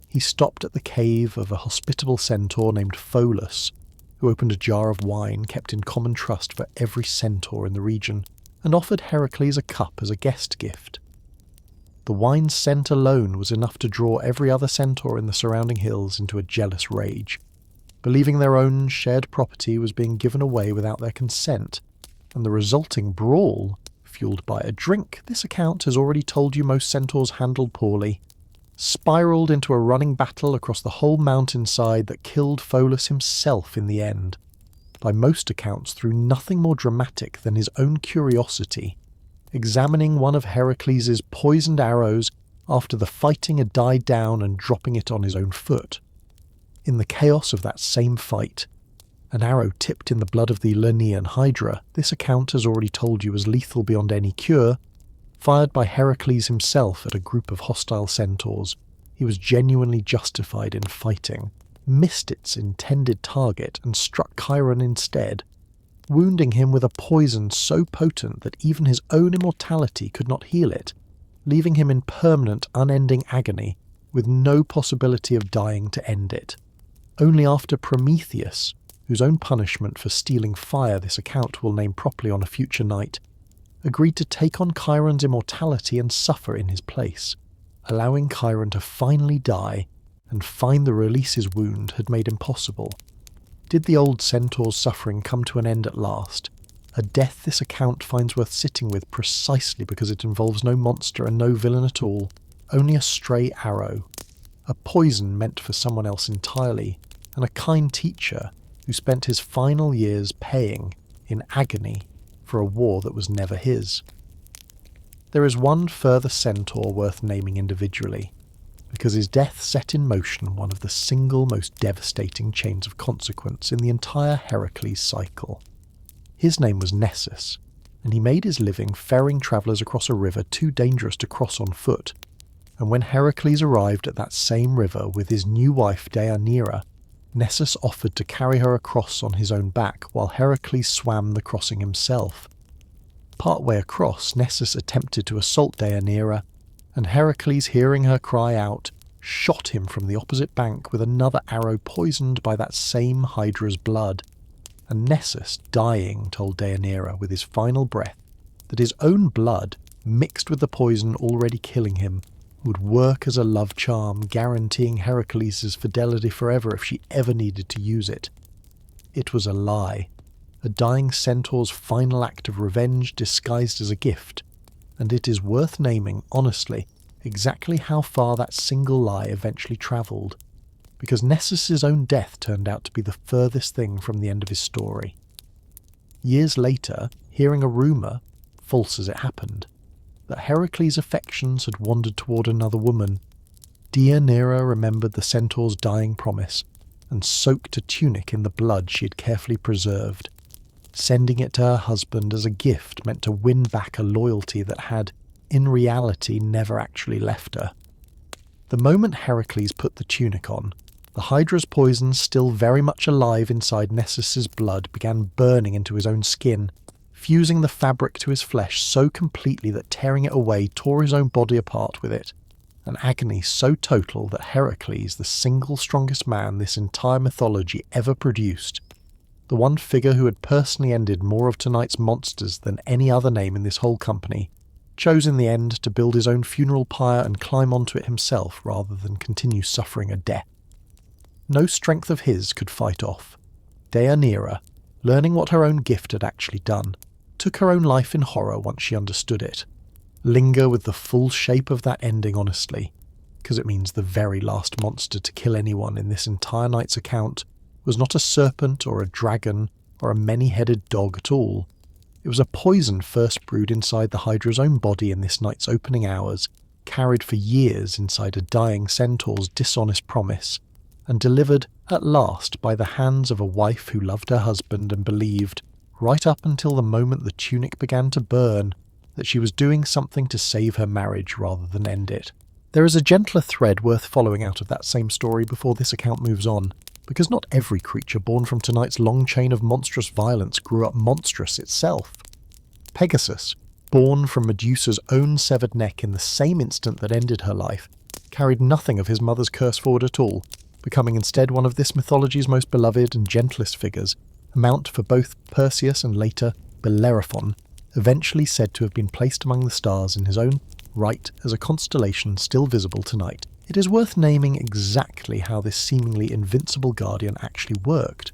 Speaker 1: he stopped at the cave of a hospitable centaur named Pholus, who opened a jar of wine kept in common trust for every centaur in the region, and offered Heracles a cup as a guest gift. The wine's scent alone was enough to draw every other centaur in the surrounding hills into a jealous rage, believing their own shared property was being given away without their consent, and the resulting brawl, fueled by a drink this account has already told you most centaurs handled poorly, spiralled into a running battle across the whole mountainside that killed Pholus himself in the end, by most accounts through nothing more dramatic than his own curiosity, examining one of Heracles' poisoned arrows after the fighting had died down and dropping it on his own foot. In the chaos of that same fight, an arrow tipped in the blood of the Lernaean Hydra, this account has already told you was lethal beyond any cure, fired by Heracles himself at a group of hostile centaurs, he was genuinely justified in fighting, missed its intended target and struck Chiron instead, wounding him with a poison so potent that even his own immortality could not heal it, leaving him in permanent, unending agony, with no possibility of dying to end it. only after Prometheus, whose own punishment for stealing fire this account will name properly on a future night, agreed to take on Chiron's immortality and suffer in his place, allowing Chiron to finally die and find the release his wound had made impossible. Did the old centaur's suffering come to an end at last? A death this account finds worth sitting with precisely because it involves no monster and no villain at all, only a stray arrow, a poison meant for someone else entirely, and a kind teacher who spent his final years paying, in agony, for a war that was never his. There is one further centaur worth naming individually, because his death set in motion one of the single most devastating chains of consequence in the entire Heracles cycle. His name was Nessus, and he made his living ferrying travellers across a river too dangerous to cross on foot, and when Heracles arrived at that same river with his new wife Deianira, Nessus offered to carry her across on his own back while Heracles swam the crossing himself. Partway across, Nessus attempted to assault Deianira, and Heracles, hearing her cry out, shot him from the opposite bank with another arrow poisoned by that same Hydra's blood. And Nessus, dying, told Deianira with his final breath that his own blood, mixed with the poison already killing him, would work as a love charm, guaranteeing Heracles' fidelity forever if she ever needed to use it. It was a lie, a dying centaur's final act of revenge disguised as a gift, and it is worth naming, honestly, exactly how far that single lie eventually travelled, because Nessus' own death turned out to be the furthest thing from the end of his story. Years later, hearing a rumour, false as it happened, that Heracles' affections had wandered toward another woman, Deianira remembered the centaur's dying promise and soaked a tunic in the blood she had carefully preserved, sending it to her husband as a gift meant to win back a loyalty that had, in reality, never actually left her. The moment Heracles put the tunic on, the Hydra's poison, still very much alive inside Nessus' blood, began burning into his own skin, fusing the fabric to his flesh so completely that tearing it away tore his own body apart with it, an agony so total that Heracles, the single strongest man this entire mythology ever produced, the one figure who had personally ended more of tonight's monsters than any other name in this whole company, chose in the end to build his own funeral pyre and climb onto it himself rather than continue suffering a death. No strength of his could fight off. Deianira, learning what her own gift had actually done, took her own life in horror once she understood it. Linger with the full shape of that ending honestly, because it means the very last monster to kill anyone in this entire night's account was not a serpent or a dragon or a many-headed dog at all. It was a poison first brewed inside the Hydra's own body in this night's opening hours, carried for years inside a dying centaur's dishonest promise, and delivered at last by the hands of a wife who loved her husband and believed, right up until the moment the tunic began to burn, that she was doing something to save her marriage rather than end it. There is a gentler thread worth following out of that same story before this account moves on, because not every creature born from tonight's long chain of monstrous violence grew up monstrous itself. Pegasus, born from Medusa's own severed neck in the same instant that ended her life, carried nothing of his mother's curse forward at all, becoming instead one of this mythology's most beloved and gentlest figures, a mount for both Perseus and later Bellerophon, eventually said to have been placed among the stars in his own right as a constellation still visible tonight. It is worth naming exactly how this seemingly invincible guardian actually worked,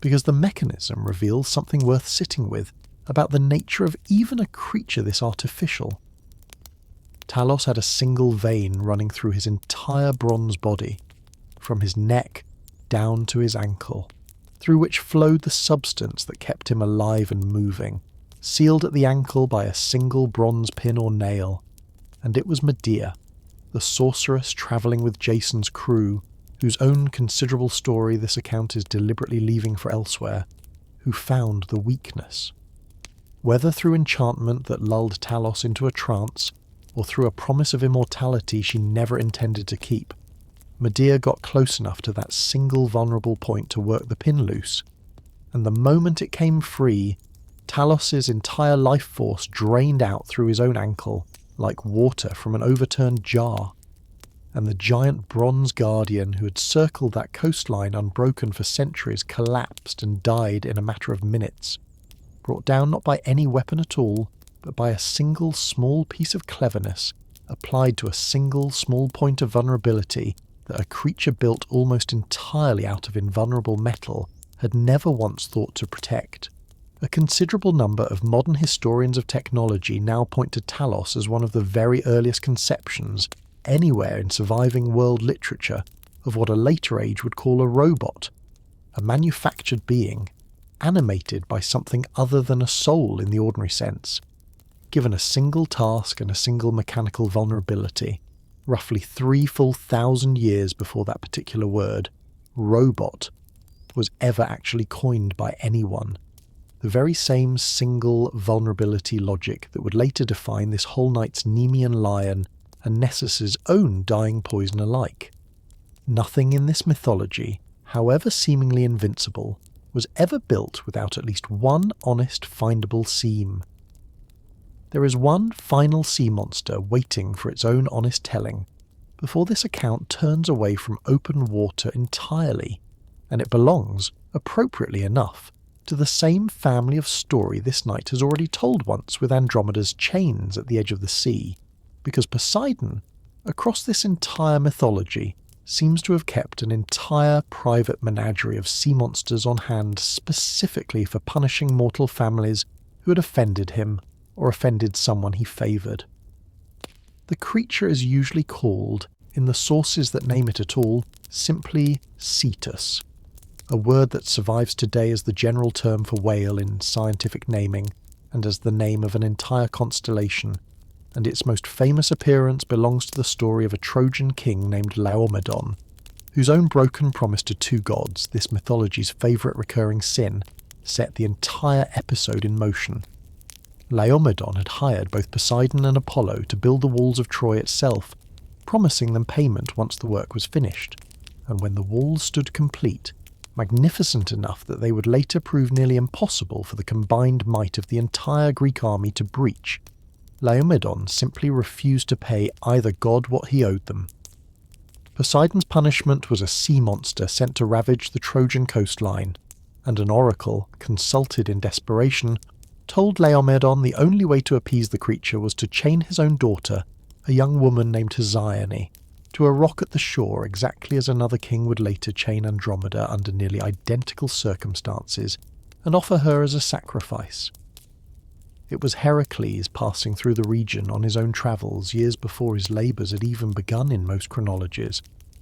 Speaker 1: because the mechanism reveals something worth sitting with about the nature of even a creature this artificial. Talos had a single vein running through his entire bronze body, from his neck down to his ankle, through which flowed the substance that kept him alive and moving, sealed at the ankle by a single bronze pin or nail, and it was Medea, the sorceress travelling with Jason's crew, whose own considerable story this account is deliberately leaving for elsewhere, who found the weakness. Whether through enchantment that lulled Talos into a trance, or through a promise of immortality she never intended to keep, Medea got close enough to that single vulnerable point to work the pin loose, and the moment it came free, Talos' entire life force drained out through his own ankle like water from an overturned jar, and the giant bronze guardian who had circled that coastline unbroken for centuries collapsed and died in a matter of minutes, brought down not by any weapon at all, but by a single small piece of cleverness applied to a single small point of vulnerability that a creature built almost entirely out of invulnerable metal had never once thought to protect. A considerable number of modern historians of technology now point to Talos as one of the very earliest conceptions anywhere in surviving world literature of what a later age would call a robot, a manufactured being, animated by something other than a soul in the ordinary sense. Given a single task and a single mechanical vulnerability, roughly 3 full thousand years before that particular word, robot, was ever actually coined by anyone. The very same single vulnerability logic that would later define this whole night's Nemean lion and Nessus's own dying poison alike. Nothing in this mythology, however seemingly invincible, was ever built without at least one honest findable seam. There is one final sea monster waiting for its own honest telling before this account turns away from open water entirely, and it belongs, appropriately enough, to the same family of story this night has already told once with Andromeda's chains at the edge of the sea, because Poseidon, across this entire mythology, seems to have kept an entire private menagerie of sea monsters on hand specifically for punishing mortal families who had offended him or offended someone he favoured. The creature is usually called, in the sources that name it at all, simply Cetus, a word that survives today as the general term for whale in scientific naming and as the name of an entire constellation, and its most famous appearance belongs to the story of a Trojan king named Laomedon, whose own broken promise to 2 gods, this mythology's favourite recurring sin, set the entire episode in motion. Laomedon had hired both Poseidon and Apollo to build the walls of Troy itself, promising them payment once the work was finished, and when the walls stood complete, magnificent enough that they would later prove nearly impossible for the combined might of the entire Greek army to breach, Laomedon simply refused to pay either god what he owed them. Poseidon's punishment was a sea monster sent to ravage the Trojan coastline, and an oracle, consulted in desperation, told Laomedon the only way to appease the creature was to chain his own daughter, a young woman named Hesione, to a rock at the shore exactly as another king would later chain Andromeda under nearly identical circumstances and offer her as a sacrifice. It was Heracles passing through the region on his own travels years before his labours had even begun in most chronologies,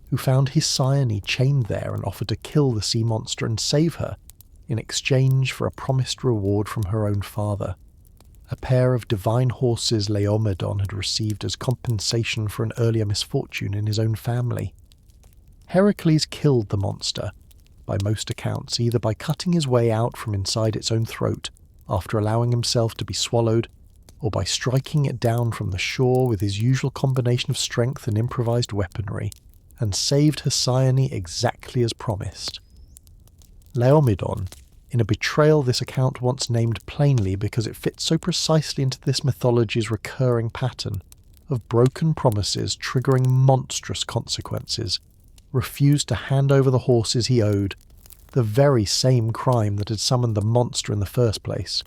Speaker 1: who found Hesione chained there and offered to kill the sea monster and save her, in exchange for a promised reward from her own father, a pair of divine horses Laomedon had received as compensation for an earlier misfortune in his own family. Heracles killed the monster, by most accounts either by cutting his way out from inside its own throat after allowing himself to be swallowed, or by striking it down from the shore with his usual combination of strength and improvised weaponry, and saved Hesione exactly as promised. Laomedon, in a betrayal this account once named plainly because it fits so precisely into this mythology's recurring pattern of broken promises triggering monstrous consequences, refused to hand over the horses he owed, the very same crime that had summoned the monster in the first place,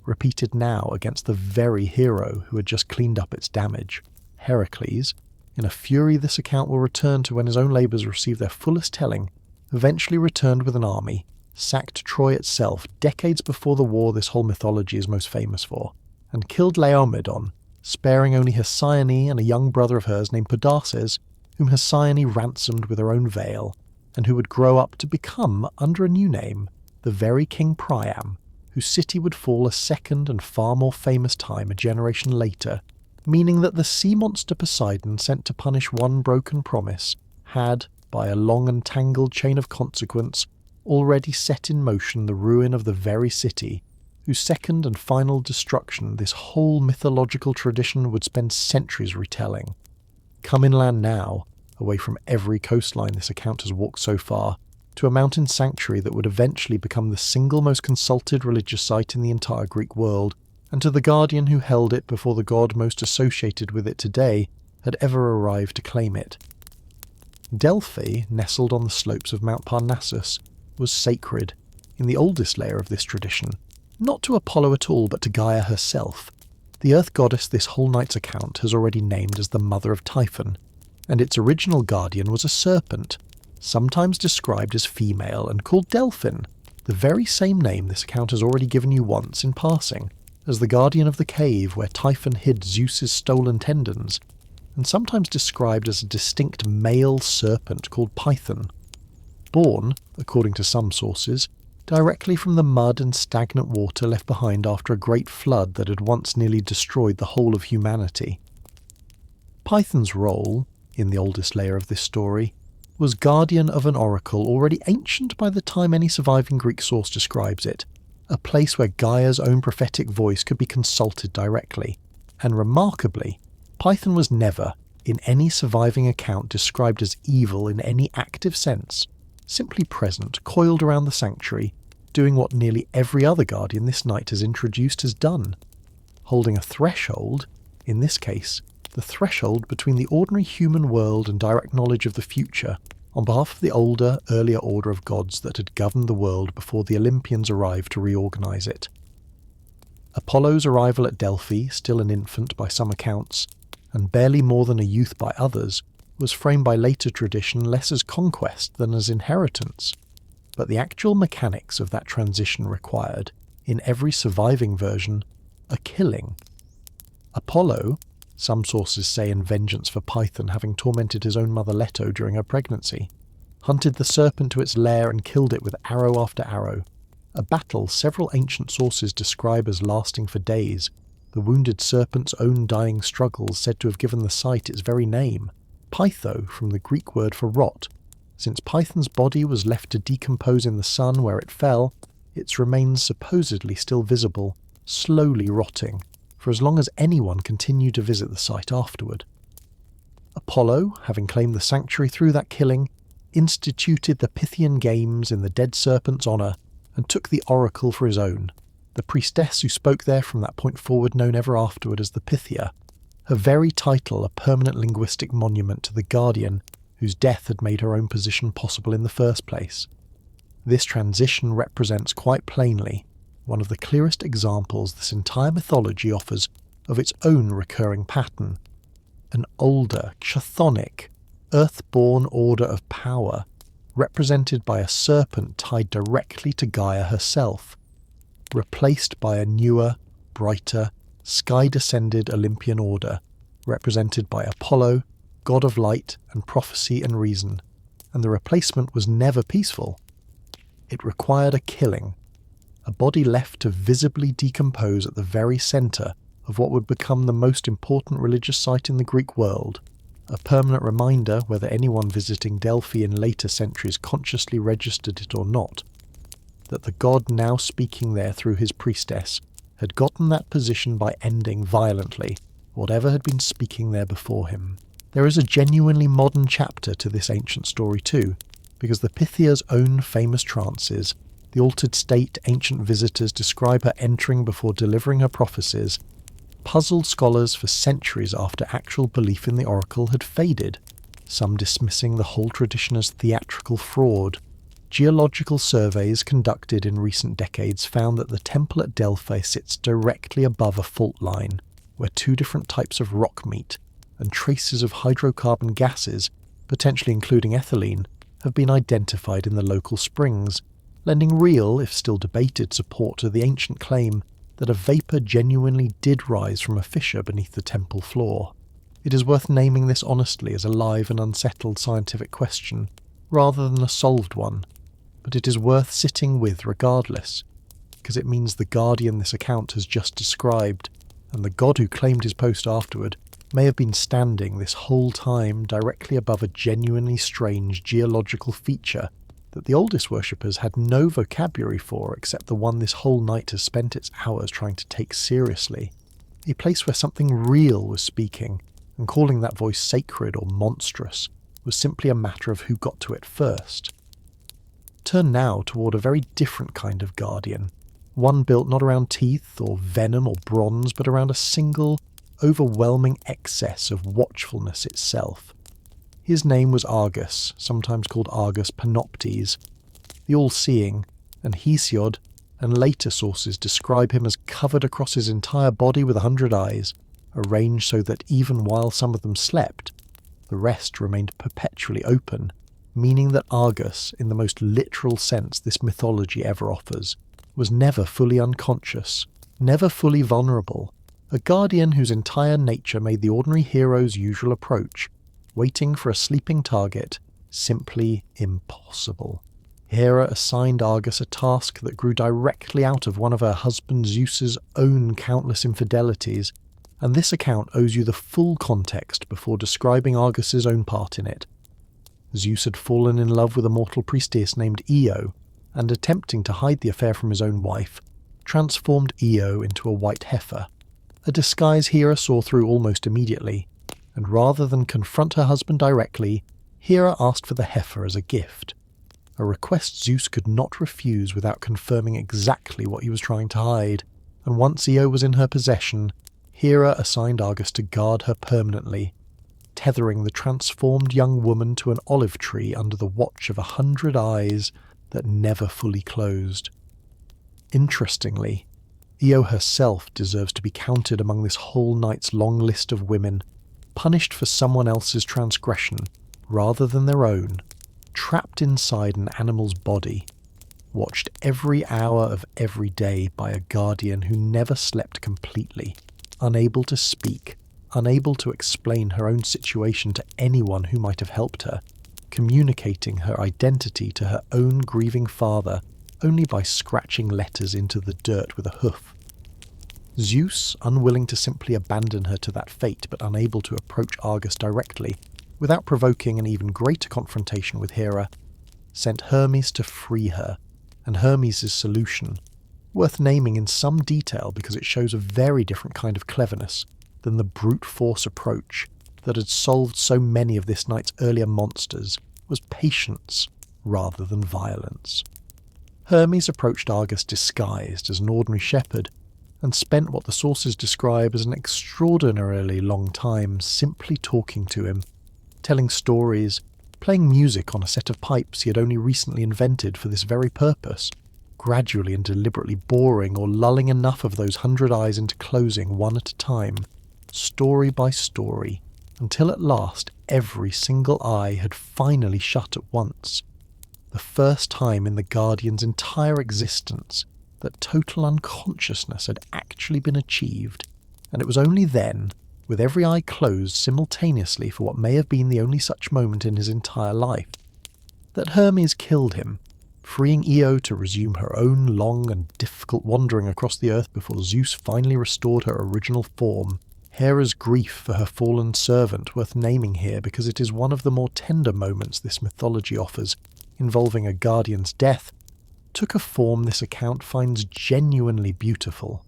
Speaker 1: repeated now against the very hero who had just cleaned up its damage. Heracles, in a fury this account will return to when his own labours received their fullest telling, eventually returned with an army, sacked Troy itself decades before the war this whole mythology is most famous for, and killed Laomedon, sparing only Hesione and a young brother of hers named Podarces, whom Hesione ransomed with her own veil, and who would grow up to become, under a new name, the very King Priam, whose city would fall a second and far more famous time a generation later, meaning that the sea monster Poseidon sent to punish one broken promise had, by a long and tangled chain of consequence, already set in motion the ruin of the very city, whose second and final destruction this whole mythological tradition would spend centuries retelling. Come inland now, away from every coastline this account has walked so far, to a mountain sanctuary that would eventually become the single most consulted religious site in the entire Greek world, and to the guardian who held it before the god most associated with it today had ever arrived to claim it, Delphi, nestled on the slopes of Mount Parnassus, was sacred, in the oldest layer of this tradition, not to Apollo at all but to Gaia herself, the earth goddess this whole night's account has already named as the mother of Typhon, and its original guardian was a serpent, sometimes described as female and called Delphin, the very same name this account has already given you once in passing, as the guardian of the cave where Typhon hid Zeus's stolen tendons, and sometimes described as a distinct male serpent called Python. Born, according to some sources, directly from the mud and stagnant water left behind after a great flood that had once nearly destroyed the whole of humanity. Python's role, in the oldest layer of this story, was guardian of an oracle already ancient by the time any surviving Greek source describes it, a place where Gaia's own prophetic voice could be consulted directly, and remarkably, Python was never, in any surviving account, described as evil in any active sense, simply present, coiled around the sanctuary, doing what nearly every other guardian this night has introduced has done, holding a threshold, in this case, the threshold between the ordinary human world and direct knowledge of the future, on behalf of the older, earlier order of gods that had governed the world before the Olympians arrived to reorganize it. Apollo's arrival at Delphi, still an infant by some accounts, and barely more than a youth by others, was framed by later tradition less as conquest than as inheritance, but the actual mechanics of that transition required, in every surviving version, a killing. Apollo, some sources say in vengeance for Python having tormented his own mother Leto during her pregnancy, hunted the serpent to its lair and killed it with arrow after arrow, a battle several ancient sources describe as lasting for days, the wounded serpent's own dying struggles said to have given the site its very name, Pytho, from the Greek word for rot. Since Python's body was left to decompose in the sun where it fell, its remains supposedly still visible, slowly rotting, for as long as anyone continued to visit the site afterward. Apollo, having claimed the sanctuary through that killing, instituted the Pythian Games in the dead serpent's honour, and took the oracle for his own, the priestess who spoke there from that point forward known ever afterward as the Pythia, her very title a permanent linguistic monument to the guardian whose death had made her own position possible in the first place. This transition represents quite plainly one of the clearest examples this entire mythology offers of its own recurring pattern, an older, chthonic, earth-born order of power, represented by a serpent tied directly to Gaia herself, replaced by a newer, brighter, sky-descended Olympian order, represented by Apollo, god of light and prophecy and reason, and the replacement was never peaceful. It required a killing, a body left to visibly decompose at the very centre of what would become the most important religious site in the Greek world, a permanent reminder, whether anyone visiting Delphi in later centuries consciously registered it or not, that the god now speaking there through his priestess had gotten that position by ending violently whatever had been speaking there before him. There is a genuinely modern chapter to this ancient story too, because the Pythia's own famous trances, the altered state ancient visitors describe her entering before delivering her prophecies, puzzled scholars for centuries after actual belief in the oracle had faded, some dismissing the whole tradition as theatrical fraud. Geological surveys conducted in recent decades found that the temple at Delphi sits directly above a fault line, where two different types of rock meet, and traces of hydrocarbon gases, potentially including ethylene, have been identified in the local springs, lending real, if still debated, support to the ancient claim that a vapour genuinely did rise from a fissure beneath the temple floor. It is worth naming this honestly as a live and unsettled scientific question, rather than a solved one, but it is worth sitting with regardless, because it means the guardian this account has just described, and the god who claimed his post afterward, may have been standing this whole time directly above a genuinely strange geological feature that the oldest worshippers had no vocabulary for except the one this whole night has spent its hours trying to take seriously, a place where something real was speaking, and calling that voice sacred or monstrous was simply a matter of who got to it first. Turn now toward a very different kind of guardian, one built not around teeth or venom or bronze, but around a single, overwhelming excess of watchfulness itself. His name was Argus, sometimes called Argus Panoptes, the all-seeing, and Hesiod and later sources describe him as covered across his entire body with 100 eyes, arranged so that even while some of them slept, the rest remained perpetually open, meaning that Argus, in the most literal sense this mythology ever offers, was never fully unconscious, never fully vulnerable, a guardian whose entire nature made the ordinary hero's usual approach, waiting for a sleeping target, simply impossible. Hera assigned Argus a task that grew directly out of one of her husband Zeus's own countless infidelities, and this account owes you the full context before describing Argus's own part in it. Zeus had fallen in love with a mortal priestess named Io, and attempting to hide the affair from his own wife, transformed Io into a white heifer, a disguise Hera saw through almost immediately, and rather than confront her husband directly, Hera asked for the heifer as a gift, a request Zeus could not refuse without confirming exactly what he was trying to hide, and once Io was in her possession, Hera assigned Argus to guard her permanently, tethering the transformed young woman to an olive tree under the watch of 100 eyes that never fully closed. Interestingly, Io herself deserves to be counted among this whole night's long list of women, punished for someone else's transgression rather than their own, trapped inside an animal's body, watched every hour of every day by a guardian who never slept completely, unable to speak, unable to explain her own situation to anyone who might have helped her, communicating her identity to her own grieving father only by scratching letters into the dirt with a hoof. Zeus, unwilling to simply abandon her to that fate but unable to approach Argus directly, without provoking an even greater confrontation with Hera, sent Hermes to free her, and Hermes' solution, worth naming in some detail because it shows a very different kind of cleverness than the brute force approach that had solved so many of this night's earlier monsters, was patience rather than violence. Hermes approached Argus disguised as an ordinary shepherd, and spent what the sources describe as an extraordinarily long time simply talking to him, telling stories, playing music on a set of pipes he had only recently invented for this very purpose, gradually and deliberately boring or lulling enough of those 100 eyes into closing one at a time, story by story, until at last every single eye had finally shut at once. The first time in the Guardian's entire existence that total unconsciousness had actually been achieved, and it was only then, with every eye closed simultaneously for what may have been the only such moment in his entire life, that Hermes killed him, freeing Io to resume her own long and difficult wandering across the earth before Zeus finally restored her original form. Hera's grief for her fallen servant worth naming here because it is one of the more tender moments this mythology offers, involving a guardian's death, took a form this account finds genuinely beautiful.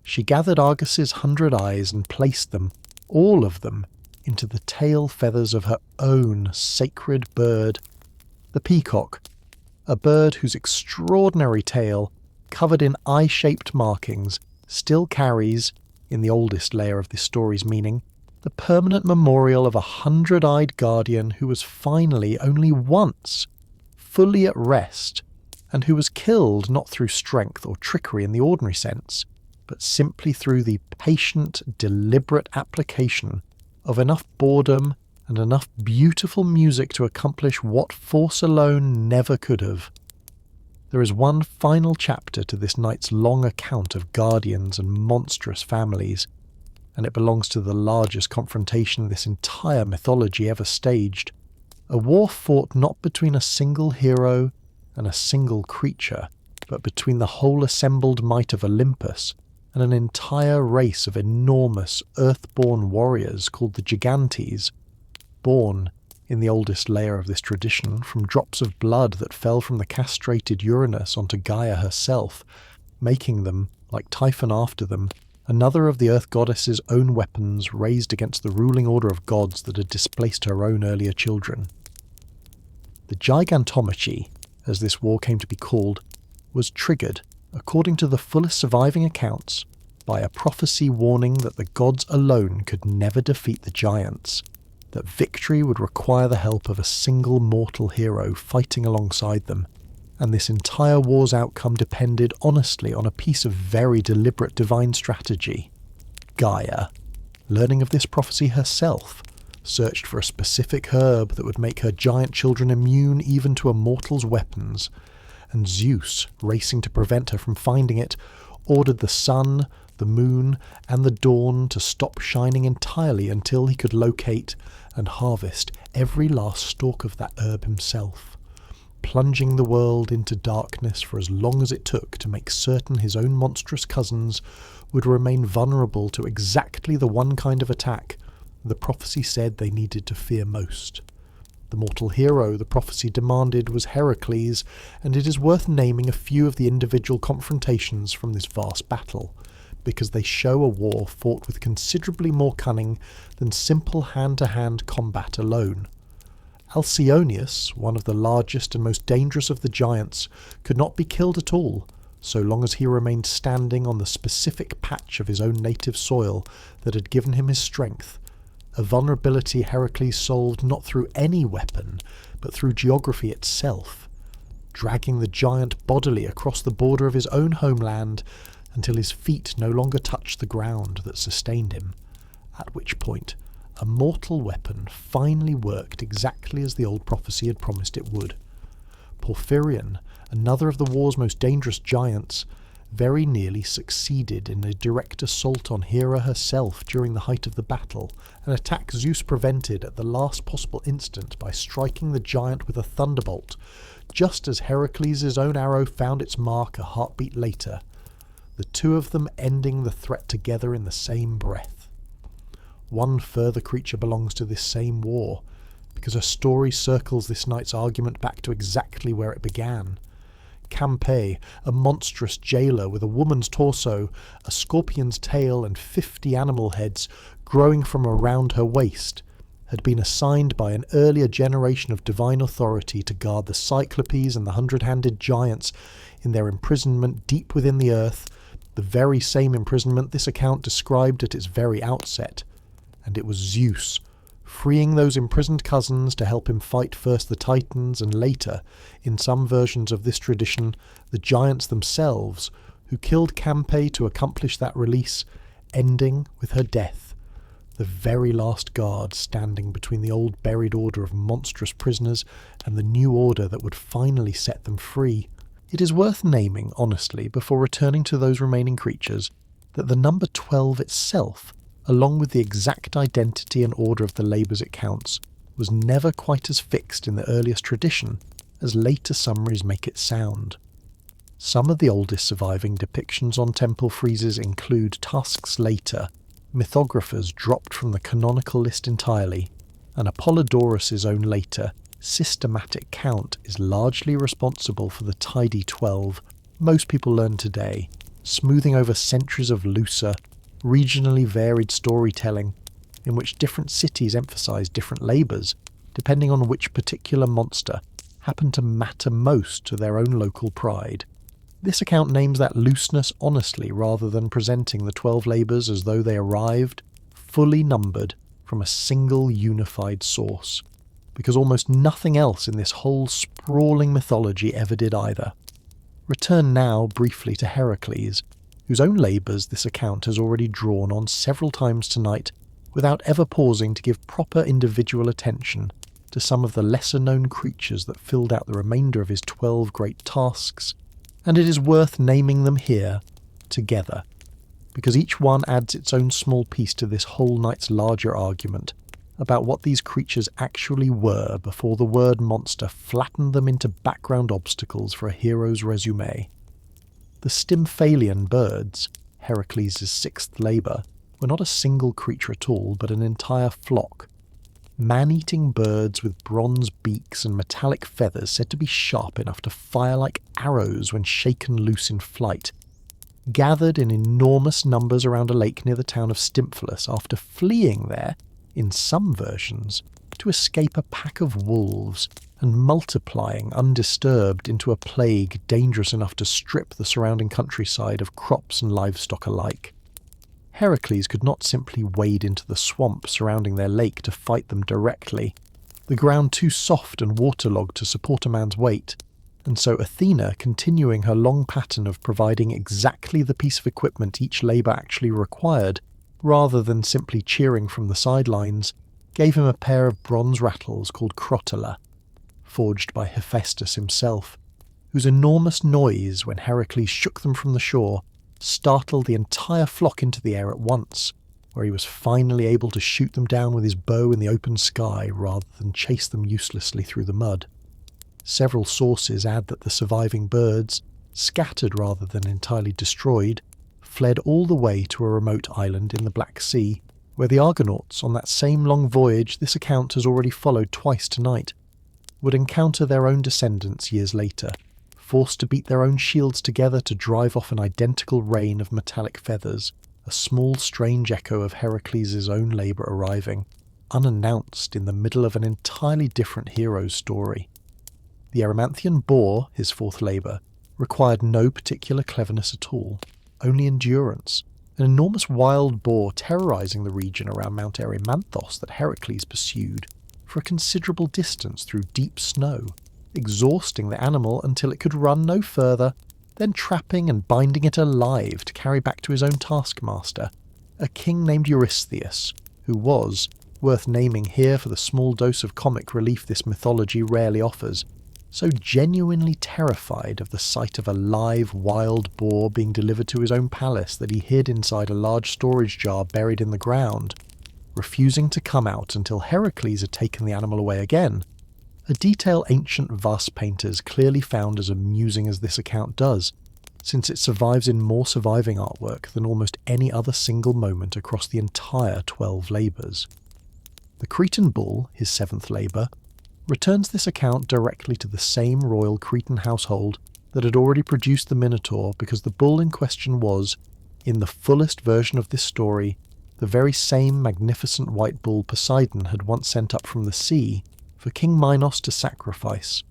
Speaker 1: She gathered Argus's 100 eyes and placed them, all of them, into the tail feathers of her own sacred bird, the peacock, a bird whose extraordinary tail, covered in eye-shaped markings, still carries, in the oldest layer of this story's meaning, the permanent memorial of a 100-eyed guardian who was finally only once fully at rest, and who was killed not through strength or trickery in the ordinary sense, but simply through the patient, deliberate application of enough boredom and enough beautiful music to accomplish what force alone never could have. There is one final chapter to this night's long account of guardians and monstrous families, and it belongs to the largest confrontation this entire mythology ever staged, a war fought not between a single hero and a single creature, but between the whole assembled might of Olympus and an entire race of enormous earth-born warriors called the Gigantes, born, in the oldest layer of this tradition, from drops of blood that fell from the castrated Uranus onto Gaia herself, making them, like Typhon after them, another of the Earth Goddess's own weapons raised against the ruling order of gods that had displaced her own earlier children. The Gigantomachy, as this war came to be called, was triggered, according to the fullest surviving accounts, by a prophecy warning that the gods alone could never defeat the giants, that victory would require the help of a single mortal hero fighting alongside them, and this entire war's outcome depended honestly on a piece of very deliberate divine strategy. Gaia, learning of this prophecy herself, searched for a specific herb that would make her giant children immune even to a mortal's weapons, and Zeus, racing to prevent her from finding it, ordered the sun, the moon, and the dawn to stop shining entirely until he could locate and harvest every last stalk of that herb himself, plunging the world into darkness for as long as it took to make certain his own monstrous cousins would remain vulnerable to exactly the one kind of attack the prophecy said they needed to fear most. The mortal hero the prophecy demanded was Heracles, and it is worth naming a few of the individual confrontations from this vast battle, because they show a war fought with considerably more cunning than simple hand-to-hand combat alone. Alcyoneus, one of the largest and most dangerous of the giants, could not be killed at all, so long as he remained standing on the specific patch of his own native soil that had given him his strength, a vulnerability Heracles solved not through any weapon, but through geography itself, dragging the giant bodily across the border of his own homeland until his feet no longer touched the ground that sustained him, at which point a mortal weapon finally worked exactly as the old prophecy had promised it would. Porphyrion, another of the war's most dangerous giants, very nearly succeeded in a direct assault on Hera herself during the height of the battle, an attack Zeus prevented at the last possible instant by striking the giant with a thunderbolt, just as Heracles' own arrow found its mark a heartbeat later, the two of them ending the threat together in the same breath. One further creature belongs to this same war, because her story circles this night's argument back to exactly where it began. Campe, a monstrous jailer with a woman's torso, a scorpion's tail and 50 animal heads growing from around her waist, had been assigned by an earlier generation of divine authority to guard the Cyclopes and the hundred-handed giants in their imprisonment deep within the earth, the very same imprisonment this account described at its very outset. And it was Zeus, freeing those imprisoned cousins to help him fight first the Titans and later, in some versions of this tradition, the giants themselves, who killed Campe to accomplish that release, ending with her death, the very last guard standing between the old buried order of monstrous prisoners and the new order that would finally set them free. It is worth naming, honestly, before returning to those remaining creatures, that the number 12 itself, along with the exact identity and order of the labours it counts, was never quite as fixed in the earliest tradition as later summaries make it sound. Some of the oldest surviving depictions on temple friezes include tasks later, mythographers dropped from the canonical list entirely, and Apollodorus' own later, systematic count is largely responsible for the tidy 12 most people learn today, smoothing over centuries of looser, regionally varied storytelling, in which different cities emphasise different labours, depending on which particular monster happened to matter most to their own local pride. This account names that looseness honestly rather than presenting the 12 labours as though they arrived, fully numbered, from a single unified source, because almost nothing else in this whole sprawling mythology ever did either. Return now briefly to Heracles, whose own labours this account has already drawn on several times tonight, without ever pausing to give proper individual attention to some of the lesser-known creatures that filled out the remainder of his 12 great tasks, and it is worth naming them here, together, because each one adds its own small piece to this whole night's larger argument about what these creatures actually were before the word monster flattened them into background obstacles for a hero's resume. The Stymphalian birds, Heracles' sixth labour, were not a single creature at all, but an entire flock. Man-eating birds with bronze beaks and metallic feathers said to be sharp enough to fire like arrows when shaken loose in flight, gathered in enormous numbers around a lake near the town of Stymphalus after fleeing there, in some versions, to escape a pack of wolves and multiplying undisturbed into a plague dangerous enough to strip the surrounding countryside of crops and livestock alike. Heracles could not simply wade into the swamp surrounding their lake to fight them directly, the ground too soft and waterlogged to support a man's weight, and so Athena, continuing her long pattern of providing exactly the piece of equipment each labour actually required, rather than simply cheering from the sidelines, gave him a pair of bronze rattles called crotala, forged by Hephaestus himself, whose enormous noise when Heracles shook them from the shore startled the entire flock into the air at once, where he was finally able to shoot them down with his bow in the open sky rather than chase them uselessly through the mud. Several sources add that the surviving birds, scattered rather than entirely destroyed, fled all the way to a remote island in the Black Sea, where the Argonauts, on that same long voyage this account has already followed twice tonight, would encounter their own descendants years later, forced to beat their own shields together to drive off an identical rain of metallic feathers, a small strange echo of Heracles' own labour arriving, unannounced in the middle of an entirely different hero's story. The Erymanthian boar, his fourth labour, required no particular cleverness at all, only endurance, an enormous wild boar terrorising the region around Mount Erymanthos that Heracles pursued for a considerable distance through deep snow, exhausting the animal until it could run no further, then trapping and binding it alive to carry back to his own taskmaster, a king named Eurystheus, who was, worth naming here for the small dose of comic relief this mythology rarely offers, so genuinely terrified of the sight of a live wild boar being delivered to his own palace that he hid inside a large storage jar buried in the ground, refusing to come out until Heracles had taken the animal away again, a detail ancient vase painters clearly found as amusing as this account does, since it survives in more surviving artwork than almost any other single moment across the entire 12 labours. The Cretan bull, his seventh labour, returns this account directly to the same royal Cretan household that had already produced the Minotaur, because the bull in question was, in the fullest version of this story, the very same magnificent white bull Poseidon had once sent up from the sea for King Minos to sacrifice.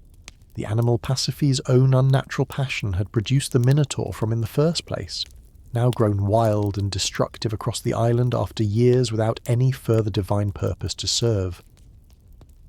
Speaker 1: The animal Pasiphae's own unnatural passion had produced the Minotaur from in the first place, now grown wild and destructive across the island after years without any further divine purpose to serve.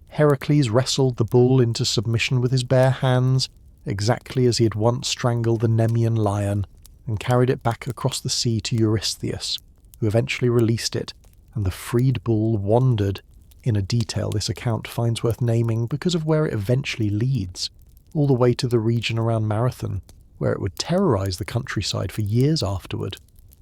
Speaker 1: Heracles wrestled the bull into submission with his bare hands, exactly as he had once strangled the Nemean lion, and carried it back across the sea to Eurystheus, who eventually released it, and the freed bull wandered, in a detail this account finds worth naming because of where it eventually leads, all the way to the region around Marathon, where it would terrorise the countryside for years afterward.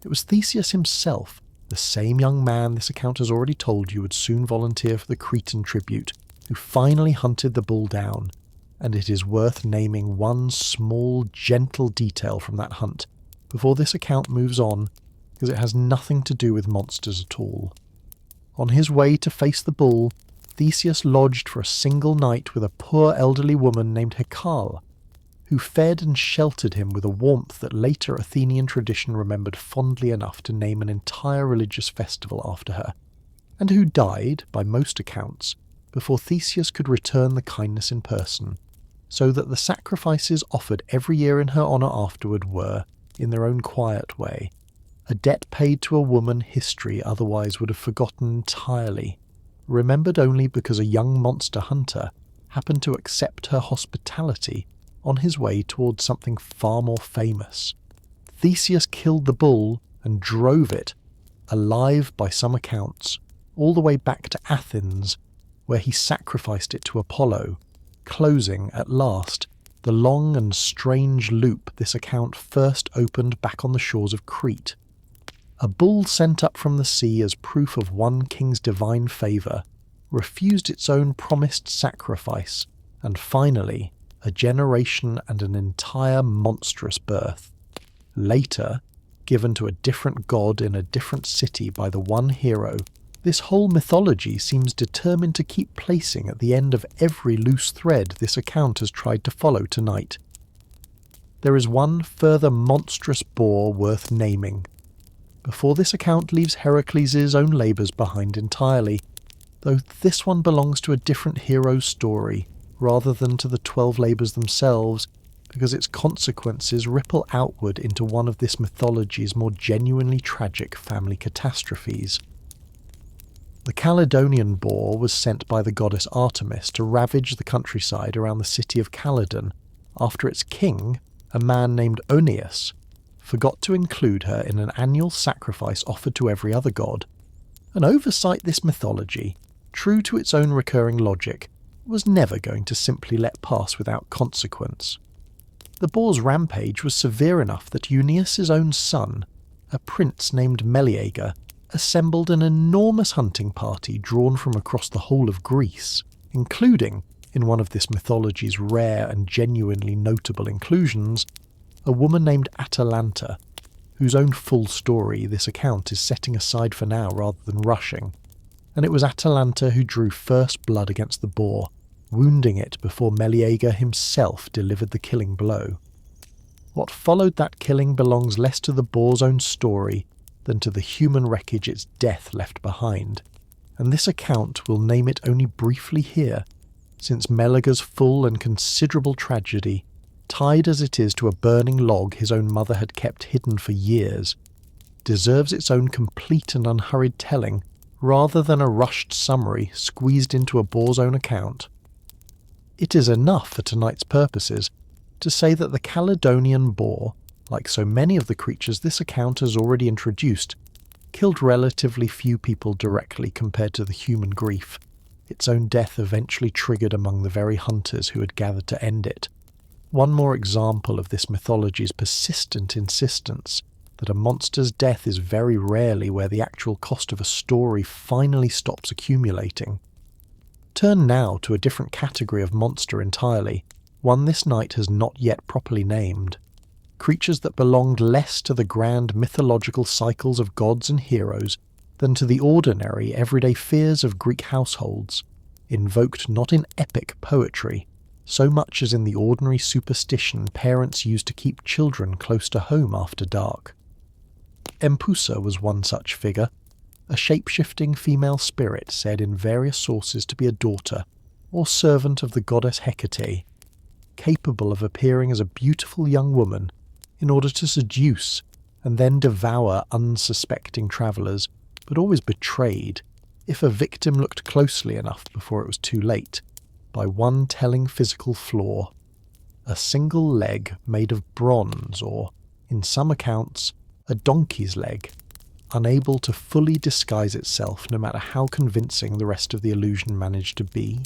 Speaker 1: It was Theseus himself, the same young man this account has already told you would soon volunteer for the Cretan tribute, who finally hunted the bull down, and it is worth naming one small, gentle detail from that hunt before this account moves on, because it has nothing to do with monsters at all. On his way to face the bull, Theseus lodged for a single night with a poor elderly woman named Hecale, who fed and sheltered him with a warmth that later Athenian tradition remembered fondly enough to name an entire religious festival after her, and who died, by most accounts, before Theseus could return the kindness in person, so that the sacrifices offered every year in her honour afterward were, in their own quiet way, a debt paid to a woman history otherwise would have forgotten entirely, remembered only because a young monster hunter happened to accept her hospitality on his way towards something far more famous. Theseus killed the bull and drove it, alive by some accounts, all the way back to Athens, where he sacrificed it to Apollo, closing, at last, the long and strange loop this account first opened back on the shores of Crete. A bull sent up from the sea as proof of one king's divine favour, refused its own promised sacrifice, and finally, a generation and an entire monstrous birth. Later, given to a different god in a different city by the one hero, this whole mythology seems determined to keep placing at the end of every loose thread this account has tried to follow tonight. There is one further monstrous boar worth naming, before this account leaves Heracles' own labours behind entirely, though this one belongs to a different hero's story, rather than to the 12 labours themselves, because its consequences ripple outward into one of this mythology's more genuinely tragic family catastrophes. The Caledonian boar was sent by the goddess Artemis to ravage the countryside around the city of Caledon after its king, a man named Oeneus, forgot to include her in an annual sacrifice offered to every other god. An oversight this mythology, true to its own recurring logic, was never going to simply let pass without consequence. The boar's rampage was severe enough that Euneus's own son, a prince named Meleager, assembled an enormous hunting party drawn from across the whole of Greece, including, in one of this mythology's rare and genuinely notable inclusions, a woman named Atalanta, whose own full story this account is setting aside for now rather than rushing, and it was Atalanta who drew first blood against the boar, wounding it before Meleager himself delivered the killing blow. What followed that killing belongs less to the boar's own story than to the human wreckage its death left behind, and this account will name it only briefly here, since Meleager's full and considerable tragedy, tied as it is to a burning log his own mother had kept hidden for years, deserves its own complete and unhurried telling rather than a rushed summary squeezed into a boar's own account. It is enough for tonight's purposes to say that the Caledonian boar, like so many of the creatures this account has already introduced, killed relatively few people directly compared to the human grief its own death eventually triggered among the very hunters who had gathered to end it. One more example of this mythology's persistent insistence that a monster's death is very rarely where the actual cost of a story finally stops accumulating. Turn now to a different category of monster entirely, one this night has not yet properly named. Creatures that belonged less to the grand mythological cycles of gods and heroes than to the ordinary, everyday fears of Greek households, invoked not in epic poetry, so much as in the ordinary superstition parents used to keep children close to home after dark. Medusa was one such figure, a shape-shifting female spirit said in various sources to be a daughter or servant of the goddess Hecate, capable of appearing as a beautiful young woman in order to seduce and then devour unsuspecting travellers, but always betrayed, if a victim looked closely enough before it was too late, by one telling physical flaw: a single leg made of bronze or, in some accounts, a donkey's leg, unable to fully disguise itself no matter how convincing the rest of the illusion managed to be.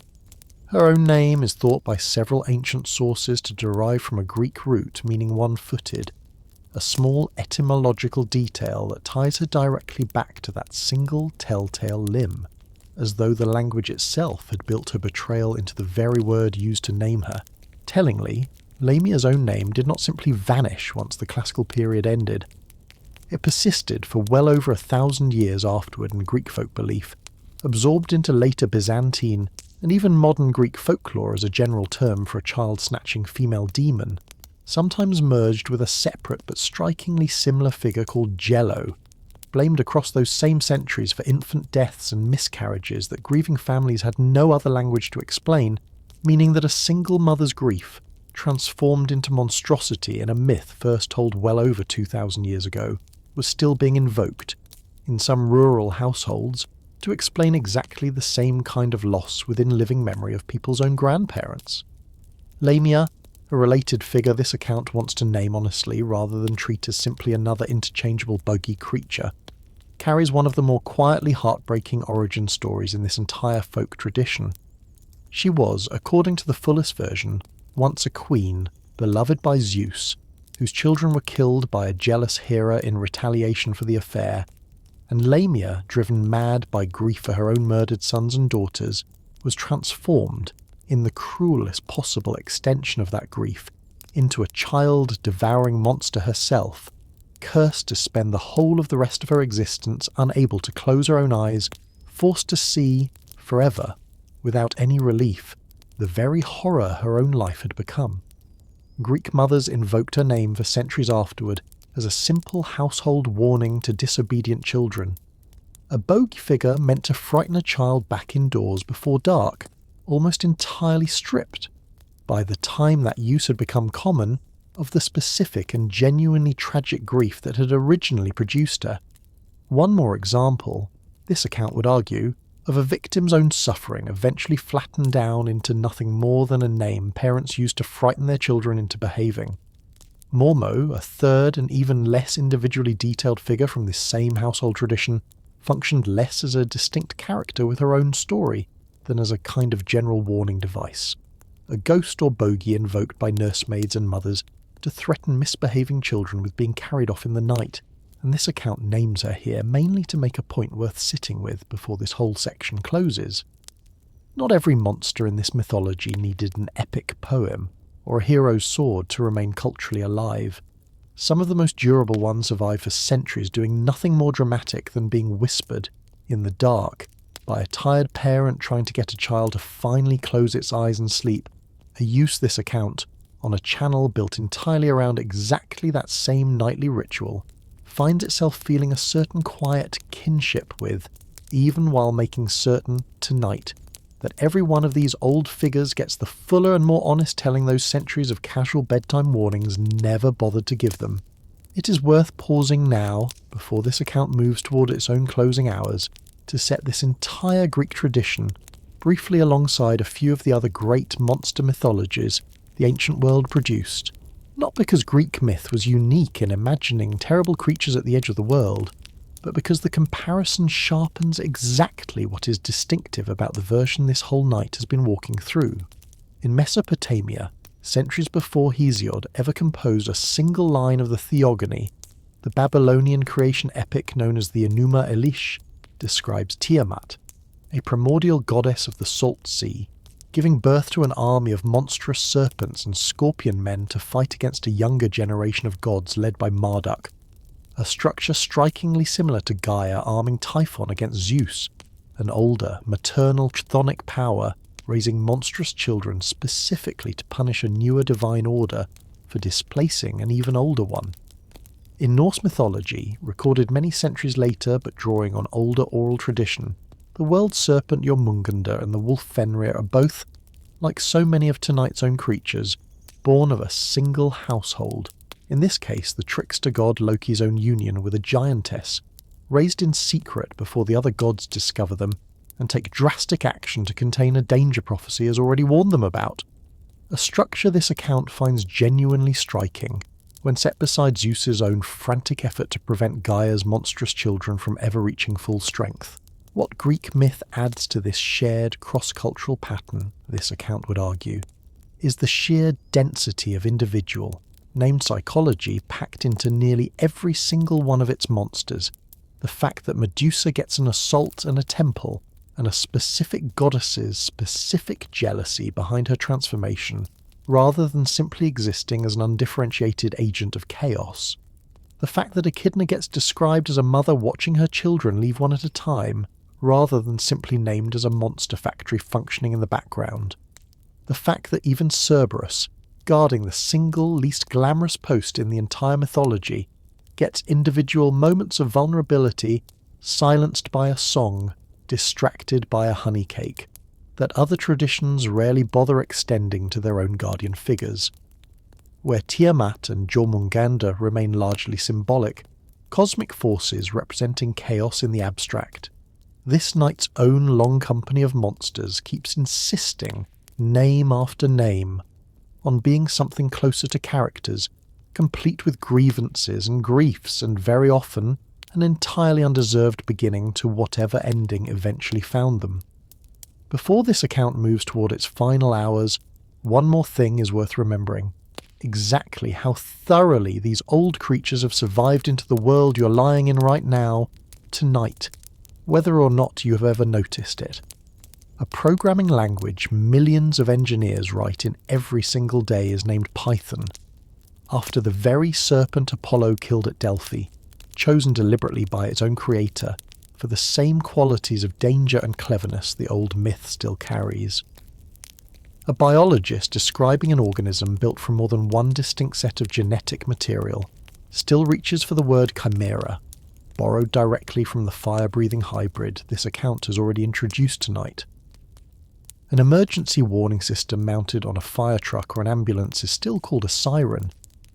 Speaker 1: Her own name is thought by several ancient sources to derive from a Greek root meaning one-footed, a small etymological detail that ties her directly back to that single telltale limb, as though the language itself had built her betrayal into the very word used to name her. Tellingly, Lamia's own name did not simply vanish once the classical period ended. It persisted for well over 1,000 years afterward in Greek folk belief, absorbed into later Byzantine and even modern Greek folklore as a general term for a child-snatching female demon, sometimes merged with a separate but strikingly similar figure called Jello, blamed across those same centuries for infant deaths and miscarriages that grieving families had no other language to explain, meaning that a single mother's grief, transformed into monstrosity in a myth first told well over 2,000 years ago, was still being invoked, in some rural households, to explain exactly the same kind of loss within living memory of people's own grandparents. Lamia, a related figure this account wants to name honestly rather than treat as simply another interchangeable buggy creature, carries one of the more quietly heartbreaking origin stories in this entire folk tradition. She was, according to the fullest version, once a queen, beloved by Zeus, whose children were killed by a jealous Hera in retaliation for the affair, and Lamia, driven mad by grief for her own murdered sons and daughters, was transformed, in the cruelest possible extension of that grief, into a child-devouring monster herself, cursed to spend the whole of the rest of her existence unable to close her own eyes, forced to see, forever, without any relief, the very horror her own life had become. Greek mothers invoked her name for centuries afterward as a simple household warning to disobedient children. A bogey figure meant to frighten a child back indoors before dark, almost entirely stripped, by the time that use had become common, of the specific and genuinely tragic grief that had originally produced her. One more example, this account would argue, of a victim's own suffering eventually flattened down into nothing more than a name parents used to frighten their children into behaving. Mormo, a third and even less individually detailed figure from this same household tradition, functioned less as a distinct character with her own story than as a kind of general warning device. A ghost or bogey invoked by nursemaids and mothers to threaten misbehaving children with being carried off in the night, and this account names her here mainly to make a point worth sitting with before this whole section closes. Not every monster in this mythology needed an epic poem or a hero's sword to remain culturally alive. Some of the most durable ones survive for centuries, doing nothing more dramatic than being whispered in the dark by a tired parent trying to get a child to finally close its eyes and sleep. A use this account, on a channel built entirely around exactly that same nightly ritual, finds itself feeling a certain quiet kinship with, even while making certain, tonight, that every one of these old figures gets the fuller and more honest telling those centuries of casual bedtime warnings never bothered to give them. It is worth pausing now, before this account moves toward its own closing hours, to set this entire Greek tradition briefly alongside a few of the other great monster mythologies the ancient world produced, not because Greek myth was unique in imagining terrible creatures at the edge of the world, but because the comparison sharpens exactly what is distinctive about the version this whole night has been walking through. In Mesopotamia, centuries before Hesiod ever composed a single line of the Theogony, the Babylonian creation epic known as the Enuma Elish describes Tiamat, a primordial goddess of the salt sea, giving birth to an army of monstrous serpents and scorpion men to fight against a younger generation of gods led by Marduk, a structure strikingly similar to Gaia arming Typhon against Zeus, an older, maternal chthonic power raising monstrous children specifically to punish a newer divine order for displacing an even older one. In Norse mythology, recorded many centuries later but drawing on older oral tradition, the world serpent Jormungandr and the wolf Fenrir are both, like so many of tonight's own creatures, born of a single household, in this case the trickster god Loki's own union with a giantess, raised in secret before the other gods discover them and take drastic action to contain a danger prophecy has already warned them about. A structure this account finds genuinely striking when set beside Zeus's own frantic effort to prevent Gaia's monstrous children from ever reaching full strength. What Greek myth adds to this shared cross-cultural pattern, this account would argue, is the sheer density of individual, named psychology, packed into nearly every single one of its monsters. The fact that Medusa gets an assault and a temple, and a specific goddess's specific jealousy behind her transformation, rather than simply existing as an undifferentiated agent of chaos. The fact that Echidna gets described as a mother watching her children leave one at a time, rather than simply named as a monster factory functioning in the background. The fact that even Cerberus, guarding the single least glamorous post in the entire mythology, gets individual moments of vulnerability silenced by a song, distracted by a honey cake, that other traditions rarely bother extending to their own guardian figures. Where Tiamat and Jormungandr remain largely symbolic, cosmic forces representing chaos in the abstract, this night's own long company of monsters keeps insisting, name after name, on being something closer to characters, complete with grievances and griefs and very often an entirely undeserved beginning to whatever ending eventually found them. Before this account moves toward its final hours, one more thing is worth remembering. Exactly how thoroughly these old creatures have survived into the world you're lying in right now, tonight, whether or not you have ever noticed it. A programming language millions of engineers write in every single day is named Python, after the very serpent Apollo killed at Delphi, chosen deliberately by its own creator for the same qualities of danger and cleverness the old myth still carries. A biologist describing an organism built from more than one distinct set of genetic material still reaches for the word chimera, borrowed directly from the fire-breathing hybrid this account has already introduced tonight. An emergency warning system mounted on a fire truck or an ambulance is still called a siren,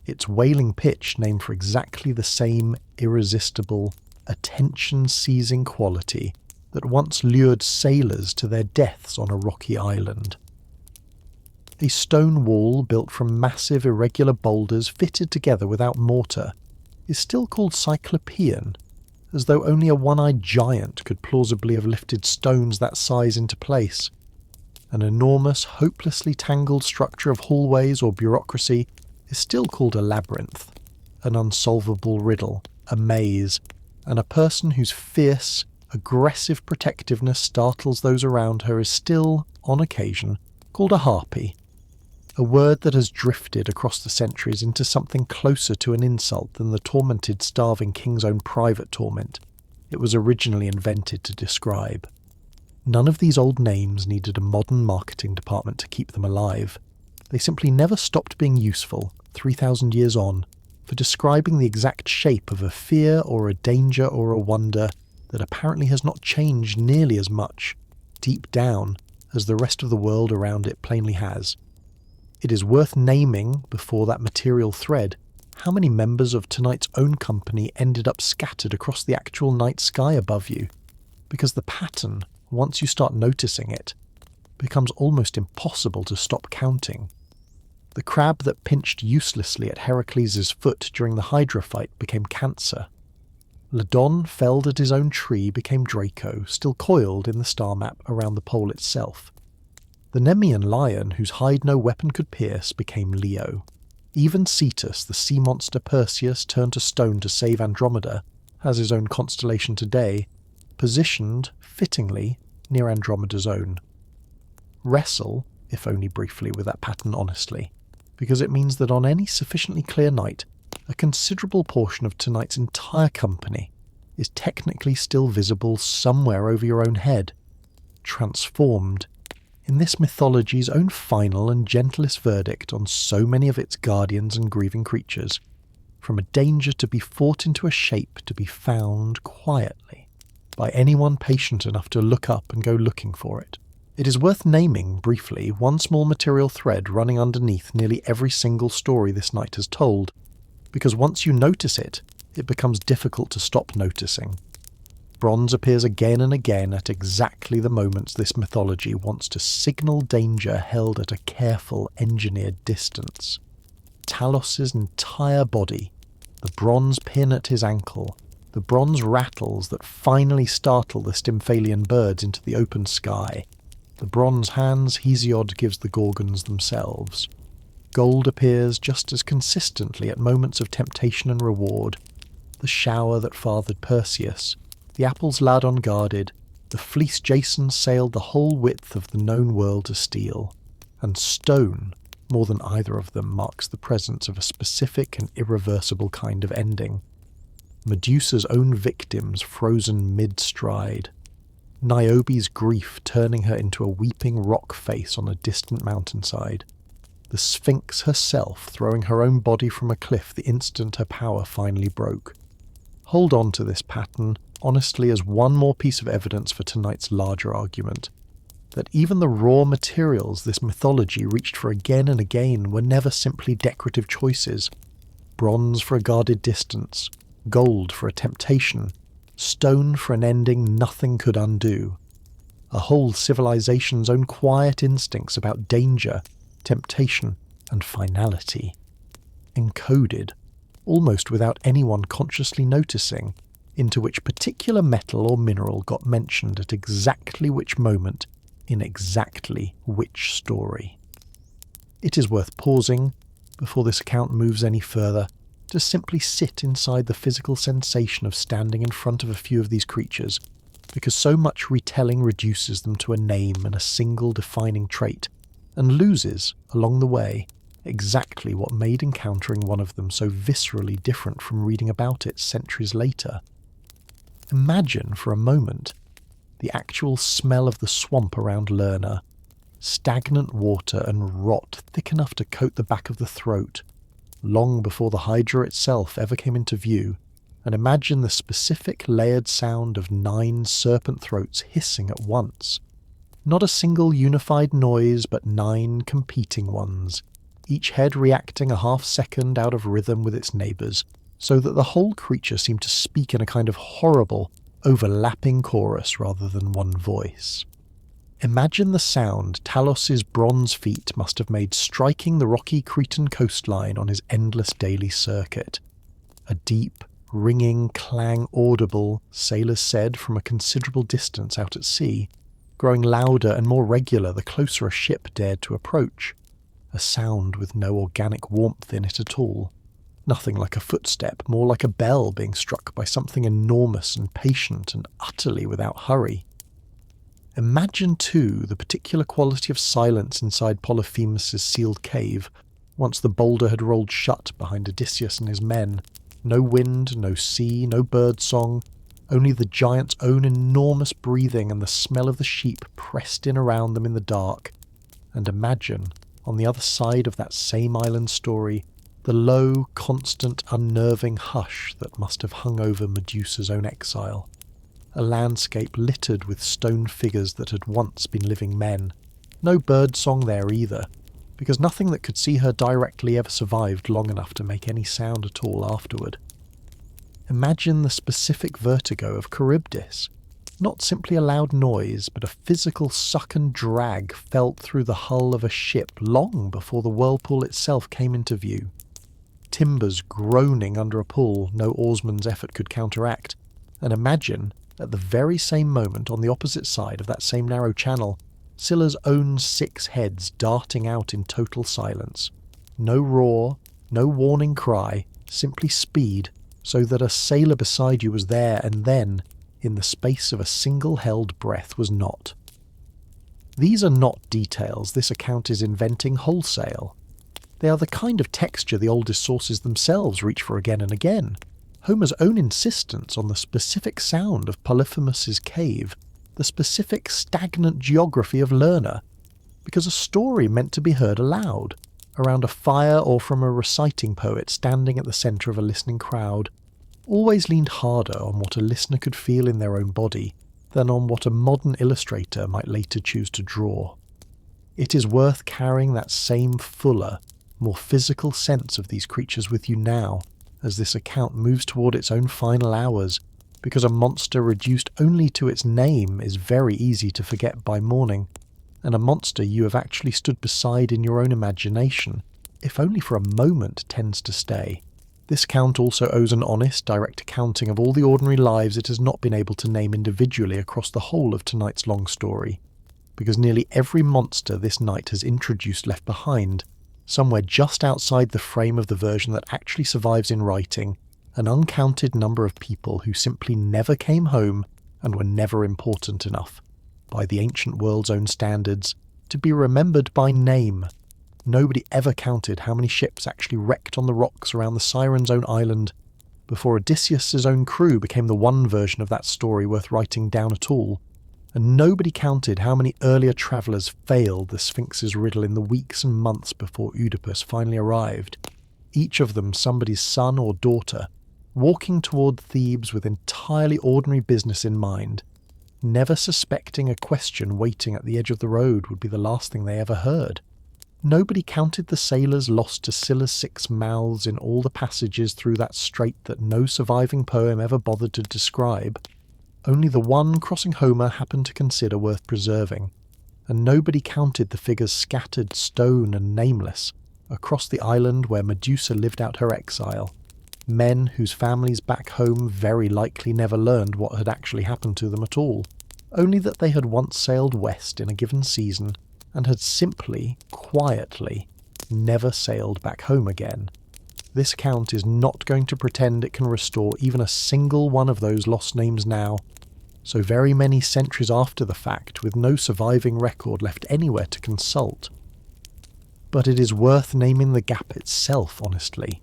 Speaker 1: its wailing pitch named for exactly the same irresistible, attention-seizing quality that once lured sailors to their deaths on a rocky island. A stone wall built from massive irregular boulders fitted together without mortar is still called cyclopean, as though only a one-eyed giant could plausibly have lifted stones that size into place. An enormous, hopelessly tangled structure of hallways or bureaucracy is still called a labyrinth, an unsolvable riddle, a maze, and a person whose fierce, aggressive protectiveness startles those around her is still, on occasion, called a harpy, a word that has drifted across the centuries into something closer to an insult than the tormented, starving king's own private torment it was originally invented to describe. None of these old names needed a modern marketing department to keep them alive. They simply never stopped being useful, 3,000 years on, for describing the exact shape of a fear or a danger or a wonder that apparently has not changed nearly as much, deep down, as the rest of the world around it plainly has. It is worth naming, before that material thread, how many members of tonight's own company ended up scattered across the actual night sky above you, because the pattern, once you start noticing it, becomes almost impossible to stop counting. The crab that pinched uselessly at Heracles' foot during the Hydra fight became Cancer. Ladon felled at his own tree became Draco, still coiled in the star map around the pole itself. The Nemean lion, whose hide no weapon could pierce, became Leo. Even Cetus, the sea monster Perseus turned to stone to save Andromeda, has his own constellation today, positioned, fittingly, near Andromeda's own. Wrestle, if only briefly, with that pattern honestly, because it means that on any sufficiently clear night, a considerable portion of tonight's entire company is technically still visible somewhere over your own head, transformed, in this mythology's own final and gentlest verdict on so many of its guardians and grieving creatures, from a danger to be fought into a shape to be found quietly by anyone patient enough to look up and go looking for it. It is worth naming, briefly, one small material thread running underneath nearly every single story this night has told, because once you notice it, it becomes difficult to stop noticing. Bronze appears again and again at exactly the moments this mythology wants to signal danger held at a careful, engineered distance. Talos's entire body, the bronze pin at his ankle, the bronze rattles that finally startle the Stymphalian birds into the open sky, the bronze hands Hesiod gives the Gorgons themselves. Gold appears just as consistently at moments of temptation and reward, the shower that fathered Perseus, the apples lad unguarded, the fleece Jason sailed the whole width of the known world to steal, and stone, more than either of them, marks the presence of a specific and irreversible kind of ending. Medusa's own victims frozen mid-stride, Niobe's grief turning her into a weeping rock face on a distant mountainside, the Sphinx herself throwing her own body from a cliff the instant her power finally broke. Hold on to this pattern, honestly, as one more piece of evidence for tonight's larger argument, that even the raw materials this mythology reached for again and again were never simply decorative choices. Bronze for a guarded distance, gold for a temptation, stone for an ending nothing could undo. A whole civilization's own quiet instincts about danger, temptation, and finality. Encoded, almost without anyone consciously noticing, into which particular metal or mineral got mentioned at exactly which moment in exactly which story. It is worth pausing, before this account moves any further, to simply sit inside the physical sensation of standing in front of a few of these creatures, because so much retelling reduces them to a name and a single defining trait, and loses, along the way, exactly what made encountering one of them so viscerally different from reading about it centuries later. Imagine, for a moment, the actual smell of the swamp around Lerna, stagnant water and rot thick enough to coat the back of the throat, long before the Hydra itself ever came into view, and imagine the specific layered sound of 9 serpent throats hissing at once. Not a single unified noise, but 9 competing ones, each head reacting a half-second out of rhythm with its neighbours, so that the whole creature seemed to speak in a kind of horrible, overlapping chorus rather than one voice. Imagine the sound Talos's bronze feet must have made striking the rocky Cretan coastline on his endless daily circuit. A deep, ringing clang audible, sailors said from a considerable distance out at sea, growing louder and more regular the closer a ship dared to approach. A sound with no organic warmth in it at all. Nothing like a footstep, more like a bell being struck by something enormous and patient and utterly without hurry. Imagine, too, the particular quality of silence inside Polyphemus's sealed cave, once the boulder had rolled shut behind Odysseus and his men. No wind, no sea, no bird song, only the giant's own enormous breathing and the smell of the sheep pressed in around them in the dark. And imagine, on the other side of that same island story, the low, constant, unnerving hush that must have hung over Medusa's own exile. A landscape littered with stone figures that had once been living men. No bird song there either, because nothing that could see her directly ever survived long enough to make any sound at all afterward. Imagine the specific vertigo of Charybdis. Not simply a loud noise, but a physical suck and drag felt through the hull of a ship long before the whirlpool itself came into view. Timbers groaning under a pull no oarsman's effort could counteract, and imagine, at the very same moment on the opposite side of that same narrow channel, Scylla's own 6 heads darting out in total silence. No roar, no warning cry, simply speed, so that a sailor beside you was there and then, in the space of a single held breath, was not. These are not details this account is inventing wholesale. They are the kind of texture the oldest sources themselves reach for again and again. Homer's own insistence on the specific sound of Polyphemus's cave, the specific stagnant geography of Lerna, because a story meant to be heard aloud, around a fire or from a reciting poet standing at the centre of a listening crowd, always leaned harder on what a listener could feel in their own body than on what a modern illustrator might later choose to draw. It is worth carrying that same fuller, more physical sense of these creatures with you now, as this account moves toward its own final hours, because a monster reduced only to its name is very easy to forget by morning, and a monster you have actually stood beside in your own imagination, if only for a moment, tends to stay. This account also owes an honest, direct accounting of all the ordinary lives it has not been able to name individually across the whole of tonight's long story, because nearly every monster this night has introduced left behind, somewhere just outside the frame of the version that actually survives in writing, an uncounted number of people who simply never came home and were never important enough, by the ancient world's own standards, to be remembered by name. Nobody ever counted how many ships actually wrecked on the rocks around the Siren's own island, before Odysseus' own crew became the one version of that story worth writing down at all, and nobody counted how many earlier travellers failed the Sphinx's riddle in the weeks and months before Oedipus finally arrived, each of them somebody's son or daughter, walking toward Thebes with entirely ordinary business in mind, never suspecting a question waiting at the edge of the road would be the last thing they ever heard. Nobody counted the sailors lost to Scylla's 6 mouths in all the passages through that strait that no surviving poem ever bothered to describe. Only the one crossing Homer happened to consider worth preserving, and nobody counted the figures scattered stone and nameless across the island where Medusa lived out her exile, men whose families back home very likely never learned what had actually happened to them at all, only that they had once sailed west in a given season and had simply, quietly, never sailed back home again. This account is not going to pretend it can restore even a single one of those lost names now, so very many centuries after the fact, with no surviving record left anywhere to consult. But it is worth naming the gap itself, honestly,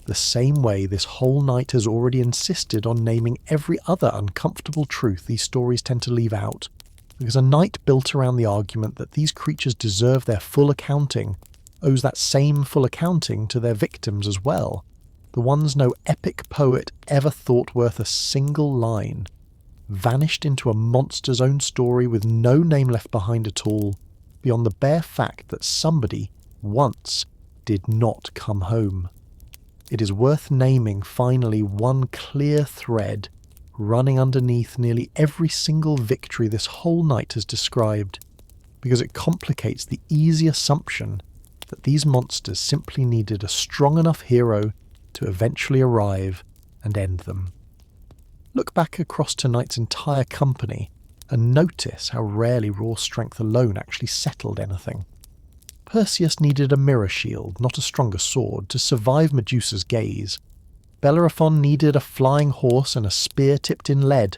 Speaker 1: the same way this whole night has already insisted on naming every other uncomfortable truth these stories tend to leave out, because a night built around the argument that these creatures deserve their full accounting owes that same full accounting to their victims as well, the ones no epic poet ever thought worth a single line. vanished into a monster's own story with no name left behind at all, beyond the bare fact that somebody, once, did not come home. It is worth naming finally one clear thread running underneath nearly every single victory this whole night has described, because it complicates the easy assumption that these monsters simply needed a strong enough hero to eventually arrive and end them. Look back across tonight's entire company and notice how rarely raw strength alone actually settled anything. Perseus needed a mirror shield, not a stronger sword, to survive Medusa's gaze. Bellerophon needed a flying horse and a spear tipped in lead,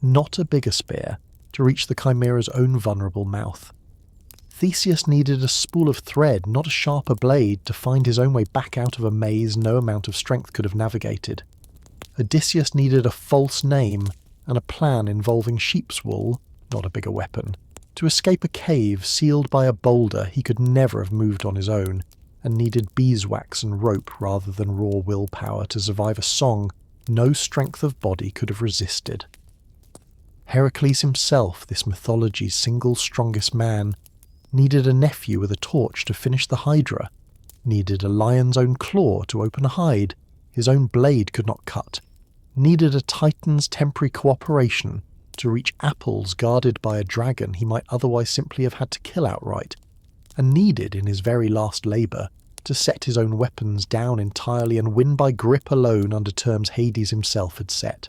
Speaker 1: not a bigger spear, to reach the Chimera's own vulnerable mouth. Theseus needed a spool of thread, not a sharper blade, to find his own way back out of a maze no amount of strength could have navigated. Odysseus needed a false name and a plan involving sheep's wool, not a bigger weapon, to escape a cave sealed by a boulder he could never have moved on his own, and needed beeswax and rope rather than raw willpower to survive a song no strength of body could have resisted. Heracles himself, this mythology's single strongest man, needed a nephew with a torch to finish the Hydra, needed a lion's own claw to open a hide his own blade could not cut, needed a titan's temporary cooperation to reach apples guarded by a dragon he might otherwise simply have had to kill outright, and needed, in his very last labour, to set his own weapons down entirely and win by grip alone under terms Hades himself had set.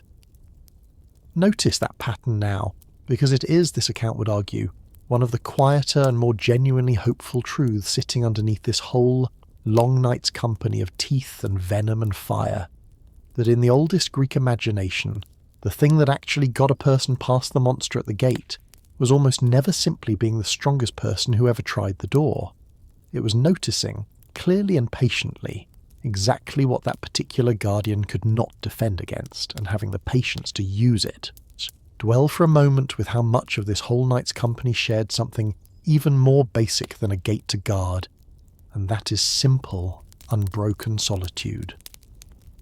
Speaker 1: Notice that pattern now, because it is, this account would argue, one of the quieter and more genuinely hopeful truths sitting underneath this whole long night's company of teeth and venom and fire, that in the oldest Greek imagination, the thing that actually got a person past the monster at the gate was almost never simply being the strongest person who ever tried the door. It was noticing, clearly and patiently, exactly what that particular guardian could not defend against, and having the patience to use it. Dwell for a moment with how much of this whole night's company shared something even more basic than a gate to guard, and that is simple, unbroken solitude.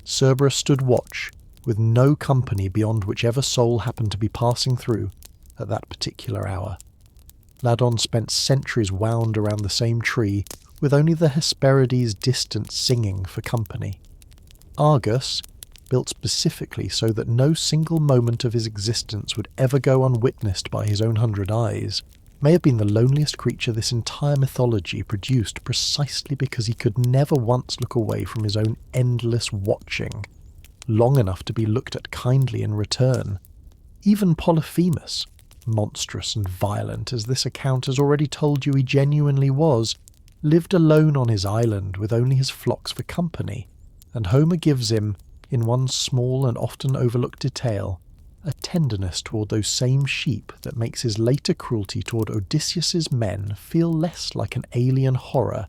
Speaker 1: Cerberus stood watch, with no company beyond whichever soul happened to be passing through at that particular hour. Ladon spent centuries wound around the same tree, with only the Hesperides distant singing for company. Argus, built specifically so that no single moment of his existence would ever go unwitnessed by his own 100 eyes, may have been the loneliest creature this entire mythology produced precisely because he could never once look away from his own endless watching, long enough to be looked at kindly in return. Even Polyphemus, monstrous and violent as this account has already told you he genuinely was, lived alone on his island with only his flocks for company, and Homer gives him, in one small and often overlooked detail, a tenderness toward those same sheep that makes his later cruelty toward Odysseus's men feel less like an alien horror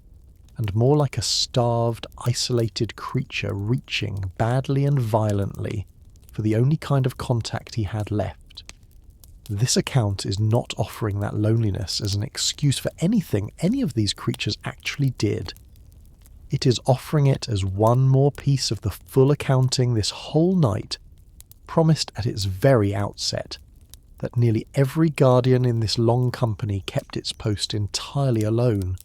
Speaker 1: and more like a starved, isolated creature reaching badly and violently for the only kind of contact he had left. This account is not offering that loneliness as an excuse for anything any of these creatures actually did. It is offering it as one more piece of the full accounting this whole night promised at its very outset, that nearly every guardian in this long company kept its post entirely alone,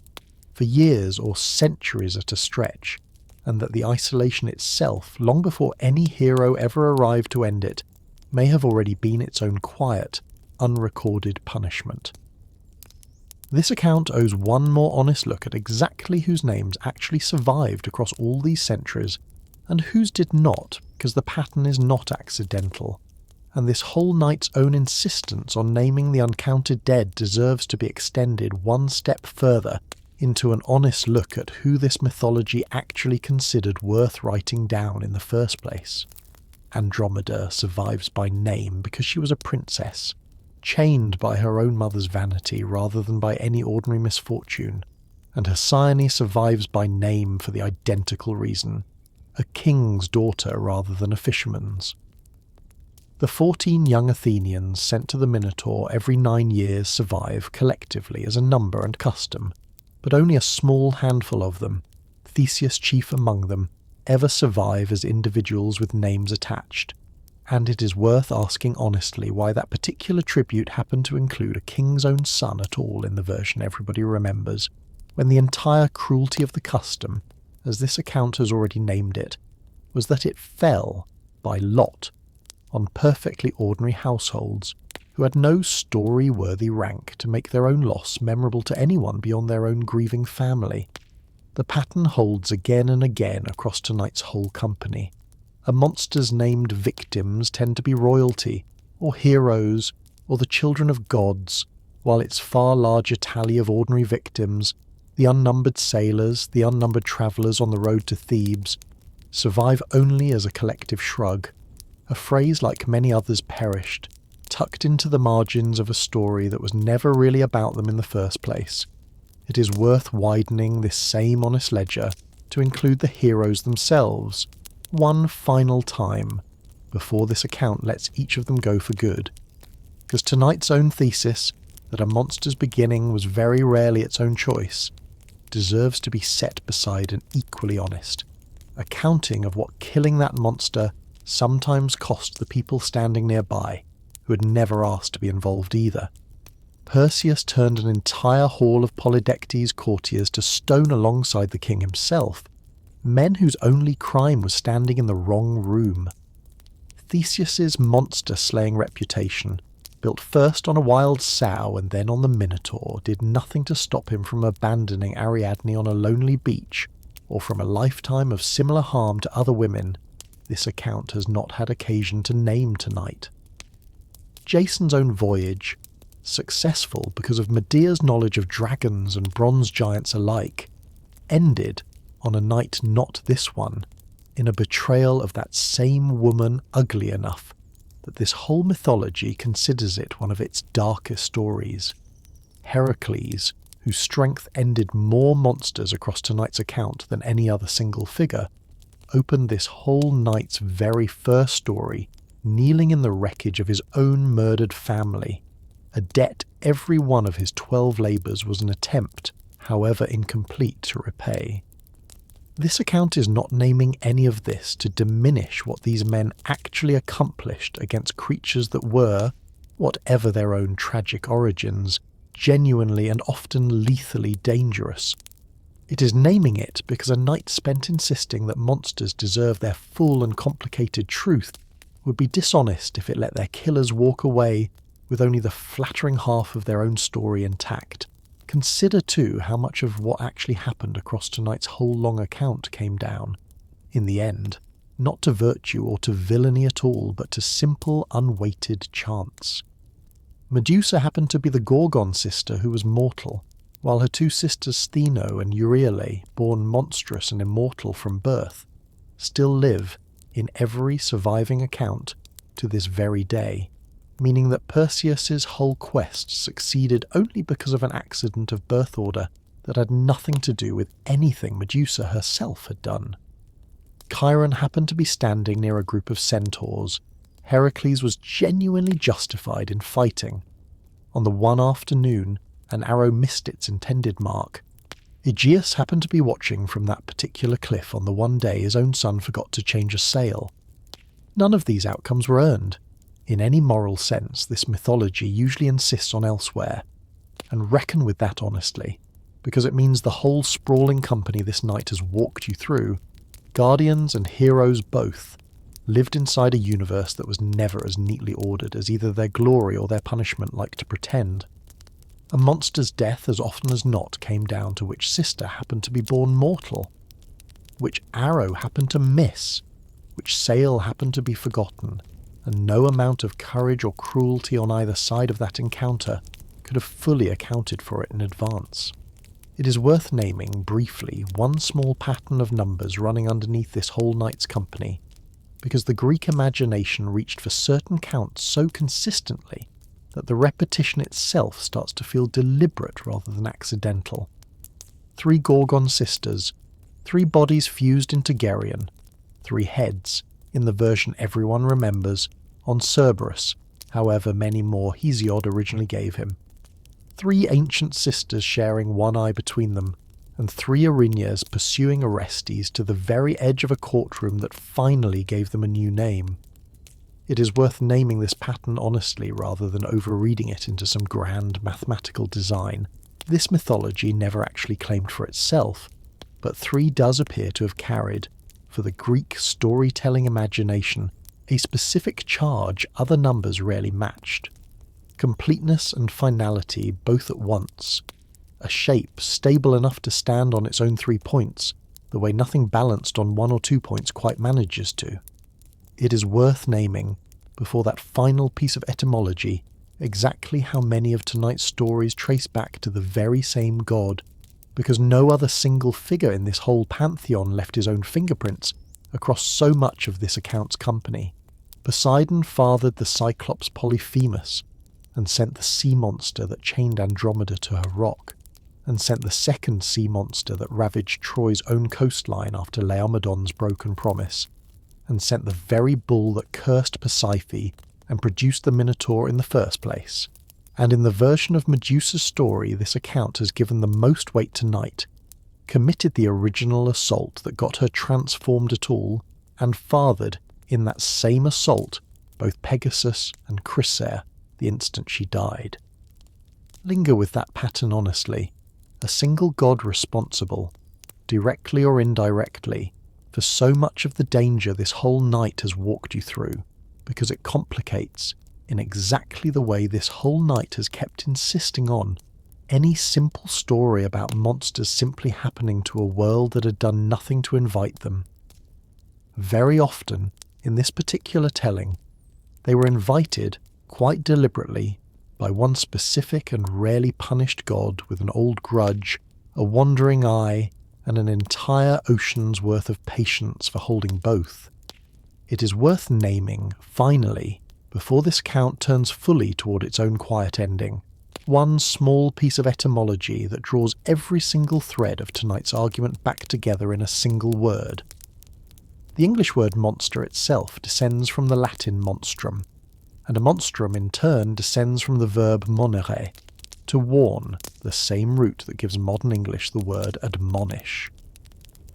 Speaker 1: for years or centuries at a stretch, and that the isolation itself, long before any hero ever arrived to end it, may have already been its own quiet, unrecorded punishment. This account owes one more honest look at exactly whose names actually survived across all these centuries, and whose did not, because the pattern is not accidental, and this whole night's own insistence on naming the uncounted dead deserves to be extended one step further into an honest look at who this mythology actually considered worth writing down in the first place. Andromeda survives by name because she was a princess, chained by her own mother's vanity rather than by any ordinary misfortune, and Hesione survives by name for the identical reason, a king's daughter rather than a fisherman's. The 14 young Athenians sent to the Minotaur every 9 years survive collectively as a number and custom, but only a small handful of them, Theseus chief among them, ever survive as individuals with names attached, And it is worth asking honestly why that particular tribute happened to include a king's own son at all in the version everybody remembers, when the entire cruelty of the custom, as this account has already named it, was that it fell, by lot, on perfectly ordinary households who had no story-worthy rank to make their own loss memorable to anyone beyond their own grieving family. The pattern holds again and again across tonight's whole company. A monster's named victims tend to be royalty, or heroes, or the children of gods, while its far larger tally of ordinary victims, the unnumbered sailors, the unnumbered travellers on the road to Thebes, survive only as a collective shrug, a phrase like many others perished, tucked into the margins of a story that was never really about them in the first place. It is worth widening this same honest ledger to include the heroes themselves, one final time, before this account lets each of them go for good. Because tonight's own thesis, that a monster's beginning was very rarely its own choice, deserves to be set beside an equally honest accounting of what killing that monster sometimes cost the people standing nearby, who had never asked to be involved either. Perseus turned an entire hall of Polydectes' courtiers to stone alongside the king himself, men whose only crime was standing in the wrong room. Theseus's monster-slaying reputation, built first on a wild sow and then on the Minotaur, did nothing to stop him from abandoning Ariadne on a lonely beach, or from a lifetime of similar harm to other women this account has not had occasion to name tonight. Jason's own voyage, successful because of Medea's knowledge of dragons and bronze giants alike, ended on a night not this one, in a betrayal of that same woman ugly enough that this whole mythology considers it one of its darkest stories. Heracles, whose strength ended more monsters across tonight's account than any other single figure, opened this whole night's very first story kneeling in the wreckage of his own murdered family, a debt every one of his 12 labours was an attempt, however incomplete, to repay. This account is not naming any of this to diminish what these men actually accomplished against creatures that were, whatever their own tragic origins, genuinely and often lethally dangerous. It is naming it because a night spent insisting that monsters deserve their full and complicated truth would be dishonest if it let their killers walk away with only the flattering half of their own story intact. Consider too how much of what actually happened across tonight's whole long account came down, in the end, not to virtue or to villainy at all, but to simple, unweighted chance. Medusa happened to be the Gorgon sister who was mortal, while her two sisters Stheno and Euryale, born monstrous and immortal from birth, still live, in every surviving account, to this very day, meaning that Perseus's whole quest succeeded only because of an accident of birth order that had nothing to do with anything Medusa herself had done. Chiron happened to be standing near a group of centaurs. Heracles was genuinely justified in fighting. On the one afternoon, an arrow missed its intended mark. Aegeus happened to be watching from that particular cliff on the one day his own son forgot to change a sail. None of these outcomes were earned. In any moral sense, this mythology usually insists on elsewhere, and reckon with that honestly, because it means the whole sprawling company this night has walked you through, guardians and heroes both, lived inside a universe that was never as neatly ordered as either their glory or their punishment like to pretend. A monster's death as often as not came down to which sister happened to be born mortal, which arrow happened to miss, which sail happened to be forgotten, and no amount of courage or cruelty on either side of that encounter could have fully accounted for it in advance. It is worth naming, briefly, one small pattern of numbers running underneath this whole night's company, because the Greek imagination reached for certain counts so consistently that the repetition itself starts to feel deliberate rather than accidental. 3 Gorgon sisters, 3 bodies fused into Geryon, 3 heads, in the version everyone remembers, on Cerberus, however many more Hesiod originally gave him. 3 ancient sisters sharing one eye between them, and 3 Erinyes pursuing Orestes to the very edge of a courtroom that finally gave them a new name. It is worth naming this pattern honestly rather than overreading it into some grand mathematical design. This mythology never actually claimed for itself, but 3 does appear to have carried, for the Greek storytelling imagination, a specific charge other numbers rarely matched. Completeness and finality both at once. A shape stable enough to stand on its own 3 points, the way nothing balanced on 1 or 2 points quite manages to. It is worth naming, before that final piece of etymology, exactly how many of tonight's stories trace back to the very same god, because no other single figure in this whole pantheon left his own fingerprints across so much of this account's company. Poseidon fathered the Cyclops Polyphemus, and sent the sea monster that chained Andromeda to her rock, and sent the second sea monster that ravaged Troy's own coastline after Laomedon's broken promise, and sent the very bull that cursed Pasiphae and produced the Minotaur in the first place. And in the version of Medusa's story this account has given the most weight tonight, committed the original assault that got her transformed at all, and fathered, in that same assault, both Pegasus and Chrysaor the instant she died. Linger with that pattern honestly. A single god responsible, directly or indirectly, for so much of the danger this whole night has walked you through, because it complicates, in exactly the way this whole night has kept insisting on, any simple story about monsters simply happening to a world that had done nothing to invite them. Very often, in this particular telling, they were invited, quite deliberately, by one specific and rarely punished god with an old grudge, a wandering eye, and an entire ocean's worth of patience for holding both. It is worth naming, finally, before this account turns fully toward its own quiet ending, one small piece of etymology that draws every single thread of tonight's argument back together in a single word. The English word monster itself descends from the Latin monstrum, and a monstrum in turn descends from the verb monere, to warn, the same root that gives modern English the word admonish.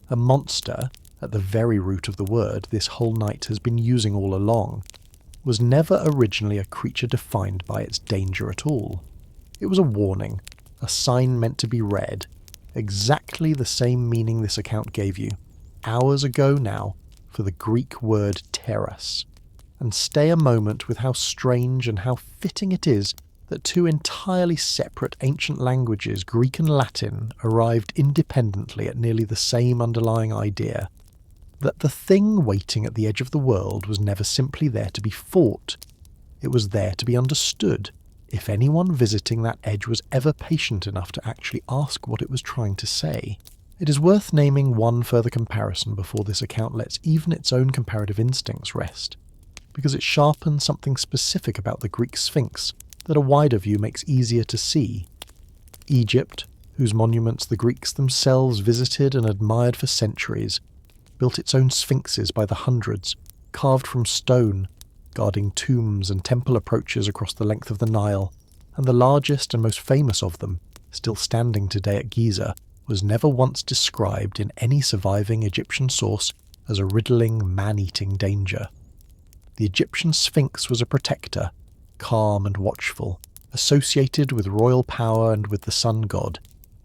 Speaker 1: A monster, at the very root of the word this whole night has been using all along, was never originally a creature defined by its danger at all. It was a warning, a sign meant to be read, exactly the same meaning this account gave you, hours ago now, for the Greek word teras. And stay a moment with how strange and how fitting it is that 2 entirely separate ancient languages, Greek and Latin, arrived independently at nearly the same underlying idea. That the thing waiting at the edge of the world was never simply there to be fought. It was there to be understood, if anyone visiting that edge was ever patient enough to actually ask what it was trying to say. It is worth naming one further comparison before this account lets even its own comparative instincts rest, because it sharpens something specific about the Greek Sphinx that a wider view makes easier to see. Egypt, whose monuments the Greeks themselves visited and admired for centuries, built its own sphinxes by the hundreds, carved from stone, guarding tombs and temple approaches across the length of the Nile, and the largest and most famous of them, still standing today at Giza, was never once described in any surviving Egyptian source as a riddling, man-eating danger. The Egyptian Sphinx was a protector, calm and watchful, associated with royal power and with the sun god,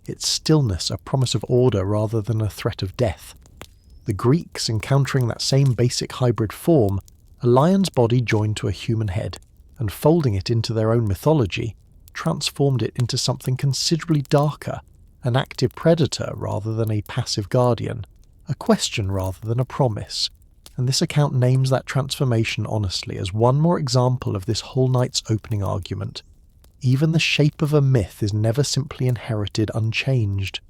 Speaker 1: its stillness a promise of order rather than a threat of death. The Greeks, encountering that same basic hybrid form, a lion's body joined to a human head, and folding it into their own mythology, transformed it into something considerably darker, an active predator rather than a passive guardian, a question rather than a promise. And this account names that transformation honestly as one more example of this whole night's opening argument. Even the shape of a myth is never simply inherited unchanged.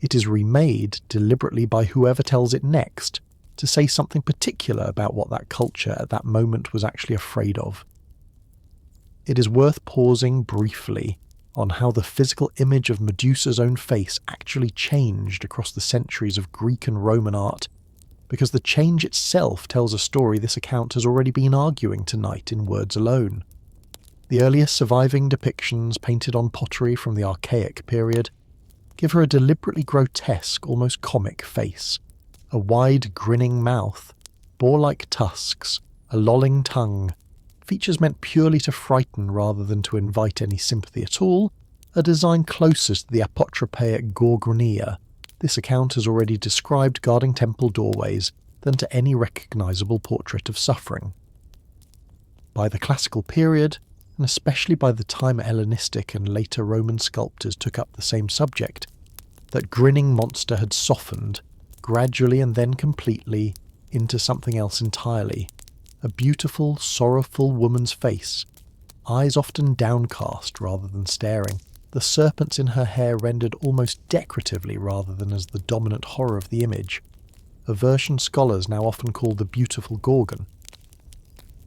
Speaker 1: It is remade deliberately by whoever tells it next, to say something particular about what that culture at that moment was actually afraid of. It is worth pausing briefly on how the physical image of Medusa's own face actually changed across the centuries of Greek and Roman art, because the change itself tells a story this account has already been arguing tonight in words alone. The earliest surviving depictions painted on pottery from the Archaic period give her a deliberately grotesque, almost comic face, a wide grinning mouth, boar-like tusks, a lolling tongue, features meant purely to frighten rather than to invite any sympathy at all, a design closer to the apotropaic Gorgonia. This account has already described guarding temple doorways than to any recognisable portrait of suffering. By the classical period, and especially by the time Hellenistic and later Roman sculptors took up the same subject, that grinning monster had softened, gradually and then completely, into something else entirely. A beautiful, sorrowful woman's face, eyes often downcast rather than staring, the serpents in her hair rendered almost decoratively rather than as the dominant horror of the image, a version scholars now often call the beautiful Gorgon.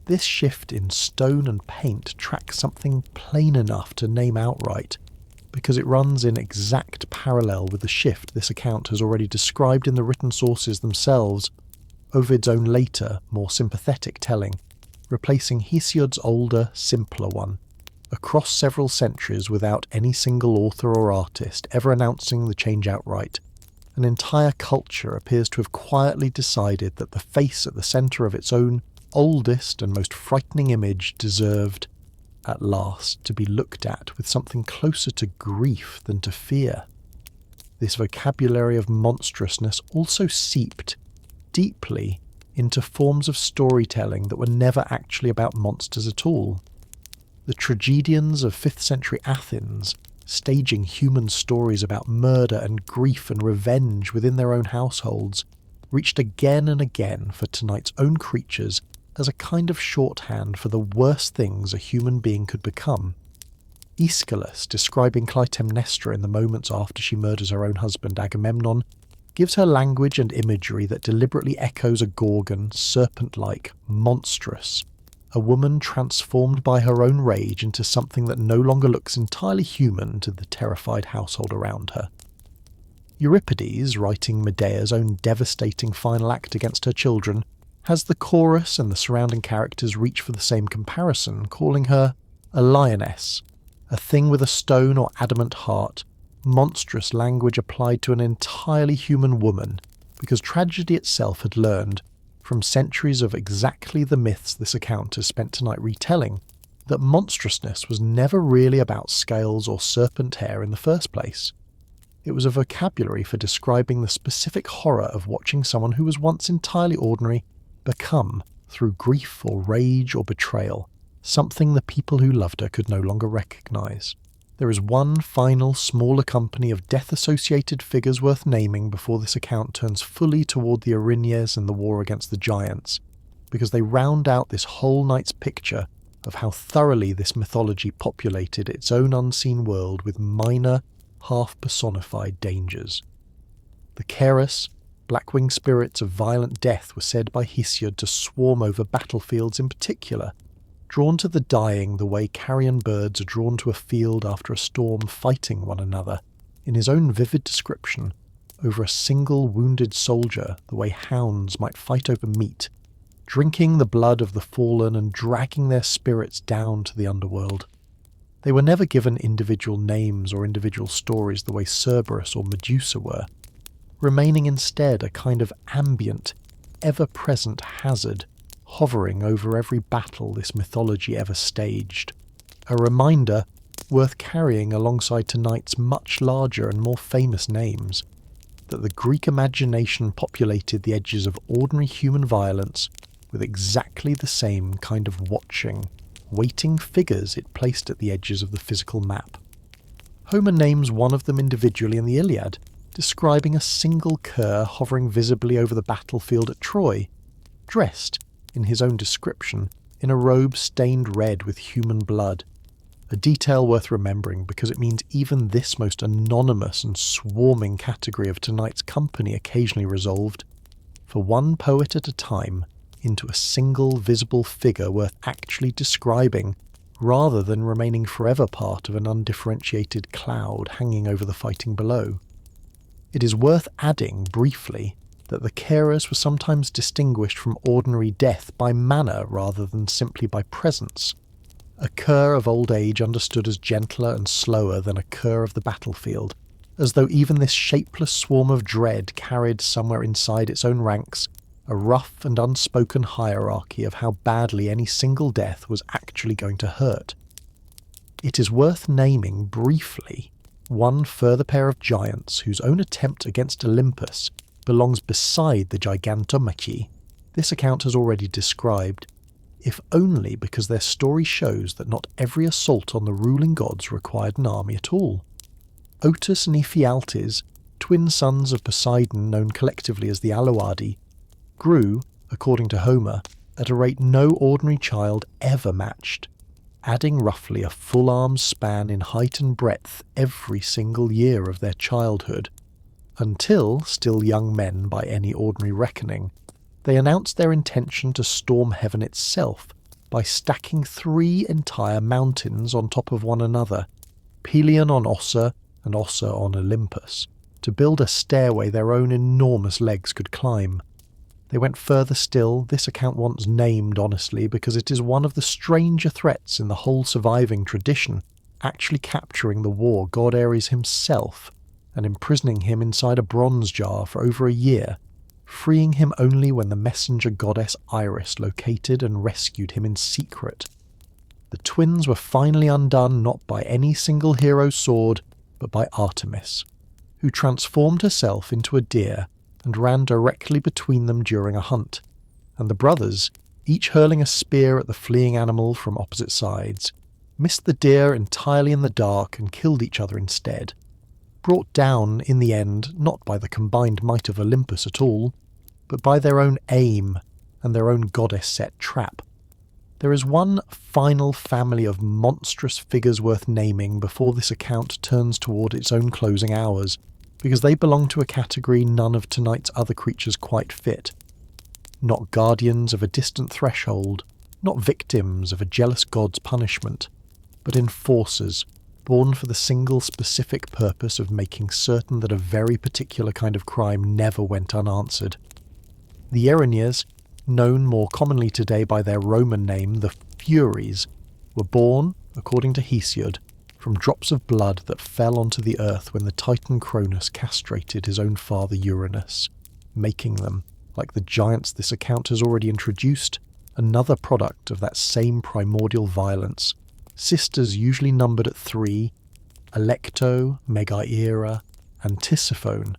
Speaker 1: This shift in stone and paint tracks something plain enough to name outright, because it runs in exact parallel with the shift this account has already described in the written sources themselves, Ovid's own later, more sympathetic telling, replacing Hesiod's older, simpler one, across several centuries without any single author or artist ever announcing the change outright. An entire culture appears to have quietly decided that the face at the centre of its own oldest and most frightening image deserved, at last, to be looked at with something closer to grief than to fear. This vocabulary of monstrousness also seeped deeply into forms of storytelling that were never actually about monsters at all. The tragedians of 5th century Athens, staging human stories about murder and grief and revenge within their own households, reached again and again for tonight's own creatures as a kind of shorthand for the worst things a human being could become. Aeschylus, describing Clytemnestra in the moments after she murders her own husband Agamemnon, gives her language and imagery that deliberately echoes a Gorgon, serpent-like, monstrous, a woman transformed by her own rage into something that no longer looks entirely human to the terrified household around her. Euripides, writing Medea's own devastating final act against her children, has the chorus and the surrounding characters reach for the same comparison, calling her a lioness, a thing with a stone or adamant heart, monstrous language applied to an entirely human woman, because tragedy itself had learned, from centuries of exactly the myths this account has spent tonight retelling, that monstrousness was never really about scales or serpent hair in the first place. It was a vocabulary for describing the specific horror of watching someone who was once entirely ordinary become, through grief or rage or betrayal, something the people who loved her could no longer recognise. There is one final smaller company of death-associated figures worth naming before this account turns fully toward the Erinyes and the war against the giants, because they round out this whole night's picture of how thoroughly this mythology populated its own unseen world with minor, half-personified dangers. The Cerberus, black-winged spirits of violent death, were said by Hesiod to swarm over battlefields in particular, drawn to the dying the way carrion birds are drawn to a field after a storm, fighting one another, in his own vivid description, over a single wounded soldier the way hounds might fight over meat, drinking the blood of the fallen and dragging their spirits down to the underworld. They were never given individual names or individual stories the way Cerberus or Medusa were, remaining instead a kind of ambient, ever-present hazard hovering over every battle this mythology ever staged. A reminder worth carrying alongside tonight's much larger and more famous names, that the Greek imagination populated the edges of ordinary human violence with exactly the same kind of watching, waiting figures it placed at the edges of the physical map. Homer names one of them individually in the Iliad, describing a single cur hovering visibly over the battlefield at Troy, dressed, in his own description, in a robe stained red with human blood, a detail worth remembering because it means even this most anonymous and swarming category of tonight's company occasionally resolved, for one poet at a time, into a single visible figure worth actually describing, rather than remaining forever part of an undifferentiated cloud hanging over the fighting below. It is worth adding, briefly, that the Cerberus were sometimes distinguished from ordinary death by manner rather than simply by presence, a cur of old age understood as gentler and slower than a cur of the battlefield, as though even this shapeless swarm of dread carried somewhere inside its own ranks a rough and unspoken hierarchy of how badly any single death was actually going to hurt. It is worth naming briefly one further pair of giants whose own attempt against Olympus belongs beside the Gigantomachy this account has already described, if only because their story shows that not every assault on the ruling gods required an army at all. Otus and Ephialtes, twin sons of Poseidon known collectively as the Aloadi, grew, according to Homer, at a rate no ordinary child ever matched, adding roughly a full arm's span in height and breadth every single year of their childhood, until, still young men by any ordinary reckoning, they announced their intention to storm heaven itself by stacking 3 entire mountains on top of one another, Pelion on Ossa and Ossa on Olympus, to build a stairway their own enormous legs could climb. They went further still, this account wants named honestly because it is one of the stranger threats in the whole surviving tradition, actually capturing the war god Ares himself and imprisoning him inside a bronze jar for over a year, freeing him only when the messenger goddess Iris located and rescued him in secret. The twins were finally undone not by any single hero's sword, but by Artemis, who transformed herself into a deer and ran directly between them during a hunt, and the brothers, each hurling a spear at the fleeing animal from opposite sides, missed the deer entirely in the dark and killed each other instead. Brought down, in the end, not by the combined might of Olympus at all, but by their own aim and their own goddess-set trap. There is one final family of monstrous figures worth naming before this account turns toward its own closing hours, because they belong to a category none of tonight's other creatures quite fit. Not guardians of a distant threshold, not victims of a jealous god's punishment, but enforcers, born for the single specific purpose of making certain that a very particular kind of crime never went unanswered. The Erinyes, known more commonly today by their Roman name, the Furies, were born, according to Hesiod, from drops of blood that fell onto the earth when the Titan Cronus castrated his own father Uranus, making them, like the giants this account has already introduced, another product of that same primordial violence, sisters usually numbered at 3, Alecto, Megaera, and Tisiphone,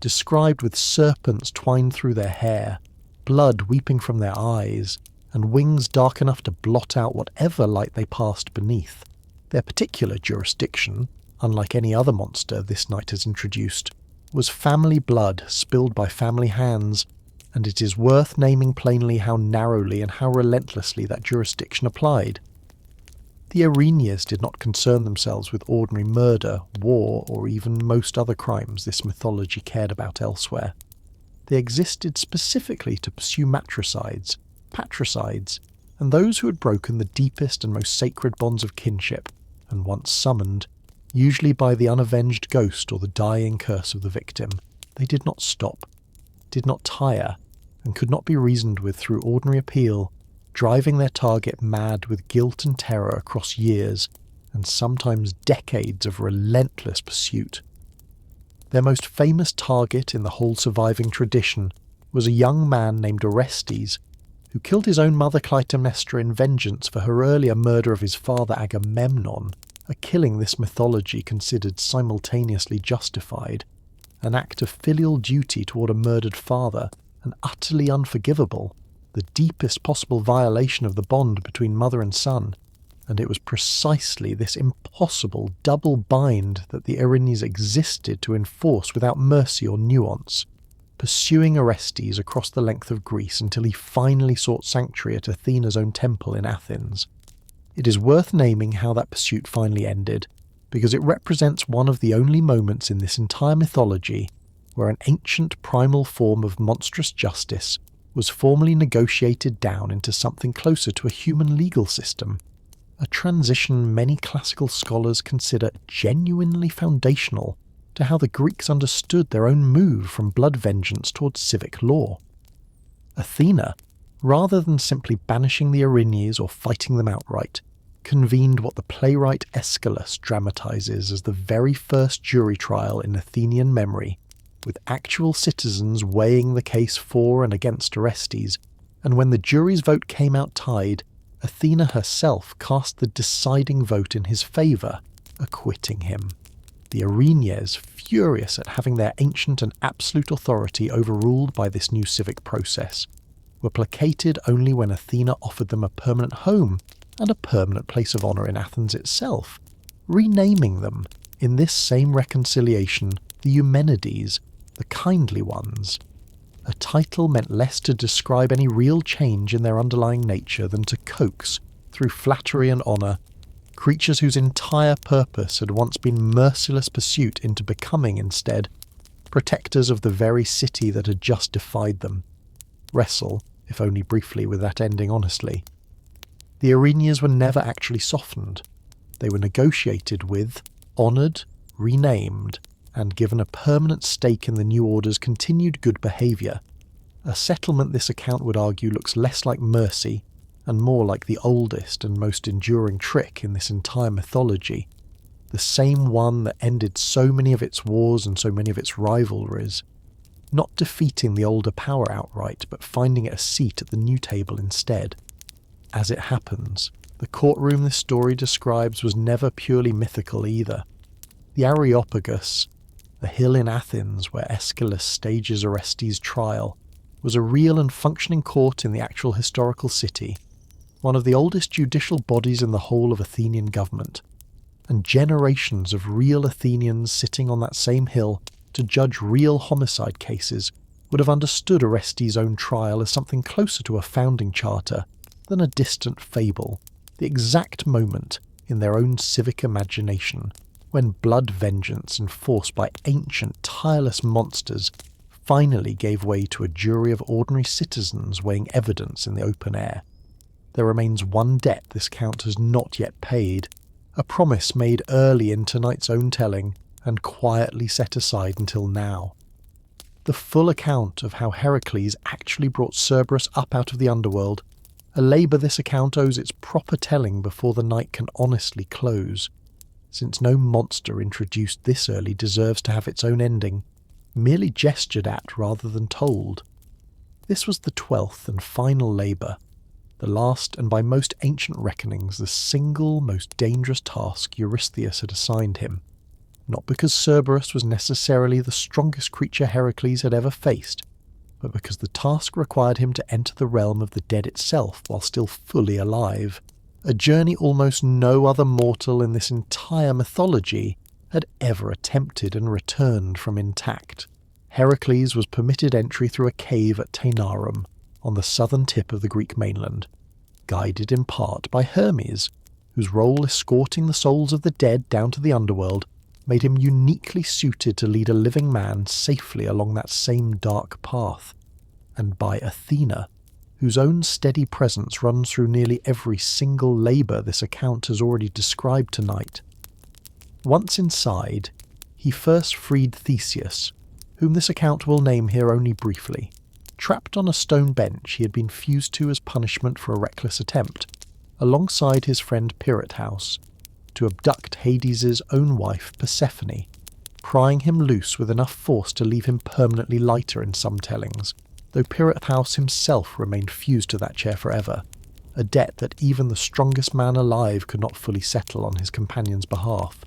Speaker 1: described with serpents twined through their hair, blood weeping from their eyes, and wings dark enough to blot out whatever light they passed beneath. Their particular jurisdiction, unlike any other monster this night has introduced, was family blood spilled by family hands, and it is worth naming plainly how narrowly and how relentlessly that jurisdiction applied. The Erinyes did not concern themselves with ordinary murder, war, or even most other crimes this mythology cared about elsewhere. They existed specifically to pursue matricides, patricides, and those who had broken the deepest and most sacred bonds of kinship, and once summoned, usually by the unavenged ghost or the dying curse of the victim. They did not stop, did not tire, and could not be reasoned with through ordinary appeal, driving their target mad with guilt and terror across years, and sometimes decades of relentless pursuit. Their most famous target in the whole surviving tradition was a young man named Orestes, who killed his own mother Clytemnestra in vengeance for her earlier murder of his father Agamemnon, a killing this mythology considered simultaneously justified, an act of filial duty toward a murdered father, and utterly unforgivable, the deepest possible violation of the bond between mother and son, and it was precisely this impossible double bind that the Erinyes existed to enforce without mercy or nuance, pursuing Orestes across the length of Greece until he finally sought sanctuary at Athena's own temple in Athens. It is worth naming how that pursuit finally ended, because it represents one of the only moments in this entire mythology where an ancient primal form of monstrous justice was formally negotiated down into something closer to a human legal system, a transition many classical scholars consider genuinely foundational to how the Greeks understood their own move from blood vengeance towards civic law. Athena, rather than simply banishing the Erinyes or fighting them outright, convened what the playwright Aeschylus dramatizes as the very first jury trial in Athenian memory, with actual citizens weighing the case for and against Orestes, and when the jury's vote came out tied, Athena herself cast the deciding vote in his favour, acquitting him. The Erinyes, furious at having their ancient and absolute authority overruled by this new civic process, were placated only when Athena offered them a permanent home and a permanent place of honour in Athens itself, renaming them, in this same reconciliation, the Eumenides, the kindly ones. A title meant less to describe any real change in their underlying nature than to coax, through flattery and honour, creatures whose entire purpose had once been merciless pursuit into becoming, instead, protectors of the very city that had just defied them. Wrestle, if only briefly, with that ending honestly. The Erinyes were never actually softened. They were negotiated with, honoured, renamed, and given a permanent stake in the new order's continued good behaviour. A settlement this account would argue looks less like mercy and more like the oldest and most enduring trick in this entire mythology, the same one that ended so many of its wars and so many of its rivalries, not defeating the older power outright, but finding it a seat at the new table instead. As it happens, the courtroom this story describes was never purely mythical either. The Areopagus, the hill in Athens where Aeschylus stages Orestes' trial, was a real and functioning court in the actual historical city, one of the oldest judicial bodies in the whole of Athenian government, and generations of real Athenians sitting on that same hill to judge real homicide cases would have understood Orestes' own trial as something closer to a founding charter than a distant fable, the exact moment in their own civic imagination when blood vengeance enforced by ancient, tireless monsters finally gave way to a jury of ordinary citizens weighing evidence in the open air. There remains one debt this count has not yet paid, a promise made early in tonight's own telling and quietly set aside until now. The full account of how Heracles actually brought Cerberus up out of the underworld, a labour this account owes its proper telling before the night can honestly close, since no monster introduced this early deserves to have its own ending, merely gestured at rather than told. This was the 12th and final labour, the last and by most ancient reckonings the single most dangerous task Eurystheus had assigned him, not because Cerberus was necessarily the strongest creature Heracles had ever faced, but because the task required him to enter the realm of the dead itself while still fully alive, a journey almost no other mortal in this entire mythology had ever attempted and returned from intact. Heracles was permitted entry through a cave at Taenarum, on the southern tip of the Greek mainland, guided in part by Hermes, whose role escorting the souls of the dead down to the underworld made him uniquely suited to lead a living man safely along that same dark path, and by Athena, whose own steady presence runs through nearly every single labour this account has already described tonight. Once inside, he first freed Theseus, whom this account will name here only briefly. Trapped on a stone bench he had been fused to as punishment for a reckless attempt, alongside his friend Pirithous, to abduct Hades' own wife Persephone, prying him loose with enough force to leave him permanently lighter in some tellings, though Pirithous himself remained fused to that chair forever, a debt that even the strongest man alive could not fully settle on his companion's behalf.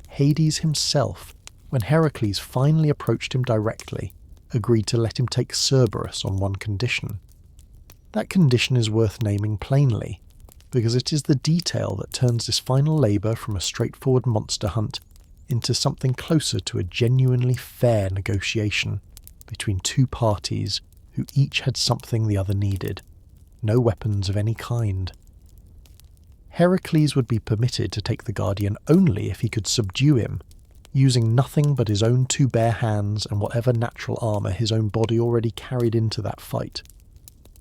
Speaker 1: Hades himself, when Heracles finally approached him directly, agreed to let him take Cerberus on one condition. That condition is worth naming plainly, because it is the detail that turns this final labour from a straightforward monster hunt into something closer to a genuinely fair negotiation between two parties who each had something the other needed, no weapons of any kind. Heracles would be permitted to take the Guardian only if he could subdue him, using nothing but his own two bare hands and whatever natural armour his own body already carried into that fight.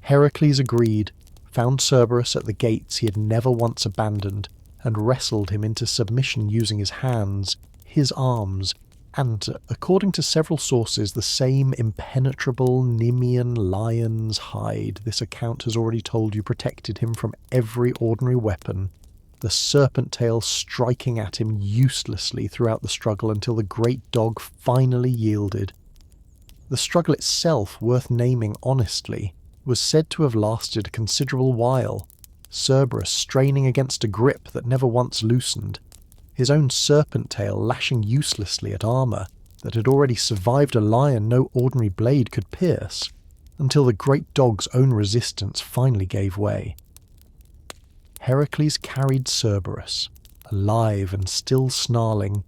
Speaker 1: Heracles agreed, found Cerberus at the gates he had never once abandoned, and wrestled him into submission using his hands, his arms, and, according to several sources, the same impenetrable Nemean lion's hide this account has already told you protected him from every ordinary weapon, the serpent tail striking at him uselessly throughout the struggle until the great dog finally yielded, The struggle itself, worth naming honestly, was said to have lasted a considerable while, Cerberus straining against a grip that never once loosened, his own serpent tail lashing uselessly at armour that had already survived a lion no ordinary blade could pierce, until the great dog's own resistance finally gave way. Heracles carried Cerberus, alive and still snarling,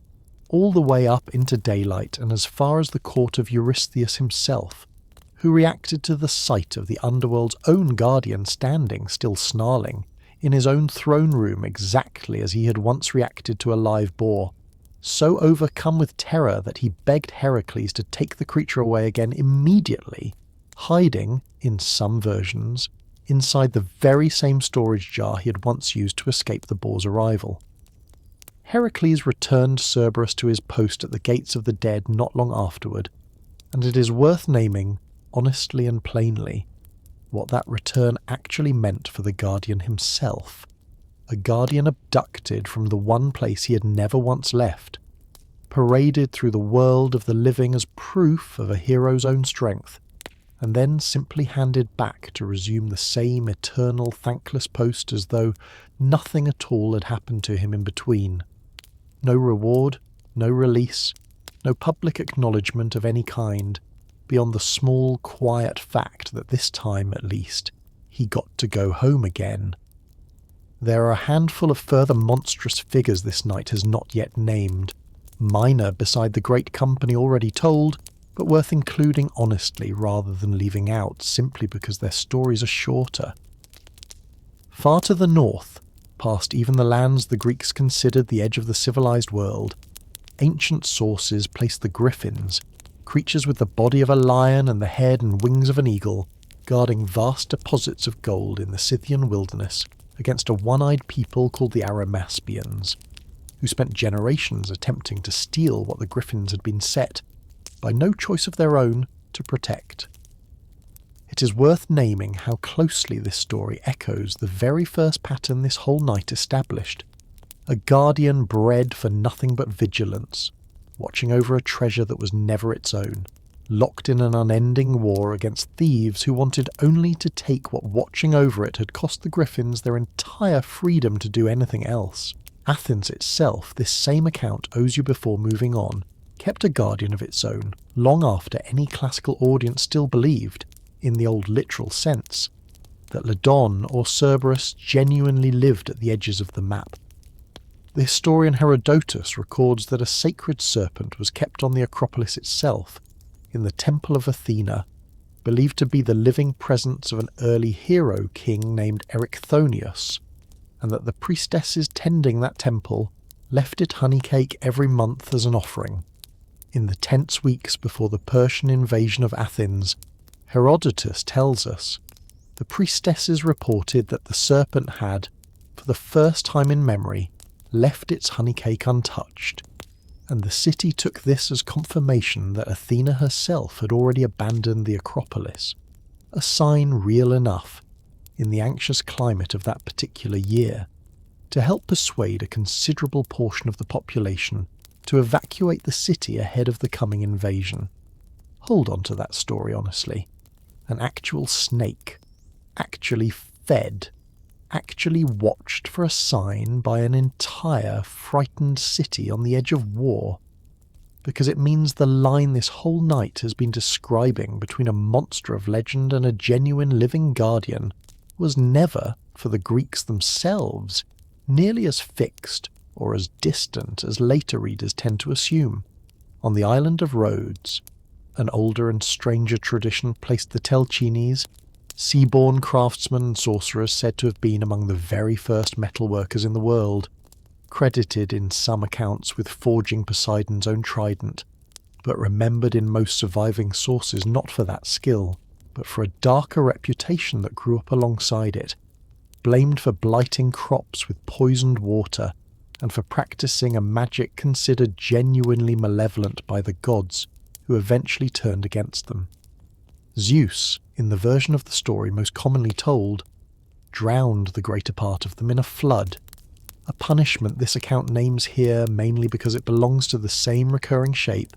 Speaker 1: all the way up into daylight and as far as the court of Eurystheus himself, who reacted to the sight of the underworld's own guardian standing, still snarling, in his own throne room exactly as he had once reacted to a live boar, so overcome with terror that he begged Heracles to take the creature away again immediately, hiding, in some versions, inside the very same storage jar he had once used to escape the boar's arrival. Heracles returned Cerberus to his post at the gates of the dead not long afterward, and it is worth naming, honestly and plainly, what that return actually meant for the Guardian himself, a Guardian abducted from the one place he had never once left, paraded through the world of the living as proof of a hero's own strength, and then simply handed back to resume the same eternal thankless post as though nothing at all had happened to him in between. No reward, no release, no public acknowledgement of any kind, beyond the small, quiet fact that this time, at least, he got to go home again. There are a handful of further monstrous figures this night has not yet named, minor beside the great company already told, but worth including honestly rather than leaving out simply because their stories are shorter. Far to the north, past even the lands the Greeks considered the edge of the civilized world, ancient sources place the griffins, creatures with the body of a lion and the head and wings of an eagle, guarding vast deposits of gold in the Scythian wilderness against a one-eyed people called the Arimaspians, who spent generations attempting to steal what the griffins had been set, by no choice of their own, to protect. It is worth naming how closely this story echoes the very first pattern this whole night established, a guardian bred for nothing but vigilance, watching over a treasure that was never its own, locked in an unending war against thieves who wanted only to take what watching over it had cost the griffins their entire freedom to do anything else. Athens itself, this same account owes you before moving on, kept a guardian of its own long after any classical audience still believed, in the old literal sense, that Ladon or Cerberus genuinely lived at the edges of the map. The historian Herodotus records that a sacred serpent was kept on the Acropolis itself, in the temple of Athena, believed to be the living presence of an early hero king named Erichthonius, and that the priestesses tending that temple left it honey cake every month as an offering. In the tense weeks before the Persian invasion of Athens, Herodotus tells us, the priestesses reported that the serpent had, for the first time in memory, left its honey cake untouched, and the city took this as confirmation that Athena herself had already abandoned the Acropolis, a sign real enough, in the anxious climate of that particular year, to help persuade a considerable portion of the population to evacuate the city ahead of the coming invasion. Hold on to that story honestly. An actual snake, actually fed, actually watched for a sign by an entire frightened city on the edge of war, because it means the line this whole night has been describing between a monster of legend and a genuine living guardian was never, for the Greeks themselves, nearly as fixed or as distant as later readers tend to assume. On the island of Rhodes, an older and stranger tradition placed the Telchines, sea-born craftsmen and sorcerers said to have been among the very first metalworkers in the world, credited in some accounts with forging Poseidon's own trident, but remembered in most surviving sources not for that skill, but for a darker reputation that grew up alongside it, blamed for blighting crops with poisoned water, and for practicing a magic considered genuinely malevolent by the gods, who eventually turned against them. Zeus, in the version of the story most commonly told, drowned the greater part of them in a flood, a punishment this account names here mainly because it belongs to the same recurring shape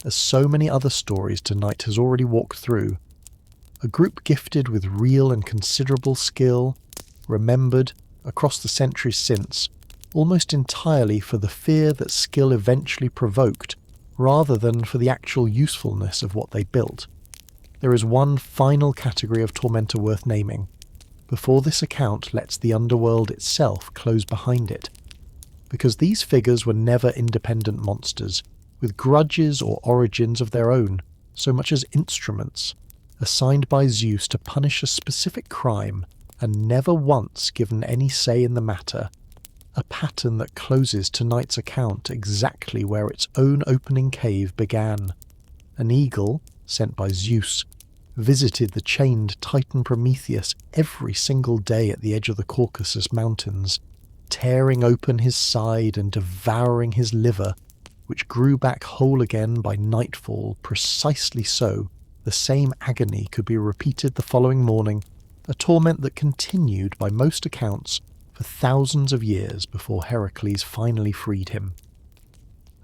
Speaker 1: as so many other stories tonight has already walked through, a group gifted with real and considerable skill, remembered, across the centuries since, almost entirely for the fear that skill eventually provoked, rather than for the actual usefulness of what they built. There is one final category of tormentor worth naming, before this account lets the underworld itself close behind it, because these figures were never independent monsters, with grudges or origins of their own, so much as instruments, assigned by Zeus to punish a specific crime, and never once given any say in the matter, a pattern that closes tonight's account exactly where its own opening cave began. An eagle, sent by Zeus, visited the chained Titan Prometheus every single day at the edge of the Caucasus Mountains, tearing open his side and devouring his liver, which grew back whole again by nightfall precisely so the same agony could be repeated the following morning, a torment that continued by most accounts for thousands of years before Heracles finally freed him.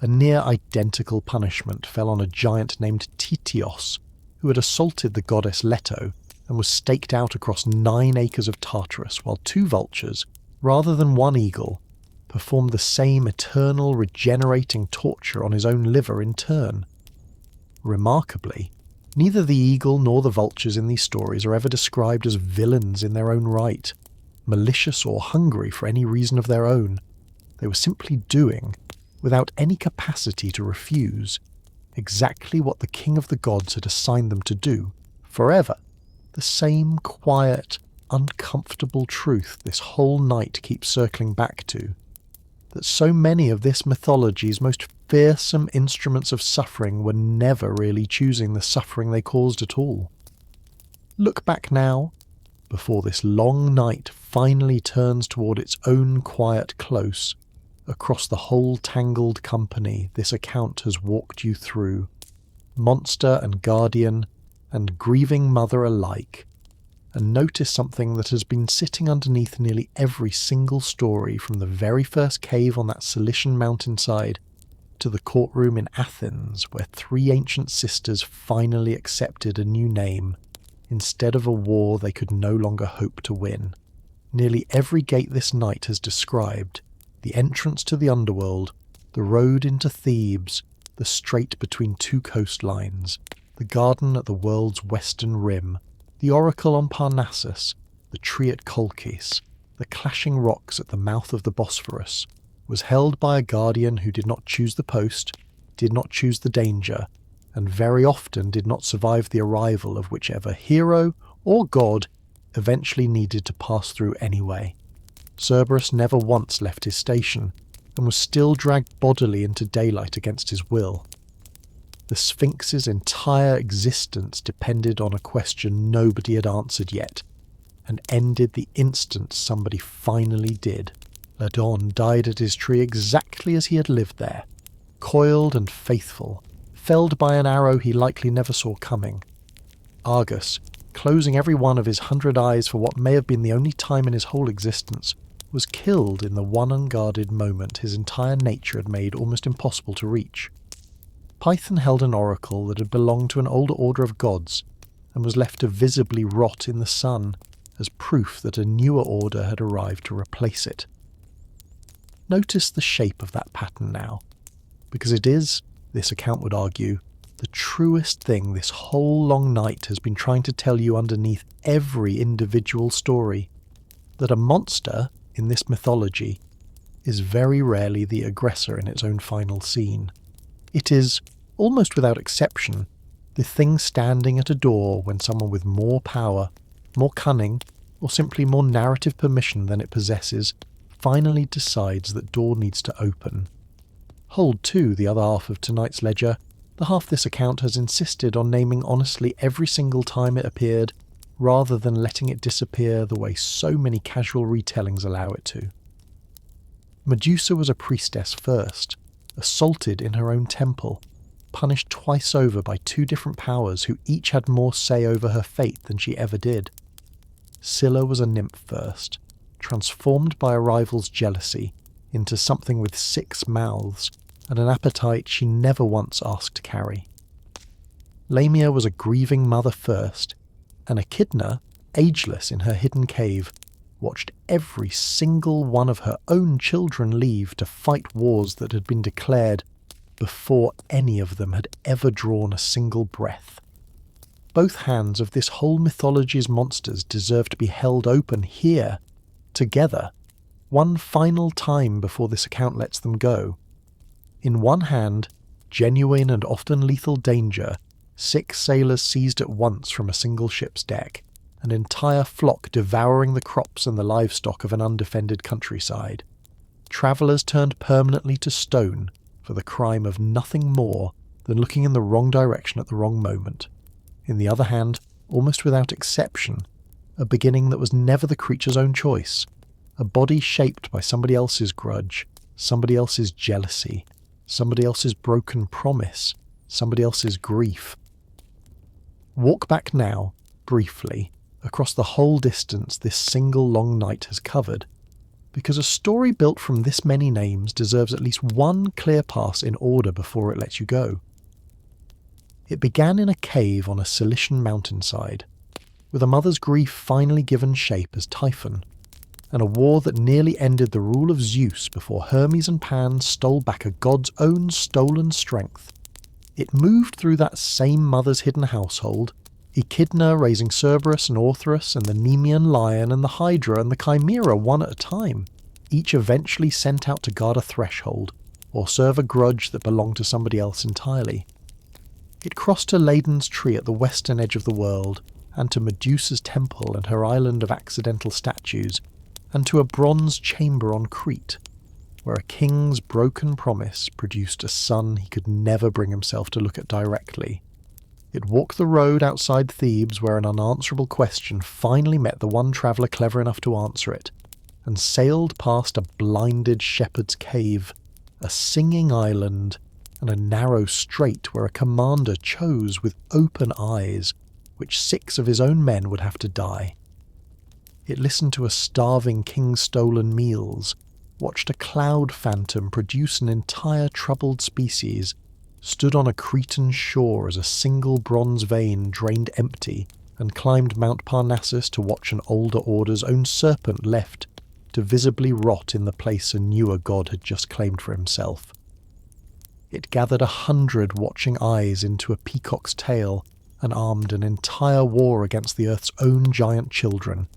Speaker 1: A near-identical punishment fell on a giant named Tityos, who had assaulted the goddess Leto and was staked out across 9 acres of Tartarus, while 2 vultures, rather than 1 eagle, performed the same eternal regenerating torture on his own liver in turn. Remarkably, neither the eagle nor the vultures in these stories are ever described as villains in their own right, malicious or hungry for any reason of their own. They were simply doing, without any capacity to refuse, exactly what the king of the gods had assigned them to do, forever. The same quiet, uncomfortable truth this whole night keeps circling back to, that so many of this mythology's most fearsome instruments of suffering were never really choosing the suffering they caused at all. Look back now, before this long night finally turns toward its own quiet close, across the whole tangled company this account has walked you through, monster and guardian and grieving mother alike, and notice something that has been sitting underneath nearly every single story from the very first cave on that Cilician mountainside to the courtroom in Athens where 3 ancient sisters finally accepted a new name instead of a war they could no longer hope to win. Nearly every gate this night has described, the entrance to the underworld, the road into Thebes, the strait between 2 coastlines, the garden at the world's western rim, the oracle on Parnassus, the tree at Colchis, the clashing rocks at the mouth of the Bosphorus, was held by a guardian who did not choose the post, did not choose the danger, and very often did not survive the arrival of whichever hero or god eventually needed to pass through anyway. Cerberus never once left his station, and was still dragged bodily into daylight against his will. The Sphinx's entire existence depended on a question nobody had answered yet, and ended the instant somebody finally did. Ladon died at his tree exactly as he had lived there, coiled and faithful, felled by an arrow he likely never saw coming. Argus, closing every one of his 100 eyes for what may have been the only time in his whole existence, was killed in the one unguarded moment his entire nature had made almost impossible to reach. Python held an oracle that had belonged to an older order of gods, and was left to visibly rot in the sun, as proof that a newer order had arrived to replace it. Notice the shape of that pattern now, because it is, this account would argue, the truest thing this whole long night has been trying to tell you underneath every individual story, that a monster, in this mythology, is very rarely the aggressor in its own final scene. It is, almost without exception, the thing standing at a door when someone with more power, more cunning, or simply more narrative permission than it possesses finally decides that door needs to open. Hold, too, the other half of tonight's ledger, the half this account has insisted on naming honestly every single time it appeared, rather than letting it disappear the way so many casual retellings allow it to. Medusa was a priestess first, assaulted in her own temple, punished twice over by 2 different powers who each had more say over her fate than she ever did. Scylla was a nymph first, transformed by a rival's jealousy into something with 6 mouths and an appetite she never once asked to carry. Lamia was a grieving mother first, and Echidna, ageless in her hidden cave, watched every single one of her own children leave to fight wars that had been declared before any of them had ever drawn a single breath. Both hands of this whole mythology's monsters deserve to be held open here, together, one final time before this account lets them go. In one hand, genuine and often lethal danger, 6 sailors seized at once from a single ship's deck, an entire flock devouring the crops and the livestock of an undefended countryside. Travellers turned permanently to stone for the crime of nothing more than looking in the wrong direction at the wrong moment. In the other hand, almost without exception, a beginning that was never the creature's own choice, a body shaped by somebody else's grudge, somebody else's jealousy, somebody else's broken promise, somebody else's grief. Walk back now, briefly, across the whole distance this single long night has covered, because a story built from this many names deserves at least one clear pass in order before it lets you go. It began in a cave on a Cilician mountainside, with a mother's grief finally given shape as Typhon, and a war that nearly ended the rule of Zeus before Hermes and Pan stole back a god's own stolen strength. It moved through that same mother's hidden household, Echidna raising Cerberus and Orthrus and the Nemean lion and the Hydra and the Chimera one at a time, each eventually sent out to guard a threshold, or serve a grudge that belonged to somebody else entirely. It crossed to Ladon's tree at the western edge of the world, and to Medusa's temple and her island of accidental statues, and to a bronze chamber on Crete, where a king's broken promise produced a son he could never bring himself to look at directly. It walked the road outside Thebes where an unanswerable question finally met the one traveller clever enough to answer it, and sailed past a blinded shepherd's cave, a singing island, and a narrow strait where a commander chose with open eyes which 6 of his own men would have to die. It listened to a starving king's stolen meals, watched a cloud phantom produce an entire troubled species, stood on a Cretan shore as a single bronze vein drained empty, and climbed Mount Parnassus to watch an older order's own serpent left to visibly rot in the place a newer god had just claimed for himself. It gathered 100 watching eyes into a peacock's tail and armed an entire war against the Earth's own giant children,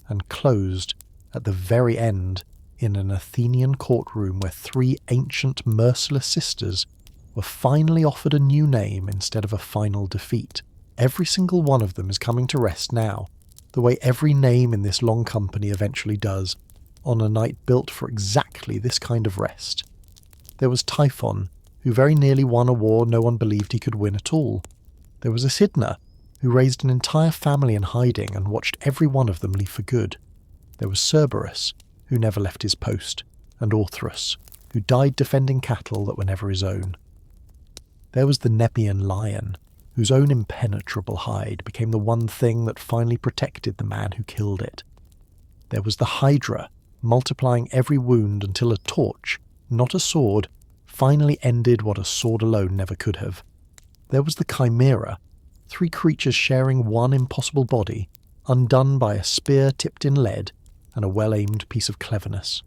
Speaker 1: and closed, at the very end, in an Athenian courtroom where 3 ancient merciless sisters were finally offered a new name instead of a final defeat. Every single one of them is coming to rest now, the way every name in this long company eventually does, on a night built for exactly this kind of rest. There was Typhon, who very nearly won a war no one believed he could win at all. There was Echidna, who raised an entire family in hiding and watched every one of them leave for good. There was Cerberus, who never left his post, and Orthrus, who died defending cattle that were never his own. There was the Nemean lion, whose own impenetrable hide became the one thing that finally protected the man who killed it. There was the Hydra, multiplying every wound until a torch, not a sword, finally ended what a sword alone never could have. There was the Chimera, 3 creatures sharing one impossible body, undone by a spear tipped in lead and a well-aimed piece of cleverness.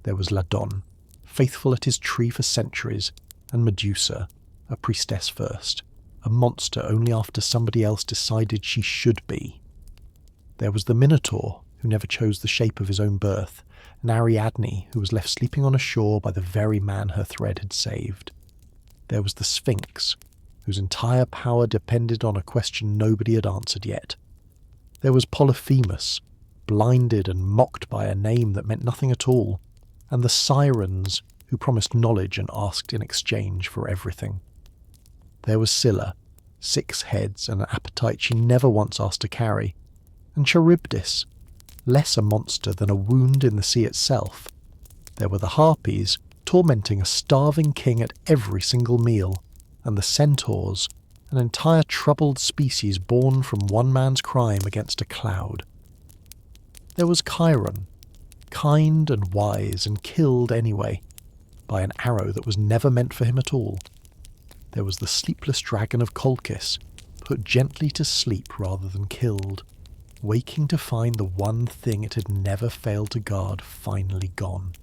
Speaker 1: There was Ladon, faithful at his tree for centuries, and Medusa, a priestess first, a monster only after somebody else decided she should be. There was the Minotaur, who never chose the shape of his own birth, and Ariadne, who was left sleeping on a shore by the very man her thread had saved. There was the Sphinx, whose entire power depended on a question nobody had answered yet. There was Polyphemus, blinded and mocked by a name that meant nothing at all, and the Sirens, who promised knowledge and asked in exchange for everything. There was Scylla, 6 heads and an appetite she never once asked to carry, and Charybdis, less a monster than a wound in the sea itself. There were the Harpies, tormenting a starving king at every single meal, and the Centaurs, an entire troubled species born from one man's crime against a cloud. There was Chiron, kind and wise and killed anyway, by an arrow that was never meant for him at all. there was the sleepless dragon of Colchis, put gently to sleep rather than killed, waking to find the one thing it had never failed to guard finally gone.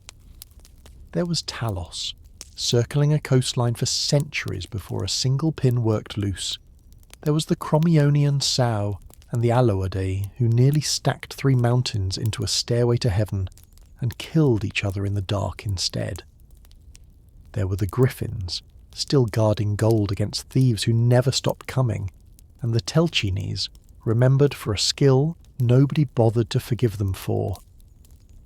Speaker 1: There was Talos, circling a coastline for centuries before a single pin worked loose. There was the Crommyonian Sow and the Aloidae, who nearly stacked 3 mountains into a stairway to heaven and killed each other in the dark instead. There were the Griffins, still guarding gold against thieves who never stopped coming, and the Telchines, remembered for a skill nobody bothered to forgive them for.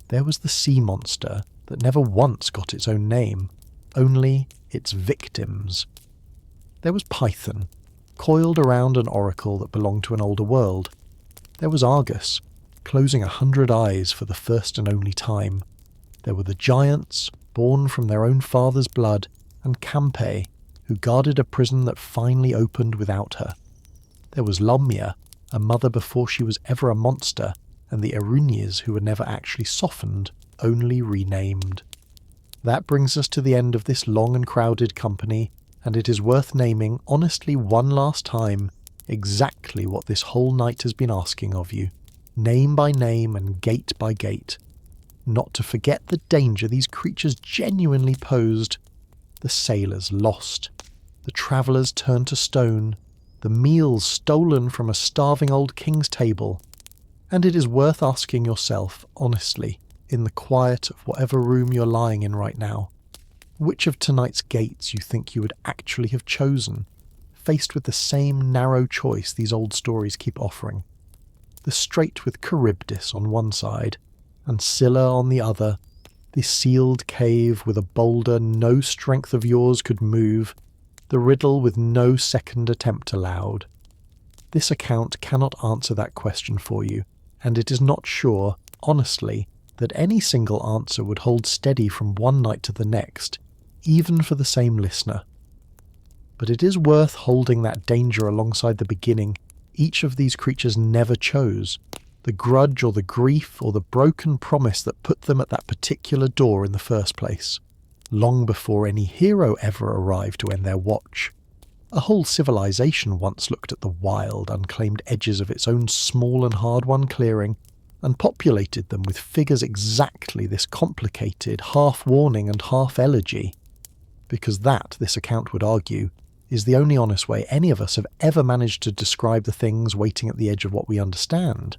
Speaker 1: There was the sea monster that never once got its own name, only its victims. There was Python, coiled around an oracle that belonged to an older world. There was Argus, closing 100 eyes for the first and only time. There were the giants, born from their own father's blood, and Campe, who guarded a prison that finally opened without her. There was Lamia, a mother before she was ever a monster, and the Erunyes who were never actually softened, only renamed. That brings us to the end of this long and crowded company, and it is worth naming, honestly one last time, exactly what this whole night has been asking of you, name by name and gate by gate. Not to forget the danger these creatures genuinely posed. The sailors lost, the travellers turned to stone, the meals stolen from a starving old king's table. And it is worth asking yourself, honestly, in the quiet of whatever room you're lying in right now, which of tonight's gates you think you would actually have chosen, faced with the same narrow choice these old stories keep offering. The strait with Charybdis on one side, and Scylla on the other, the sealed cave with a boulder no strength of yours could move, the riddle with no second attempt allowed. This account cannot answer that question for you, and it is not sure, honestly, that any single answer would hold steady from one night to the next, even for the same listener. But it is worth holding that danger alongside the beginning each of these creatures never chose, the grudge or the grief or the broken promise that put them at that particular door in the first place, long before any hero ever arrived to end their watch. A whole civilization once looked at the wild, unclaimed edges of its own small and hard-won clearing, and populated them with figures exactly this complicated, half-warning and half-elegy. Because that, this account would argue, is the only honest way any of us have ever managed to describe the things waiting at the edge of what we understand.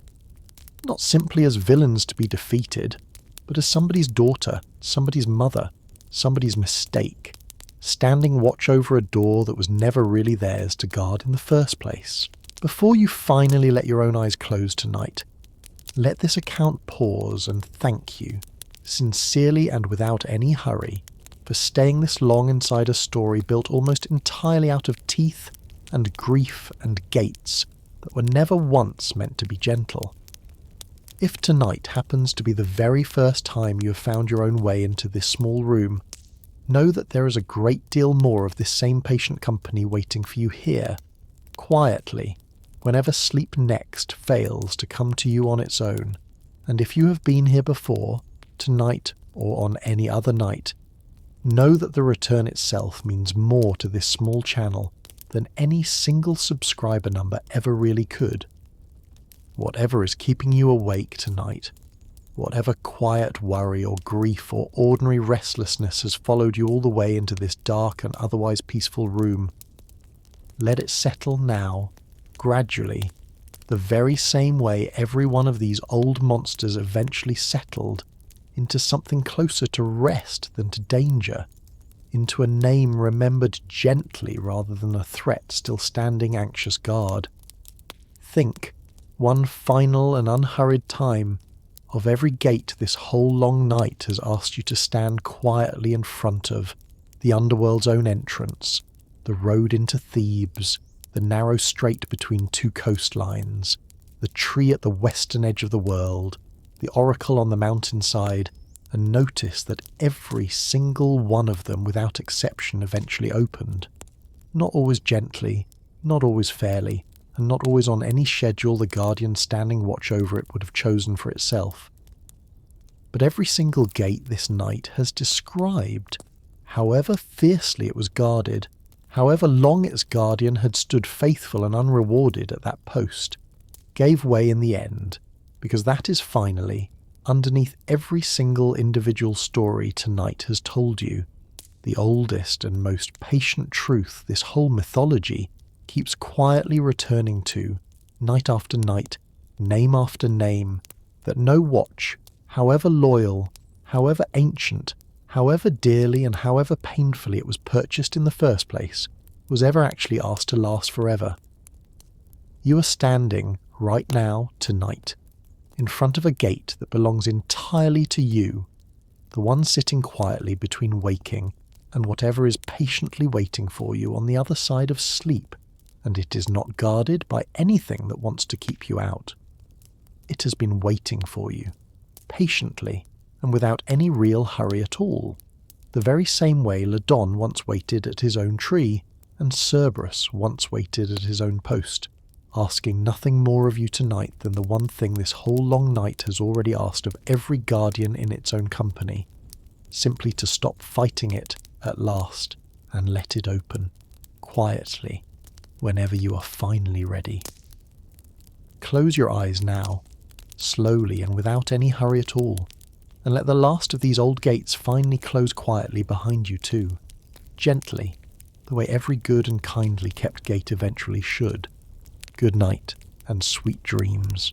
Speaker 1: Not simply as villains to be defeated, but as somebody's daughter, somebody's mother, somebody's mistake, standing watch over a door that was never really theirs to guard in the first place. Before you finally let your own eyes close tonight, let this account pause and thank you, sincerely and without any hurry, for staying this long inside a story built almost entirely out of teeth and grief and gates that were never once meant to be gentle. If tonight happens to be the very first time you have found your own way into this small room, know that there is a great deal more of this same patient company waiting for you here, quietly, whenever sleep next fails to come to you on its own. And if you have been here before, tonight or on any other night, know that the return itself means more to this small channel than any single subscriber number ever really could. Whatever is keeping you awake tonight, whatever quiet worry or grief or ordinary restlessness has followed you all the way into this dark and otherwise peaceful room, let it settle now, gradually, the very same way every one of these old monsters eventually settled into something closer to rest than to danger, into a name remembered gently rather than a threat still standing anxious guard. Think, one final and unhurried time, of every gate this whole long night has asked you to stand quietly in front of, the underworld's own entrance, the road into Thebes, the narrow strait between 2 coastlines, the tree at the western edge of the world, the oracle on the mountainside, and notice that every single one of them without exception eventually opened. Not always gently, not always fairly, and not always on any schedule the guardian standing watch over it would have chosen for itself. But every single gate this night has described, however fiercely it was guarded, however long its guardian had stood faithful and unrewarded at that post, gave way in the end, because that is finally, underneath every single individual story tonight has told you, the oldest and most patient truth this whole mythology keeps quietly returning to, night after night, name after name, that no watch, however loyal, however ancient, however dearly and however painfully it was purchased in the first place, was ever actually asked to last forever. You are standing, right now, tonight, in front of a gate that belongs entirely to you, the one sitting quietly between waking and whatever is patiently waiting for you on the other side of sleep, and it is not guarded by anything that wants to keep you out. It has been waiting for you, patiently, and without any real hurry at all, the very same way Ladon once waited at his own tree, and Cerberus once waited at his own post, asking nothing more of you tonight than the one thing this whole long night has already asked of every guardian in its own company, simply to stop fighting it at last and let it open, quietly, whenever you are finally ready. Close your eyes now, slowly and without any hurry at all, and let the last of these old gates finally close quietly behind you too, gently, the way every good and kindly kept gate eventually should. Good night and sweet dreams.